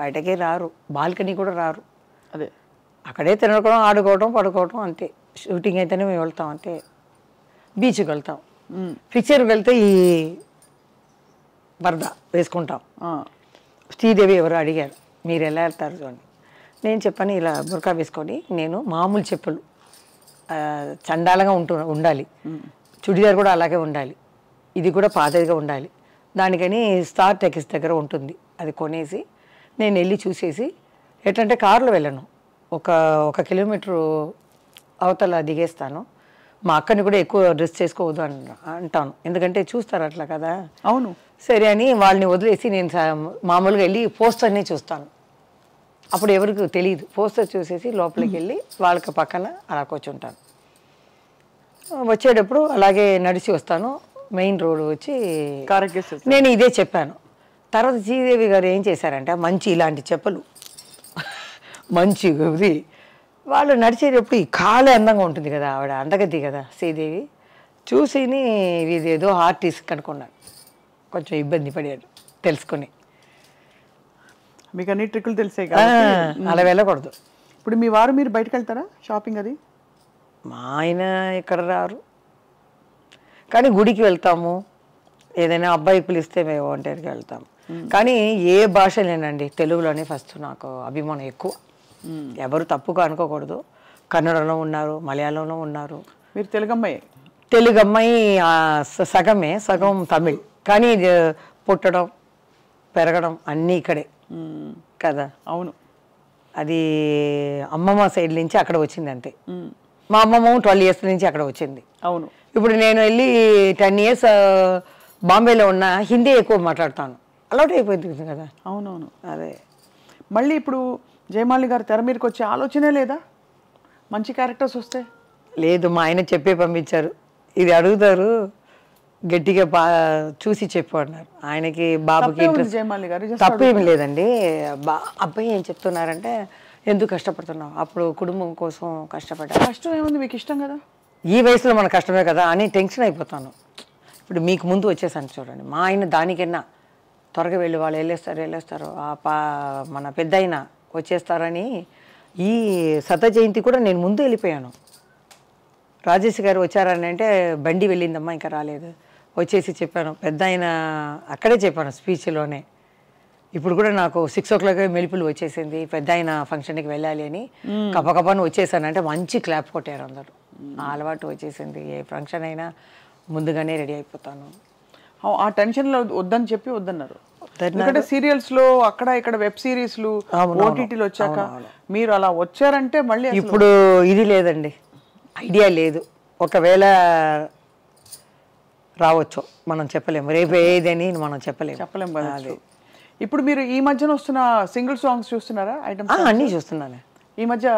బయటకే రారు, బాల్కనీ కూడా రారు. అదే అక్కడే తినడం, ఆడుకోవడం, పడుకోవడం అంతే. షూటింగ్ అయితేనే మేము వెళ్తాం అంతే. బీచ్కి వెళ్తాం, పిక్చర్కి వెళ్తే ఈ వరద వేసుకుంటాం. శ్రీదేవి ఎవరు అడిగారు, మీరు ఎలా వెళ్తారు చూడండి. నేను చెప్పాను, ఇలా బుర్కా వేసుకొని నేను మామూలు చెప్పులు చండాలంగా ఉండాలి, చుడిదార్ కూడా అలాగే ఉండాలి, ఇది కూడా పాతదిగా ఉండాలి, దానికని స్టార్ టెక్స్ దగ్గర ఉంటుంది, అది కొనేసి నేను వెళ్ళి చూసేసి, ఎట్లంటే కారులో వెళ్ళను, ఒక కిలోమీటరు అవతల దిగేస్తాను. మా అక్కని కూడా ఎక్కువ డ్రెస్ చేసుకోవద్దు అంటాను, ఎందుకంటే చూస్తారు అట్లా కదా. అవును. సరే అని వాళ్ళని వదిలేసి నేను మామూలుగా వెళ్ళి పోస్టర్నే చూస్తాను. అప్పుడు ఎవరికి తెలియదు, పోస్టర్ చూసేసి లోపలికి వెళ్ళి వాళ్ళకి పక్కన అలా కూర్చుంటాను. వచ్చేటప్పుడు అలాగే నడిచి వస్తాను, మెయిన్ రోడ్ వచ్చి నేను ఇదే చెప్పాను. తర్వాత శ్రీదేవి గారు ఏం చేశారంటే మంచి ఇలాంటి చెప్పులు మంచి ఇది వాళ్ళు నడిచేటప్పుడు ఈ కాలే అందంగా ఉంటుంది కదా, ఆవిడ అందగద్ది కదా శ్రీదేవి, చూసిని ఇదేదో ఆర్టిస్ట్ అనుకున్నాను, కొంచెం ఇబ్బంది పడాడు తెలుసుకుని. మీకు అన్ని ట్రిక్కులు తెలిసే అలా వెళ్ళకూడదు. ఇప్పుడు మీ వారు మీరు బయటకు వెళ్తారా షాపింగ్ అది? మా ఆయన ఇక్కడ రారు, కానీ గుడికి వెళ్తాము, ఏదైనా అబ్బాయి పిలిస్తే మేము ఒంటరికి వెళ్తాము. కానీ ఏ భాషలేనండి, తెలుగులోనే ఫస్ట్ నాకు అభిమానం ఎక్కువ. ఎవరు తప్పుగా అనుకోకూడదు, కన్నడలో ఉన్నారు, మలయాళంలో ఉన్నారు. మీరు తెలుగు అమ్మాయి? తెలుగు అమ్మాయి సగమే, సగం తమిళ్, కానీ పుట్టడం పెరగడం అన్నీ ఇక్కడే కదా. అవును. అది అమ్మమ్మ సైడ్ నుంచి అక్కడ వచ్చింది అంతే. మా అమ్మమ్మ 12 years నుంచి అక్కడ వచ్చింది. అవును. ఇప్పుడు నేను వెళ్ళి 10 years బాంబేలో ఉన్న హిందీ ఎక్కువ మాట్లాడతాను, అలవాటు అయిపోయింది కదా. అవునవును. అదే మళ్ళీ ఇప్పుడు జయమాలిని గారు తెర మీదకి వచ్చే ఆలోచనే లేదా మంచి క్యారెక్టర్స్ వస్తే? లేదు, మా ఆయన చెప్పే పంపించారు, ఇది అడుగుతారు గట్టిగా చూసి చెప్పు అన్నారు. ఆయనకి బాబుకి జయమాలి గారు తప్పేమి లేదండి. అబ్బాయి ఏం చెప్తున్నారంటే, ఎందుకు కష్టపడుతున్నావు, అప్పుడు కుటుంబం కోసం కష్టపడ్డా. కష్టం ఏముంది, మీకు ఇష్టం కదా, ఈ వయసులో మన కష్టమే కదా అని టెన్షన్ అయిపోతాను. ఇప్పుడు మీకు ముందు వచ్చేసాను చూడండి, మా ఆయన దానికన్నా త్వరగా వెళ్ళి వాళ్ళు వెళ్ళేస్తారు మన పెద్ద అయినా వచ్చేస్తారని. ఈ శత జయంతి కూడా నేను ముందు వెళ్ళిపోయాను. రాజేష్ గారు వచ్చారని అంటే బండి వెళ్ళిందమ్మా ఇంకా రాలేదు, వచ్చేసి చెప్పాను, పెద్ద ఆయన అక్కడే చెప్పాను స్పీచ్లోనే. ఇప్పుడు కూడా నాకు 6 o'clock మెలుపులు వచ్చేసింది, పెద్ద ఆయన ఫంక్షన్కి వెళ్ళాలి అని కపకపని వచ్చేసాను అంటే మంచి క్లాప్ కొట్టారు అందరూ. ఆ అలవాటు వచ్చేసింది, ఏ ఫంక్షన్ అయినా ముందుగానే రెడీ అయిపోతాను. ఆ టెన్షన్లో వద్దని చెప్పి వద్దన్నారు. ఎందుకంటే సీరియల్స్లో అక్కడ ఇక్కడ వెబ్ సిరీస్లు ఓటీటీలు వచ్చాక మీరు అలా వచ్చారంటే మళ్ళీ ఇప్పుడు ఇది లేదండి, ఐడియా లేదు, ఒకవేళ రావచ్చు మనం చెప్పలేము, రేపు ఏదని మనం చెప్పలేము కదా. ఇప్పుడు మీరు ఈ మధ్యన వస్తున్న సింగిల్ సాంగ్స్ చూస్తున్నారా? అన్నీ చూస్తున్నాను. ఈ మధ్య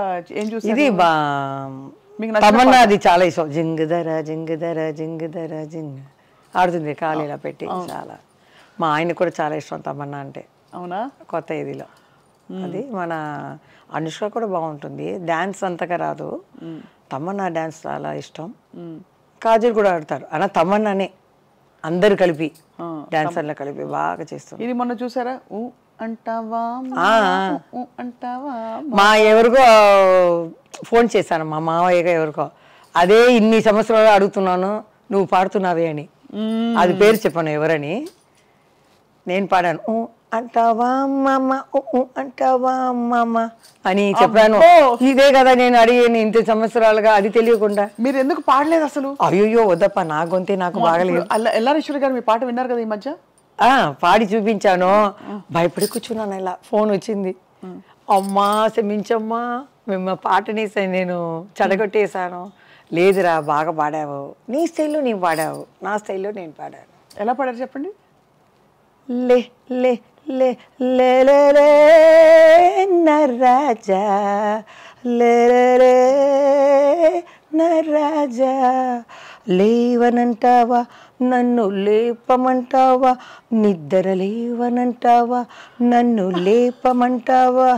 ఏం చూస్తారు? ఇది తమన్నా, అది చాలా ఇష్టం. జింగుదర జింగుదర జింగుదర జింగ్ ఆడుతుంది కాలు ఇలా పెట్టి, చాలా. మా ఆయన కూడా చాలా ఇష్టం తమన్నా అంటే. అవునా? కొత్త ఇదిలో అది మన అనుష్క కూడా బాగుంటుంది, డ్యాన్స్ అంతగా రాదు, తమన్నా డ్యాన్స్ చాలా ఇష్టం. కాజల్ కూడా ఆడతారు, అలా తమన్నానే అందరు కలిపి డాన్సర్లు కలిపి బాగా చేస్తారు. ఇది మొన్న చూసారా, అంటావా అంటావా, మా ఎవరికో ఫోన్ చేశాను, మా మావయ్యగా ఎవరికో, అదే ఇన్ని సంవత్సరాలు అడుగుతున్నాను నువ్వు పాడుతున్నావే అని. అది పేరు చెప్పాను ఎవరని, నేను పాడాను, అంటావా మామ అంటావా మామ అని చెప్పాను. ఇదే కదా నేను అడిగాను ఇంత సంవత్సరాలుగా, అది తెలియకుండా. మీరు ఎందుకు పాడలేదు అసలు? అయ్యో వద్దప్ప, నా గొంతే నాకు బాగలేదు. ఎల్లారేశ్వరి గారు మీ పాట విన్నారు కదా ఈ మధ్య? పాడి చూపించాను, భయపడి కూర్చున్నాను. ఇలా ఫోన్ వచ్చింది, అమ్మా క్షమించమ్మా మేము పాటని నేను చెడగొట్టేశాను. లేదురా బాగా పాడావు, నీ స్టైల్లో నీవు పాడావు, నా స్టైల్లో నేను పాడాను. ఎలా పాడారు చెప్పండి? లే లే లే లే లే లే నరాజా లే లే నరాజా, లేవనంటావా నన్ను లేపమంటావా, నిద్ర లేవనంటావా నన్ను లేపమంటావా,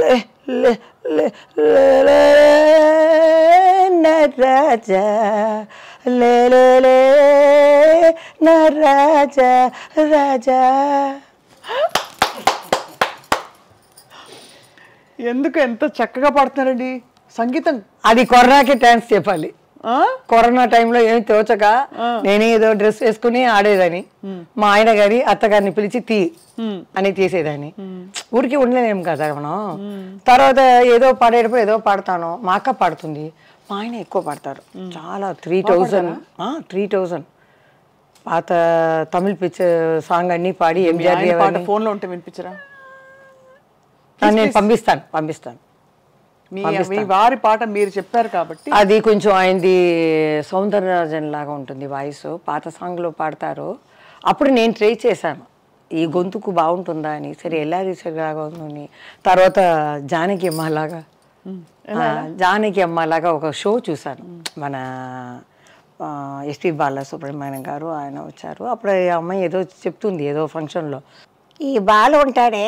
లే లే లే లే నరాజా లే లే లే నరాజా రాజా. ఎందుకు ఎంత చక్కగా పాడుతున్నారండి సంగీతం? అది కరోనాకి డాన్స్ చెప్పాలి. కరోనా టైంలో ఏమి తోచక నేనే ఏదో డ్రెస్ వేసుకుని ఆడేదాన్ని, మా ఆయన గారి అత్తగారిని పిలిచి అని తీసేదాన్ని. ఊరికి ఉండలేము కదా మనం. తర్వాత ఏదో పాడేటప్పుడు ఏదో పాడతాను, మా అక్క పాడుతుంది, మా ఆయన ఎక్కువ పాడతారు చాలా. 3000 పాత తమిళ్ పిక్చర్ సాంగ్ అన్ని పాడి ఎంజిఆర్ పాట ఫోన్లో ఉంటే వినిపించరా? నేను పంపిస్తాను. మీ వారి పాట మీరు చెప్పారు కాబట్టి అది కొంచెం ఆయనది సౌందరరాజన్ లాగా ఉంటుంది వాయిస్. పాత సాంగ్లో పాడతారు. అప్పుడు నేను ట్రై చేశాను ఈ గొంతుకు బాగుంటుందా అని. సరే ఎల్ఆర్ఈశ్వరి లాగా ఉందని. తర్వాత జానకి అమ్మలాగా ఒక షో చూశాను. మన ఎస్పి బాలసుబ్రహ్మణ్యం గారు ఆయన వచ్చారు. అప్పుడు ఆ అమ్మాయి ఏదో చెప్తుంది ఏదో ఫంక్షన్లో, ఈ బాలు ఉంటాడే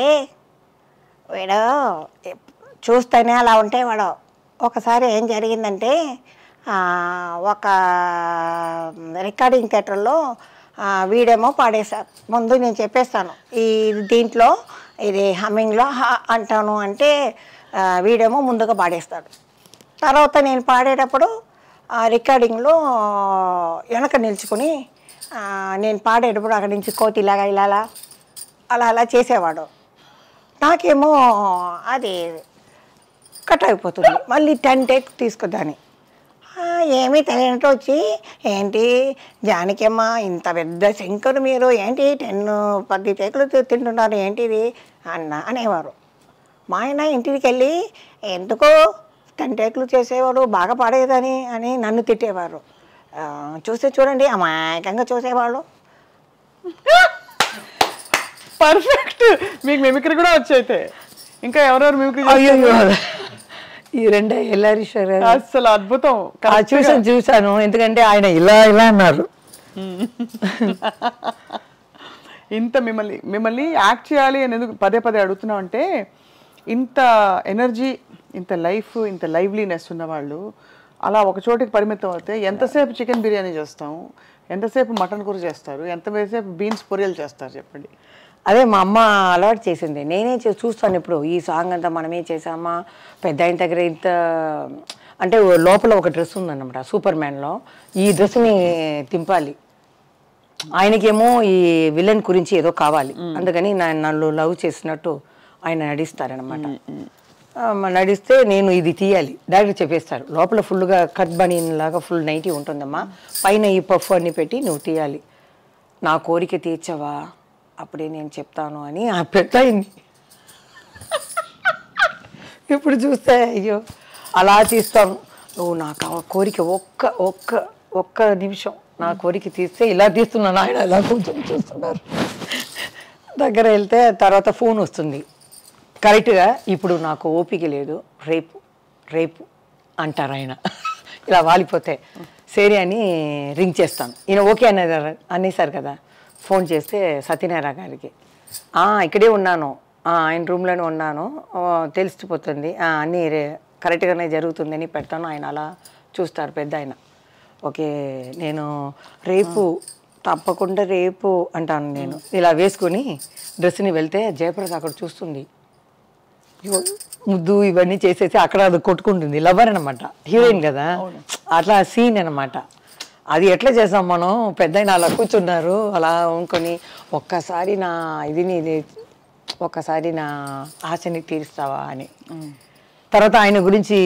వీడు చూస్తేనే అలా ఉంటే వాడు. ఒకసారి ఏం జరిగిందంటే ఒక రికార్డింగ్ థియేటర్లో వీడేమో పాడేశారు. ముందు నేను చెప్పేస్తాను ఈ దీంట్లో ఇది హమ్మింగ్లో అంటాను అంటే వీడేమో ముందుగా పాడేస్తాడు. తర్వాత నేను పాడేటప్పుడు రికార్డింగ్లో వెనక నిల్చుకొని నేను పాడేటప్పుడు అక్కడి నుంచి కోతిలాగా ఇలా అలా చేసేవాడు. నాకేమో అది కట్ అయిపోతుంది. మళ్ళీ 10 టేక్ తీసుకుందాని. ఏమీ తెలియనట్టు వచ్చి, ఏంటి జానకమ్మ ఇంత పెద్ద శంకరు మీరు ఏంటి 10 టేకులు తింటున్నారు ఏంటిది అనేవారు. మా ఆయన ఇంటికి వెళ్ళి ఎందుకో 10 టేకులు చేసేవాడు బాగా పాడేదని అని నన్ను తిట్టేవారు. చూడండి అమాయకంగా చూసేవాళ్ళు. పర్ఫెక్ట్. మీకు మిమిక్రీ కూడా వచ్చైతే ఇంకా ఎవరెవరు మిమిక్రీ? ఈ రెండే ఎల్ఆర్ఈశ్వర్ అసలు అద్భుతం. చూశాను. ఎందుకంటే ఆయన ఇలా అన్నారు. ఇంత మిమ్మల్ని యాక్ట్ చేయాలి అని ఎందుకు పదే అడుగుతున్నాం అంటే, ఇంత ఎనర్జీ, ఇంత లైఫ్, ఇంత లైవ్లీనెస్ ఉన్నవాళ్ళు అలా ఒక చోటికి పరిమితం అవుతే ఎంతసేపు చికెన్ బిర్యానీ చేస్తాము, ఎంతసేపు మటన్ కూర చేస్తారు, ఎంతసేపు బీన్స్ పొరియలు చేస్తారు చెప్పండి. అదే మా అమ్మ అలవాటు చేసింది. నేనే చూస్తాను ఇప్పుడు ఈ సాంగ్ అంతా మనమే చేసామా, పెద్ద ఆయన దగ్గర ఇంత అంటే లోపల ఒక డ్రెస్ ఉందన్నమాట సూపర్ మ్యాన్లో. ఈ డ్రెస్ని తింపాలి. ఆయనకేమో ఈ విలన్ గురించి ఏదో కావాలి. అందుకని నన్ను లవ్ చేసినట్టు ఆయన నడిస్తారనమాట. నడిస్తే నేను ఇది తీయాలి. డైరెక్ట్ చెప్పేస్తారు. లోపల ఫుల్గా కట్ బనీన్ లాగా ఫుల్ నైటీ ఉంటుందమ్మా, పైన ఈ పఫ్ అన్ని పెట్టి నువ్వు తీయాలి. నా కోరిక తీర్చవా అప్పుడే నేను చెప్తాను అని ఆ పెట్టయింది. ఇప్పుడు చూస్తే అయ్యో అలా తీస్తాను. నువ్వు నాకు కోరిక ఒక్క నిమిషం నా కోరిక తీస్తే ఇలా తీస్తున్నాను. ఆయన ఇలా కొంచెం చూస్తున్నారు. దగ్గర వెళ్తే తర్వాత ఫోన్ వస్తుంది కరెక్ట్గా. ఇప్పుడు నాకు ఓపిక లేదు, రేపు అంటారు ఆయన. ఇలా వాలిపోతే సరే అని రింగ్ చేస్తాను. ఈయన ఓకే అనేసారు కదా. ఫోన్ చేస్తే సత్యనారాయణ గారికి, ఇక్కడే ఉన్నాను, ఆయన రూమ్లోనే ఉన్నాను, తెలిసిపోతుంది, అన్నీ కరెక్ట్గానే జరుగుతుందని పెడతాను. ఆయన అలా చూస్తారు పెద్ద ఆయన. ఓకే నేను తప్పకుండా రేపు అంటాను. నేను ఇలా వేసుకొని డ్రెస్ని వెళ్తే జయప్రద అక్కడ చూస్తుంది. ముద్దు ఇవన్నీ చేసేసి అక్కడ అది కొట్టుకుంటుంది. లవర్ అనమాట, హీరోయిన్ కదా, అట్లా సీన్ అనమాట. అది ఎట్లా చేసాం మనం? పెద్ద అలా కూర్చున్నారు, అలా అనుకొని ఒక్కసారి నా ఆశని తీరుస్తావా అని. తర్వాత ఆయన గురించి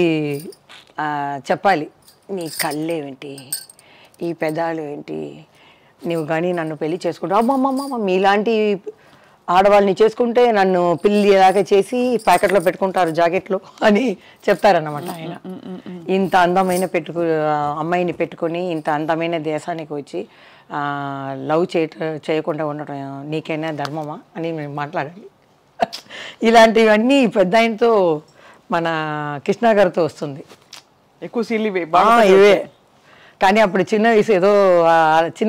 చెప్పాలి. నీ కళ్ళేంటి, ఈ పెదాలు ఏంటి, నువ్వు కానీ నన్ను పెళ్లి చేసుకుంటావు, అమ్మమ్మమ్మ మీలాంటి ఆడవాళ్ళని చేసుకుంటే నన్ను పిల్లి దాకా చేసి ప్యాకెట్లో పెట్టుకుంటారు జాకెట్లో అని చెప్తారన్నమాట ఆయన. ఇంత అందమైన అమ్మాయిని పెట్టుకొని ఇంత అందమైన దేశానికి వచ్చి లవ్ చేయకుండా ఉండటం నీకైనా ధర్మమా అని మేము మాట్లాడాలి. ఇలాంటివన్నీ పెద్ద ఆయనతో మన కృష్ణ గారితో వస్తుంది ఎక్కువ సీన్లు ఇవే. కానీ అప్పుడు చిన్న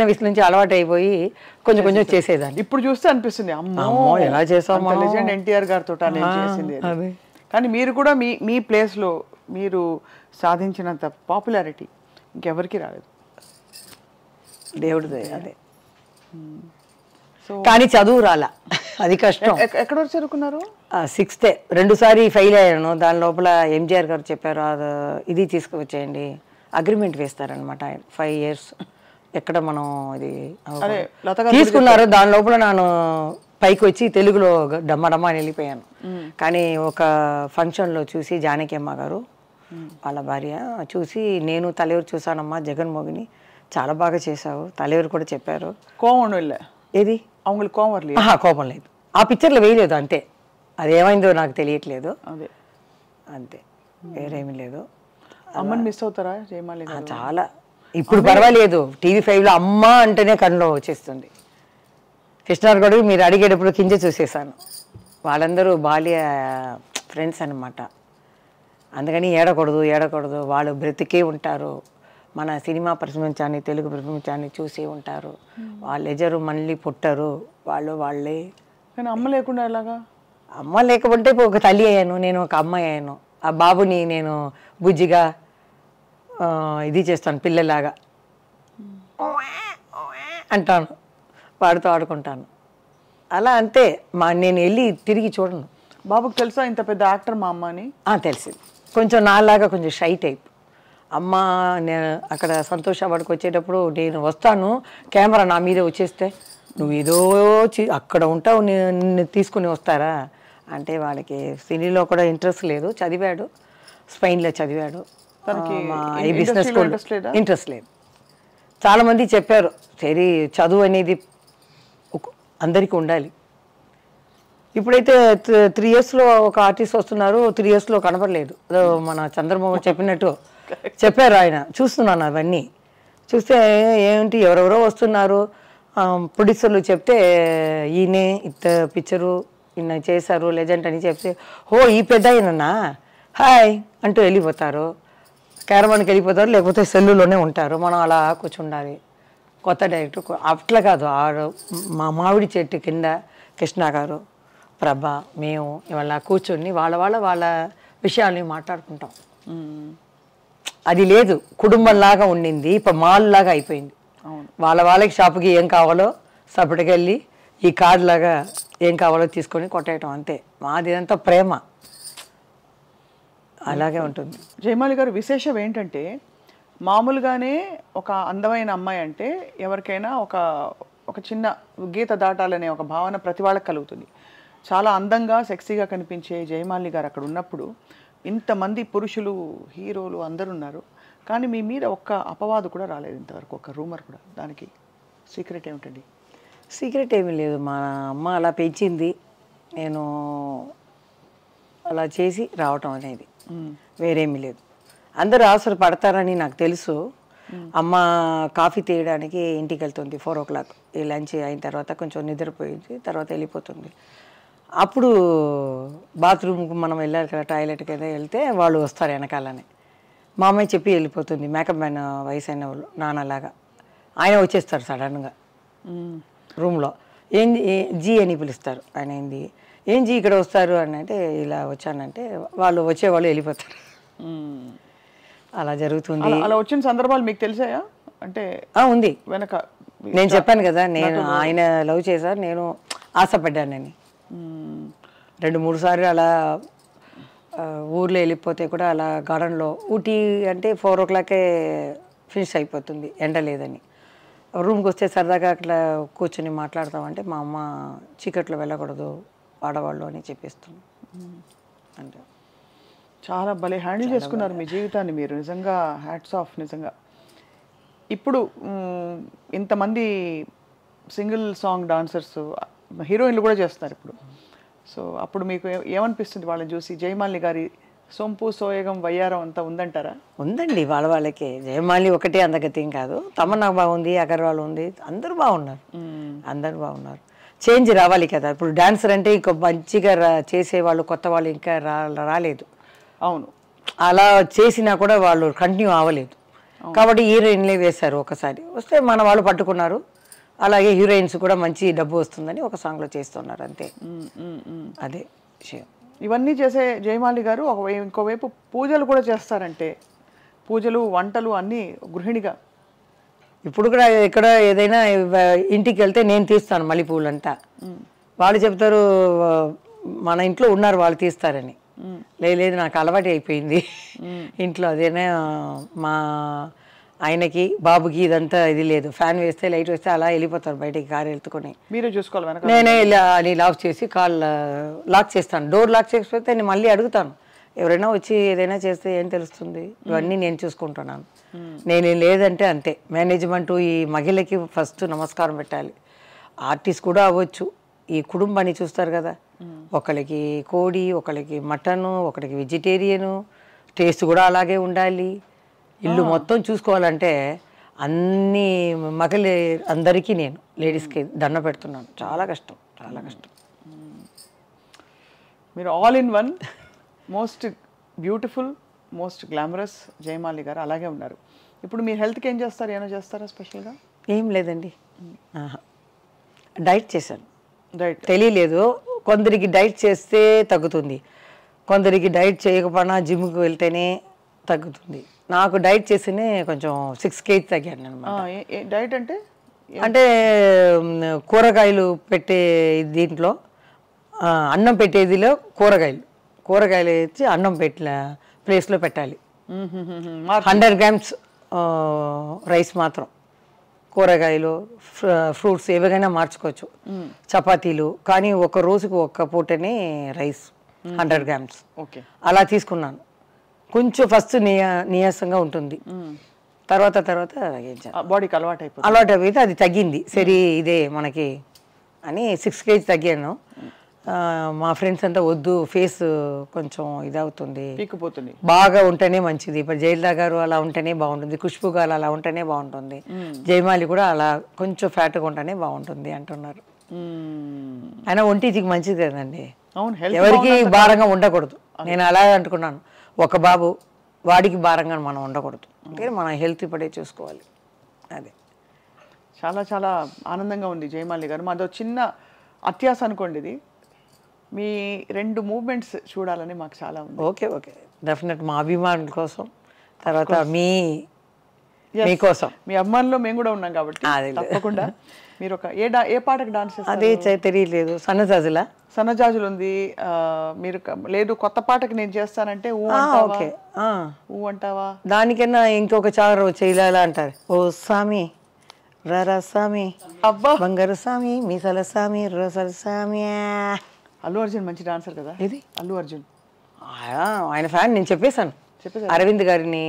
వయసు నుంచి అలవాటు అయిపోయి కొంచెం చేసేదాన్ని. ఇప్పుడు చూస్తే అనిపిస్తుంది అమ్మో ఎలా చేసాము, లెజెండ్ ఎన్టీఆర్ గారితో చేసింది. కానీ మీరు కూడా మీ ప్లేస్లో మీరు సాధించినంత పాపులారిటీ ఇంకెవరికి రాలేదు. దేవుడిదే అదే. కానీ చదువు రాలా, అది కష్టం. ఎక్కడ వరకు చదువుకున్నారు? 6th 2 సారి ఫెయిల్ అయ్యాను. దాని లోపల ఎంజిఆర్ గారు చెప్పారు ఇది తీసుకువచ్చేయండి, అగ్రిమెంట్ వేస్తారనమాట 5 years. ఎక్కడ మనం ఇది తీసుకున్నారు. దాని లోపల నేను పైకి వచ్చి తెలుగులో డమ్మడమ్మ అని వెళ్ళిపోయాను. కానీ ఒక ఫంక్షన్లో చూసి జానకి అమ్మ గారు వాళ్ళ భార్య చూసి, నేను తలెవరు చూసానమ్మా జగన్మోహిని, చాలా బాగా చేసావు, தலைவர் కూడా చెప్పారు. కోవం ఒன்றும் இல்லை, ఏది அவங்களுக்கு கோவம் வரலையா? కోపం లేదు, ఆ పిక్చర్లో వేయలేదు అంతే. అది ఏమైందో నాకు తెలియట్లేదు అదే అంతే, వేరేమీ లేదు. అమ్మని మిస్ అవుతారా జయమాలి గారు? చాలా. ఇప్పుడు పర్వాలేదు, టీవీ5లో అమ్మ అంటేనే కన్నులో వచ్చేస్తుంది. కృష్ణార్గడు మీరు అడిగేటప్పుడు కింద చూసేసాను, వాళ్ళందరూ బాల్య ఫ్రెండ్స్ అన్నమాట. అందుకని ఏడకూడదు, వాళ్ళు బ్రతికే ఉంటారు, మన సినిమా ప్రపంచాన్ని తెలుగు ప్రపంచాన్ని చూసి ఉంటారు, వాళ్ళు ఎజరు మళ్ళీ పుట్టరు, వాళ్ళే. కానీ అమ్మ లేకుండా ఎలాగా? అమ్మ లేకపోతే ఒక తల్లి అయ్యాను, నేను ఒక అమ్మాయి అయ్యాను. ఆ బాబుని నేను బుజ్జిగా ఇది చేస్తాను, పిల్లలాగా అంటాను, వాడితో ఆడుకుంటాను. అలా అంతే. నేను వెళ్ళి తిరిగి చూడను. బాబుకి తెలుసా ఇంత పెద్ద యాక్టర్ మా అమ్మ అని? తెలిసింది. కొంచెం నాలాగా కొంచెం షై టైప్. అమ్మ నేను అక్కడ సంతోష వాడికి వచ్చేటప్పుడు నేను వస్తాను, కెమెరా నా మీద వచ్చేస్తే నువ్వు ఏదో అక్కడ ఉంటావు, నిన్ను తీసుకుని వస్తారా అంటే వాళ్ళకి సినీలో కూడా ఇంట్రెస్ట్ లేదు. చదివాడు, స్పెయిన్లో చదివాడు, ఈ బిజినెస్ ఇంట్రెస్ట్ లేదు. చాలామంది చెప్పారు సరే చదువు అనేది అందరికీ ఉండాలి. ఇప్పుడైతే 3 yearsలో ఒక ఆర్టిస్ట్ వస్తున్నారు, 3 yearsలో కనపడలేదు. మన చంద్రబాబు చెప్పినట్టు చెప్పారు ఆయన. చూస్తున్నాను అవన్నీ చూస్తే ఏంటి ఎవరెవరో వస్తున్నారు, ప్రొడ్యూసర్లు చెప్తే ఈయనే ఇంత పిక్చరు ఈయన చేశారు లెజెండ్ అని చెప్తే ఈ పెద్ద అయినన్నా హాయ్ అంటూ వెళ్ళిపోతారు, క్యారవాన్కి వెళ్ళిపోతారు, లేకపోతే సెల్లులోనే ఉంటారు. మనం అలా కూర్చుండాలి. కొత్త డైరెక్టర్ అట్లా కాదు, మా మామిడి చెట్టు కింద కృష్ణ గారు, ప్రభా, మేము ఇవాళ కూర్చొని వాళ్ళ విషయాల్ని మాట్లాడుకుంటాం. అది లేదు, కుటుంబంలాగా ఉండింది, ఇప్పుడు మాల్ లాగా అయిపోయింది. వాళ్ళకి షాపుకి ఏం కావాలో సపటికెళ్ళి ఈ కార్డు లాగా ఏం కావాలో తీసుకొని కొట్టేయటం అంతే. మాది అంతా ప్రేమ, అలాగే ఉంటుంది. జయమాలి గారు విశేషం ఏంటంటే మామూలుగానే ఒక అందమైన అమ్మాయి అంటే ఎవరికైనా ఒక చిన్న గీత దాటాలనే ఒక భావన ప్రతి వాళ్ళకి కలుగుతుంది. చాలా అందంగా సెక్సీగా కనిపించే జయమాలి గారు అక్కడ ఉన్నప్పుడు ఇంతమంది పురుషులు హీరోలు అందరూ ఉన్నారు, కానీ మీ మీద ఒక్క అపవాదు కూడా రాలేదు ఇంతవరకు, ఒక రూమర్ కూడా. దానికి సీక్రెట్ ఏమిటండి? సీక్రెట్ ఏమీ లేదు, మా అమ్మ అలా పెంచింది, నేను అలా చేసి రావటం అనేది, వేరేమీ లేదు. అందరూ అవసరం పడతారని నాకు తెలుసు. అమ్మ కాఫీ తీయడానికి ఇంటికి వెళ్తుంది 4 o'clock, ఈ లంచ్ అయిన తర్వాత కొంచెం నిద్రపోయింది, తర్వాత వెళ్ళిపోతుంది. అప్పుడు బాత్రూమ్కి మనం వెళ్ళాలి కదా, టాయిలెట్కి ఏదో వెళ్తే వాళ్ళు వస్తారు వెనకాలనే. మా అమ్మాయి చెప్పి వెళ్ళిపోతుంది, మేకప్ మ్యాన్ వయసు అయిన వాళ్ళు నాన్నలాగా. ఆయన వచ్చేస్తారు సడన్గా రూమ్లో, జీ అని పిలుస్తారు. ఆయన ఏం జీ ఇక్కడ వస్తారు అని అంటే ఇలా వచ్చానంటే వాళ్ళు వచ్చేవాళ్ళు వెళ్ళిపోతారు. అలా జరుగుతుంది. అలా వచ్చిన సందర్భాలు మీకు తెలిసాయా? అంటే ఉంది వెనక నేను చెప్పాను కదా, నేను ఆయన లవ్ చేశారు, నేను ఆశపడ్డానని. 2-3 సార్లు అలా ఊర్లో వెళ్ళిపోతే కూడా అలా గార్డెన్లో, ఊటీ అంటే 4 o'clock ఫినిష్ అయిపోతుంది ఎండ లేదని. రూమ్కి వస్తే సరదాగా అట్లా కూర్చొని మాట్లాడతామంటే మా అమ్మ చీకట్లో వెళ్ళకూడదు ఆడవాళ్ళు అని చెప్పేస్తుంది. అంటే చాలా భలే హ్యాండిల్ చేసుకున్నారు మీ జీవితాన్ని మీరు, నిజంగా హ్యాట్స్ ఆఫ్. నిజంగా ఇప్పుడు ఇంతమంది సింగిల్ సాంగ్ డాన్సర్స్ హీరోయిన్లు కూడా చేస్తున్నారు ఇప్పుడు. సో అప్పుడు మీకు ఏమనిపిస్తుంది వాళ్ళని చూసి? జయమాలిని గారి సొంపు సోయగం వయ్యారం అంతా ఉందంటారా? ఉందండి, వాళ్ళకే. జయమాలి ఒకటే అందగతి కాదు, తమన్నా బాగుంది, అగర్వాల్ ఉంది, అందరూ బాగున్నారు. చేంజ్ రావాలి కదా. ఇప్పుడు డాన్సర్ అంటే ఇంకో మంచిగా చేసేవాళ్ళు కొత్త వాళ్ళు ఇంకా రాలేదు. అవును, అలా చేసినా కూడా వాళ్ళు కంటిన్యూ అవ్వలేదు. కాబట్టి హీరోయిన్లే వేశారు, ఒకసారి వస్తే మన వాళ్ళు పట్టుకున్నారు. అలాగే హీరోయిన్స్ కూడా మంచి డబ్బు వస్తుందని ఒక సాంగ్లో చేస్తున్నారు అంతే. అదే విషయం. ఇవన్నీ చేసే జయమాలి గారు ఇంకోవైపు పూజలు కూడా చేస్తారంటే, పూజలు వంటలు అన్నీ గృహిణిగా. ఇప్పుడు కూడా ఎక్కడ ఏదైనా ఇంటికి వెళ్తే నేను తీస్తాను మల్లెపూలంతా. వాళ్ళు చెప్తారు మన ఇంట్లో ఉన్నారు వాళ్ళు తీస్తారని. లేదు నాకు అలవాటు అయిపోయింది ఇంట్లో. అదేనా మా ఆయనకి బాబుకి ఇదంతా ఇది లేదు, ఫ్యాన్ వేస్తే లైట్ వేస్తే అలా వెళ్ళిపోతారు బయటికి, కారు వెళ్తుకొని. మీరే చూసుకోవాలి. నేనే అని లాక్ చేసి కాల్ లాక్ చేస్తాను. డోర్ లాక్ చేసిపోతే నేను మళ్ళీ అడుగుతాను ఎవరైనా వచ్చి ఏదైనా చేస్తే ఏం తెలుస్తుంది, ఇవన్నీ నేను చూసుకుంటున్నాను. నేను లేదంటే అంతే. మేనేజ్మెంట్ ఈ మహిళకి ఫస్ట్ నమస్కారం పెట్టాలి. ఆర్టిస్ట్ కూడా అవ్వచ్చు, ఈ కుటుంబాన్ని చూస్తారు కదా, ఒకరికి కోడి, ఒకరికి మటను, ఒకరికి వెజిటేరియను, టేస్ట్ కూడా అలాగే ఉండాలి. ఇల్లు మొత్తం చూసుకోవాలంటే అన్ని మహిళ అందరికీ నేను లేడీస్కి దండ పెడుతున్నాను. చాలా కష్టం, చాలా కష్టం. మీరు all in one, most beautiful, most glamorous Jayamali గారు అలాగే ఉన్నారు. ఇప్పుడు మీ హెల్త్కి ఏం చేస్తారు, ఏమైనా చేస్తారా స్పెషల్గా? ఏం లేదండి, డైట్ చేశాను. డైట్ తెలియలేదు, కొందరికి డైట్ చేస్తే తగ్గుతుంది, కొందరికి డైట్ చేయకపోయినా జిమ్కి వెళ్తేనే తగ్గుతుంది. నాకు డైట్ చేస్తేనే కొంచెం 6 kg తగ్గాను అనమాట. డైట్ అంటే అంటే కూరగాయలు పెట్టే దీంట్లో అన్నం పెట్టేదిలో కూరగాయలు వేసి అన్నం పెట్టిన ప్లేస్లో పెట్టాలి. 100 grams రైస్ మాత్రం, కూరగాయలు ఫ్రూట్స్ ఏవైనా మార్చుకోవచ్చు, చపాతీలు. కానీ ఒక రోజుకు ఒక్క పూటనే రైస్ 100 grams అలా తీసుకున్నాను. కొంచెం ఫస్ట్ నీరసంగా ఉంటుంది, తర్వాత బాడీకి అలవాటు అయిపోతే అది తగ్గింది. సరే ఇదే మనకి అని 6 kg తగ్గాను. మా ఫ్రెండ్స్ అంతా వద్దు, ఫేస్ కొంచెం ఇదవుతుంది, బాగా ఉంటేనే మంచిది. ఇప్పుడు జయలలిత గారు అలా ఉంటేనే బాగుంటుంది, ఖుష్బు గారు అలా ఉంటేనే బాగుంటుంది, జయమాలి కూడా అలా కొంచెం ఫ్యాట్గా ఉంటేనే బాగుంటుంది అంటున్నారు. అయినా ఒంటికి మంచిది కదండి, ఎవరికి భారంగా ఉండకూడదు. నేను అలా అనుకున్నాను, ఒక బాబు వాడికి భారంగా మనం ఉండకూడదు, అంటే మన హెల్త్ ఇప్పుడే చూసుకోవాలి. అదే చాలా చాలా ఆనందంగా ఉంది జయమాలి గారు. మాది చిన్న అత్యాస అనుకోండి, ఇది మీ 2 మూవ్మెంట్స్ చూడాలని మాకు చాలా ఉంది. ఓకే డెఫినెట్, మా అభిమానుల కోసం, తర్వాత మీకోసం, మీ అభిమానుల్లో మేము కూడా ఉన్నాం కాబట్టి తప్పకుండా. మీరు ఒక ఏ పాటకు డాన్స్ చేస్తారు? అదే తెలియలేదు. సన్నజాజులు ఉంది. మీరు లేదు కొత్త పాటకి నేను చేస్తానంటే ఊ అంటావా? దానికన్నా ఇంకొక చారు చేయాలా అంటారు. ఓ సామి రరా సామి, అబ్బా బంగారు సామి, మీసాల సామి, రోసాల సామి. అల్లు అర్జున్ మంచి డాన్సర్ కదా. ఇది అల్లు అర్జున్ ఆయన ఫ్యాన్. నేను చెప్పేశాను అరవింద్ గారిని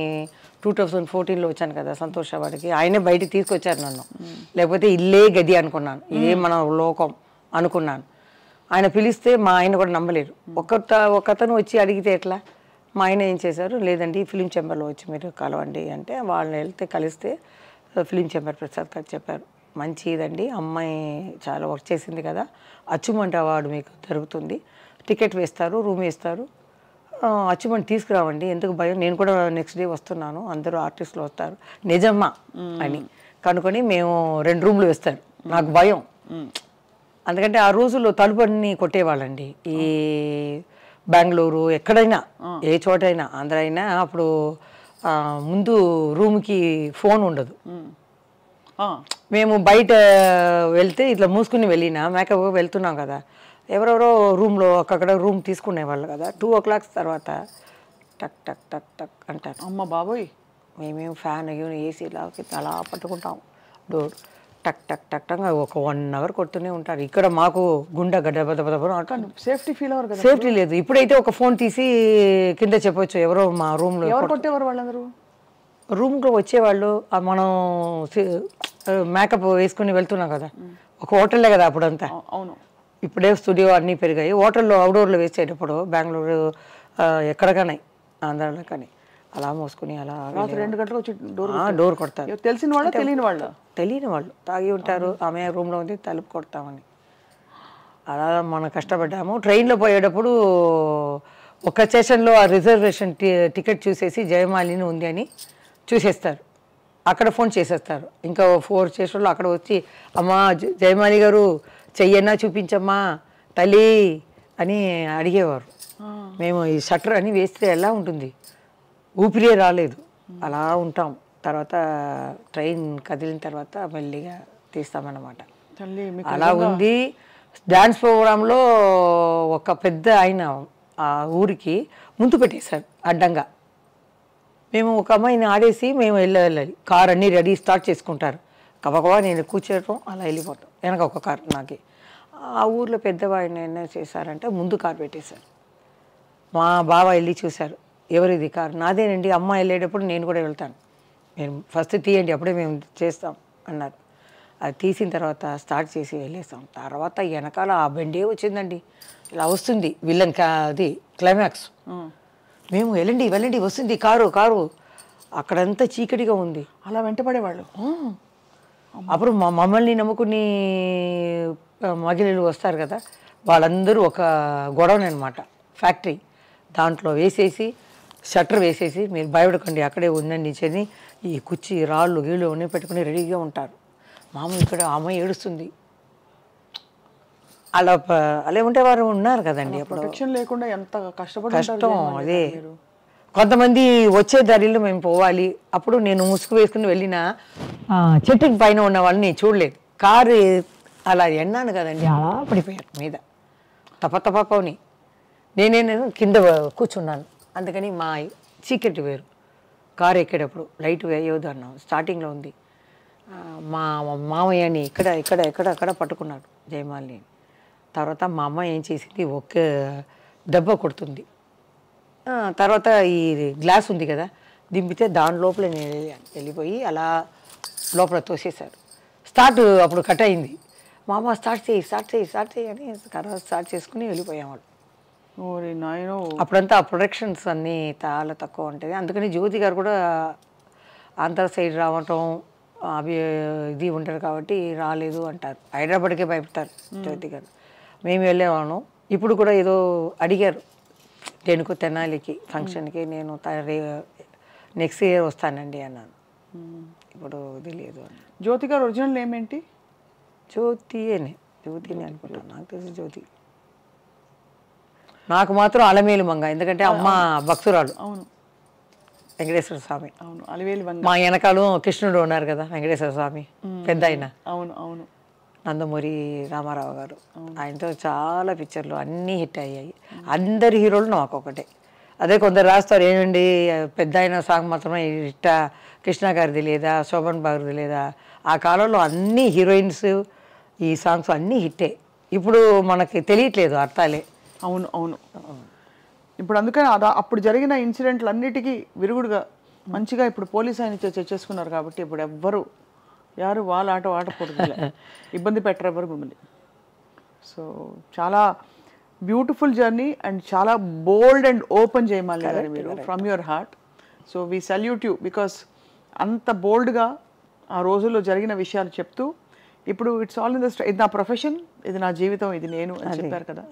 2014లో వచ్చాను కదా సంతోష్ వాడికి, ఆయనే బయటికి తీసుకొచ్చారు నన్ను. లేకపోతే ఇల్లే గది అనుకున్నాను, ఇదే మన లోకం అనుకున్నాను. ఆయన పిలిస్తే మా ఆయన కూడా నమ్మలేరు. ఒకతను వచ్చి అడిగితే ఎట్లా? మా ఆయన ఏం చేశారు, లేదండి ఫిలిం ఛాంబర్లో వచ్చి మీరు కలవండి అంటే, వాళ్ళని వెళ్తే కలిస్తే ఫిలిం ఛాంబర్ ప్రసాద్ గారు చెప్పారు, మంచిదండి, అమ్మాయి చాలా వర్క్ చేసింది కదా, అచీవ్మెంట్ అవార్డు మీకు జరుగుతుంది, టికెట్ వేస్తారు, రూమ్ వేస్తారు, అచీవ్మెంట్ తీసుకురావండి, ఎందుకు భయం, నేను కూడా నెక్స్ట్ డే వస్తున్నాను, అందరూ ఆర్టిస్టులు వస్తారు. నిజమ్మా అని కనుకొని మేము 2 రూమ్లు వేస్తారు. నాకు భయం, ఎందుకంటే ఆ రోజుల్లో తలుపుని కొట్టేవాళ్ళండి. ఈ బెంగళూరు ఎక్కడైనా ఏ చోటైనా ఆంధ్ర అయినా అప్పుడు ముందు రూమ్కి ఫోన్ ఉండదు. మేము బయట వెళ్తే ఇట్లా మూసుకుని వెళ్ళినా మేకప్ వెళ్తున్నాం కదా, ఎవరెవరో రూమ్లో అక్కడ రూమ్ తీసుకునేవాళ్ళు కదా. 2 o'clock తర్వాత టక్ టక్ టక్ టక్ అంటారు. అమ్మ బాబోయ్, మేమేం ఫ్యాన్ ఏసీ లాకి అలా పట్టుకుంటాం. డోర్ టక్ టక్ టక్ టక్ ఒక 1 hour కొడుతూనే ఉంటారు. ఇక్కడ మాకు గుండె గడ్డ అంటాను. సేఫ్టీ ఫీల్ అవ్వరు కదా? సేఫ్టీ లేదు. ఇప్పుడైతే ఒక ఫోన్ తీసి కింద చెప్పొచ్చు, ఎవరో మా రూమ్లో కొట్టేవారు వాళ్ళందరూ. రూమ్లో వచ్చేవాళ్ళు, మనం మేకప్ వేసుకుని వెళ్తున్నాం కదా, ఒక హోటల్లే కదా అప్పుడంతా. అవును, ఇప్పుడే స్టూడియో అన్నీ పెరిగాయి. హోటల్లో అవుట్డోర్లో వేసేటప్పుడు బెంగళూరు ఎక్కడగానే ఆంధ్రాలో కానీ అలా మోసుకుని అలా 2 గంటలకు వచ్చి డోర్ కొడతారు. తెలిసిన వాళ్ళు తెలియని వాళ్ళు తాగి ఉంటారు, ఆమె రూమ్లో ఉంది తలుపు కొడతామని అలా మనం కష్టపడ్డాము. ట్రైన్లో పోయేటప్పుడు ఒక స్టేషన్లో ఆ రిజర్వేషన్ టికెట్ చూసేసి జయమాలిని ఉంది అని చూసేస్తారు, అక్కడ ఫోన్ చేసేస్తారు. ఇంకా 4 స్టేషన్లో అక్కడ వచ్చి, అమ్మా జయమాలి గారు చెయ్యన్నా చూపించమ్మా తల్లి అని అడిగేవారు. మేము ఈ షట్టర్ అని వేస్తే ఎలా ఉంటుంది, ఊపిరే రాలేదు, అలా ఉంటాం. తర్వాత ట్రైన్ కదిలిన తర్వాత మెల్లిగా తీస్తామన్నమాట. అలా ఉంది. డ్యాన్స్ ప్రోగ్రాంలో ఒక పెద్ద ఆయన ఆ ఊరికి ముందు పెట్టేశారు అడ్డంగా. మేము ఒక అమ్మాయిని ఆడేసి మేము వెళ్ళాలి, కార్ అన్నీ రెడీ స్టార్ట్ చేసుకుంటారు, కబకబా నేను కూర్చోవటం అలా వెళ్ళిపోతాం. వెనక ఒక కార్ నాకి. ఆ ఊర్లో పెద్దవాడిని ఏం చేశారంటే ముందు కార్ పెట్టేశారు. మా బావ వెళ్ళి చూశారు, ఎవరిది కారు? నాదేనండి, అమ్మ వెళ్ళేటప్పుడు నేను కూడా వెళ్తాను, మీరు ఫస్ట్ తీయండి అప్పుడే మేము చేస్తాం అన్నారు. అది తీసిన తర్వాత స్టార్ట్ చేసి వెళ్ళేస్తాం. తర్వాత వెనకాల ఆ బండే వచ్చిందండి, ఇలా వస్తుంది విలన్ అది క్లైమాక్స్. మేము వెళ్ళండి వెళ్ళండి వస్తుంది కారు కారు, అక్కడంతా చీకటిగా ఉంది. అలా వెంటపడేవాళ్ళు. అప్పుడు మమ్మల్ని నమ్ముకుని మహిళలు వస్తారు కదా, వాళ్ళందరూ ఒక గొడవని అనమాట, ఫ్యాక్టరీ దాంట్లో వేసేసి షట్టర్ వేసేసి మీరు భయపడకండి అక్కడే ఉందండి అని ఈ కుర్చీ రాళ్ళు గీళ్ళు అన్నీ పెట్టుకుని రెడీగా ఉంటారు. మామూలు ఇక్కడ అమ్మాయి ఏడుస్తుంది. అలా అలా ఉంటేవారు ఉన్నారు కదండి అప్పుడు. ప్రొటెక్షన్ లేకుండా ఎంత కష్టం అదే. కొంతమంది వచ్చే దారిలో మేము పోవాలి, అప్పుడు నేను ముసుగు వేసుకుని వెళ్ళిన చెట్టుకి పైన ఉన్న వాళ్ళని చూడలేదు, కారు అలా ఎన్నాను కదండి, అలా పడిపోయారు మీద తపని. నేను కింద కూర్చున్నాను, అందుకని మా చీకటి వేరు. కారు ఎక్కేటప్పుడు లైట్ వేయవద్దు అన్నాం, స్టార్టింగ్లో ఉంది. మా మామయ్యని ఇక్కడ ఇక్కడ ఎక్కడ అక్కడ పట్టుకున్నాడు జయమాలిని. తర్వాత మా అమ్మ ఏం చేసింది, ఒక్క దెబ్బ కొడుతుంది. తర్వాత ఈ గ్లాస్ ఉంది కదా దింపితే దాని లోపల నేను వెళ్ళిపోయి అలా లోపల తోసేశారు. అప్పుడు కట్ అయింది. మా అమ్మ స్టార్ట్ చేయి అని స్టార్ట్ చేసుకుని వెళ్ళిపోయాం. అప్పుడంతా ఆ ప్రొడక్షన్స్ అన్నీ చాలా తక్కువ ఉంటుంది. అందుకని జ్యోతి గారు కూడా ఆంధ్ర సైడ్ రావటం అవి ఇది ఉంటారు కాబట్టి రాలేదు అంటారు. హైదరాబాద్కే భయపడతారు జ్యోతి గారు. మేము వెళ్ళేవాళ్ళం. ఇప్పుడు కూడా ఏదో అడిగారు దేనికో తెనాలికి ఫంక్షన్కి, నేను నెక్స్ట్ ఇయర్ వస్తానండి అన్నాను. ఇప్పుడు తెలియదు అని. జ్యోతి గారు ఒరిజినల్ నేమ్ ఏంటి? జ్యోతిని అనుకుంటాను, నాకు తెలిసి జ్యోతి. నాకు మాత్రం అలమేలు మంగ, ఎందుకంటే అమ్మ భక్తురాలు. అవును, వెంకటేశ్వర స్వామి. అవును, అలివేలు మంగ. మా వెనకాలం కృష్ణుడు ఉన్నారు కదా వెంకటేశ్వర స్వామి, పెద్ద ఆయన. అవును అవును, నందమూరి రామారావు గారు. ఆయనతో చాలా పిక్చర్లు అన్నీ హిట్ అయ్యాయి. అందరి హీరోలు నాకు ఒకటే. అదే కొందరు రాస్తారు, ఏమండి పెద్ద ఆయన సాంగ్ మాత్రమే హిట్, కృష్ణ గారిది లేదా, శోభన్ బాబుది లేదా. ఆ కాలంలో అన్ని హీరోయిన్స్ ఈ సాంగ్స్ అన్నీ హిట్టే. ఇప్పుడు మనకి తెలియట్లేదు అర్థాలే. అవును అవును. ఇప్పుడు అందుకని అప్పుడు జరిగిన ఇన్సిడెంట్లు అన్నిటికీ విరుగుడుగా మంచిగా ఇప్పుడు పోలీస్ ఆయన చేసుకున్నారు కాబట్టి ఇప్పుడు ఎవ్వరు యారు వాళ్ళ ఆట ఆడకూడదు, ఇబ్బంది పెట్టరు ఎవరు మిమ్మల్ని. సో చాలా బ్యూటిఫుల్ జర్నీ అండ్ చాలా బోల్డ్ అండ్ ఓపెన్ చేయమని గారు మీరు from your heart. So we salute you because అంత బోల్డ్గా ఆ రోజుల్లో జరిగిన విషయాలు చెప్తూ ఇప్పుడు ఇట్స్ ఆల్ ఇన్ ద ఇది నా ప్రొఫెషన్, ఇది నా జీవితం, ఇది నేను అని చెప్పారు కదా.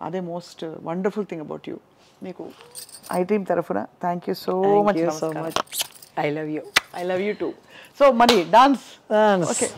అదే most wonderful thing about you. మీకు ఐ టీమ్ తరఫున thank you so much. I love you. I love you two. So మరి డాన్స్. ఓకే.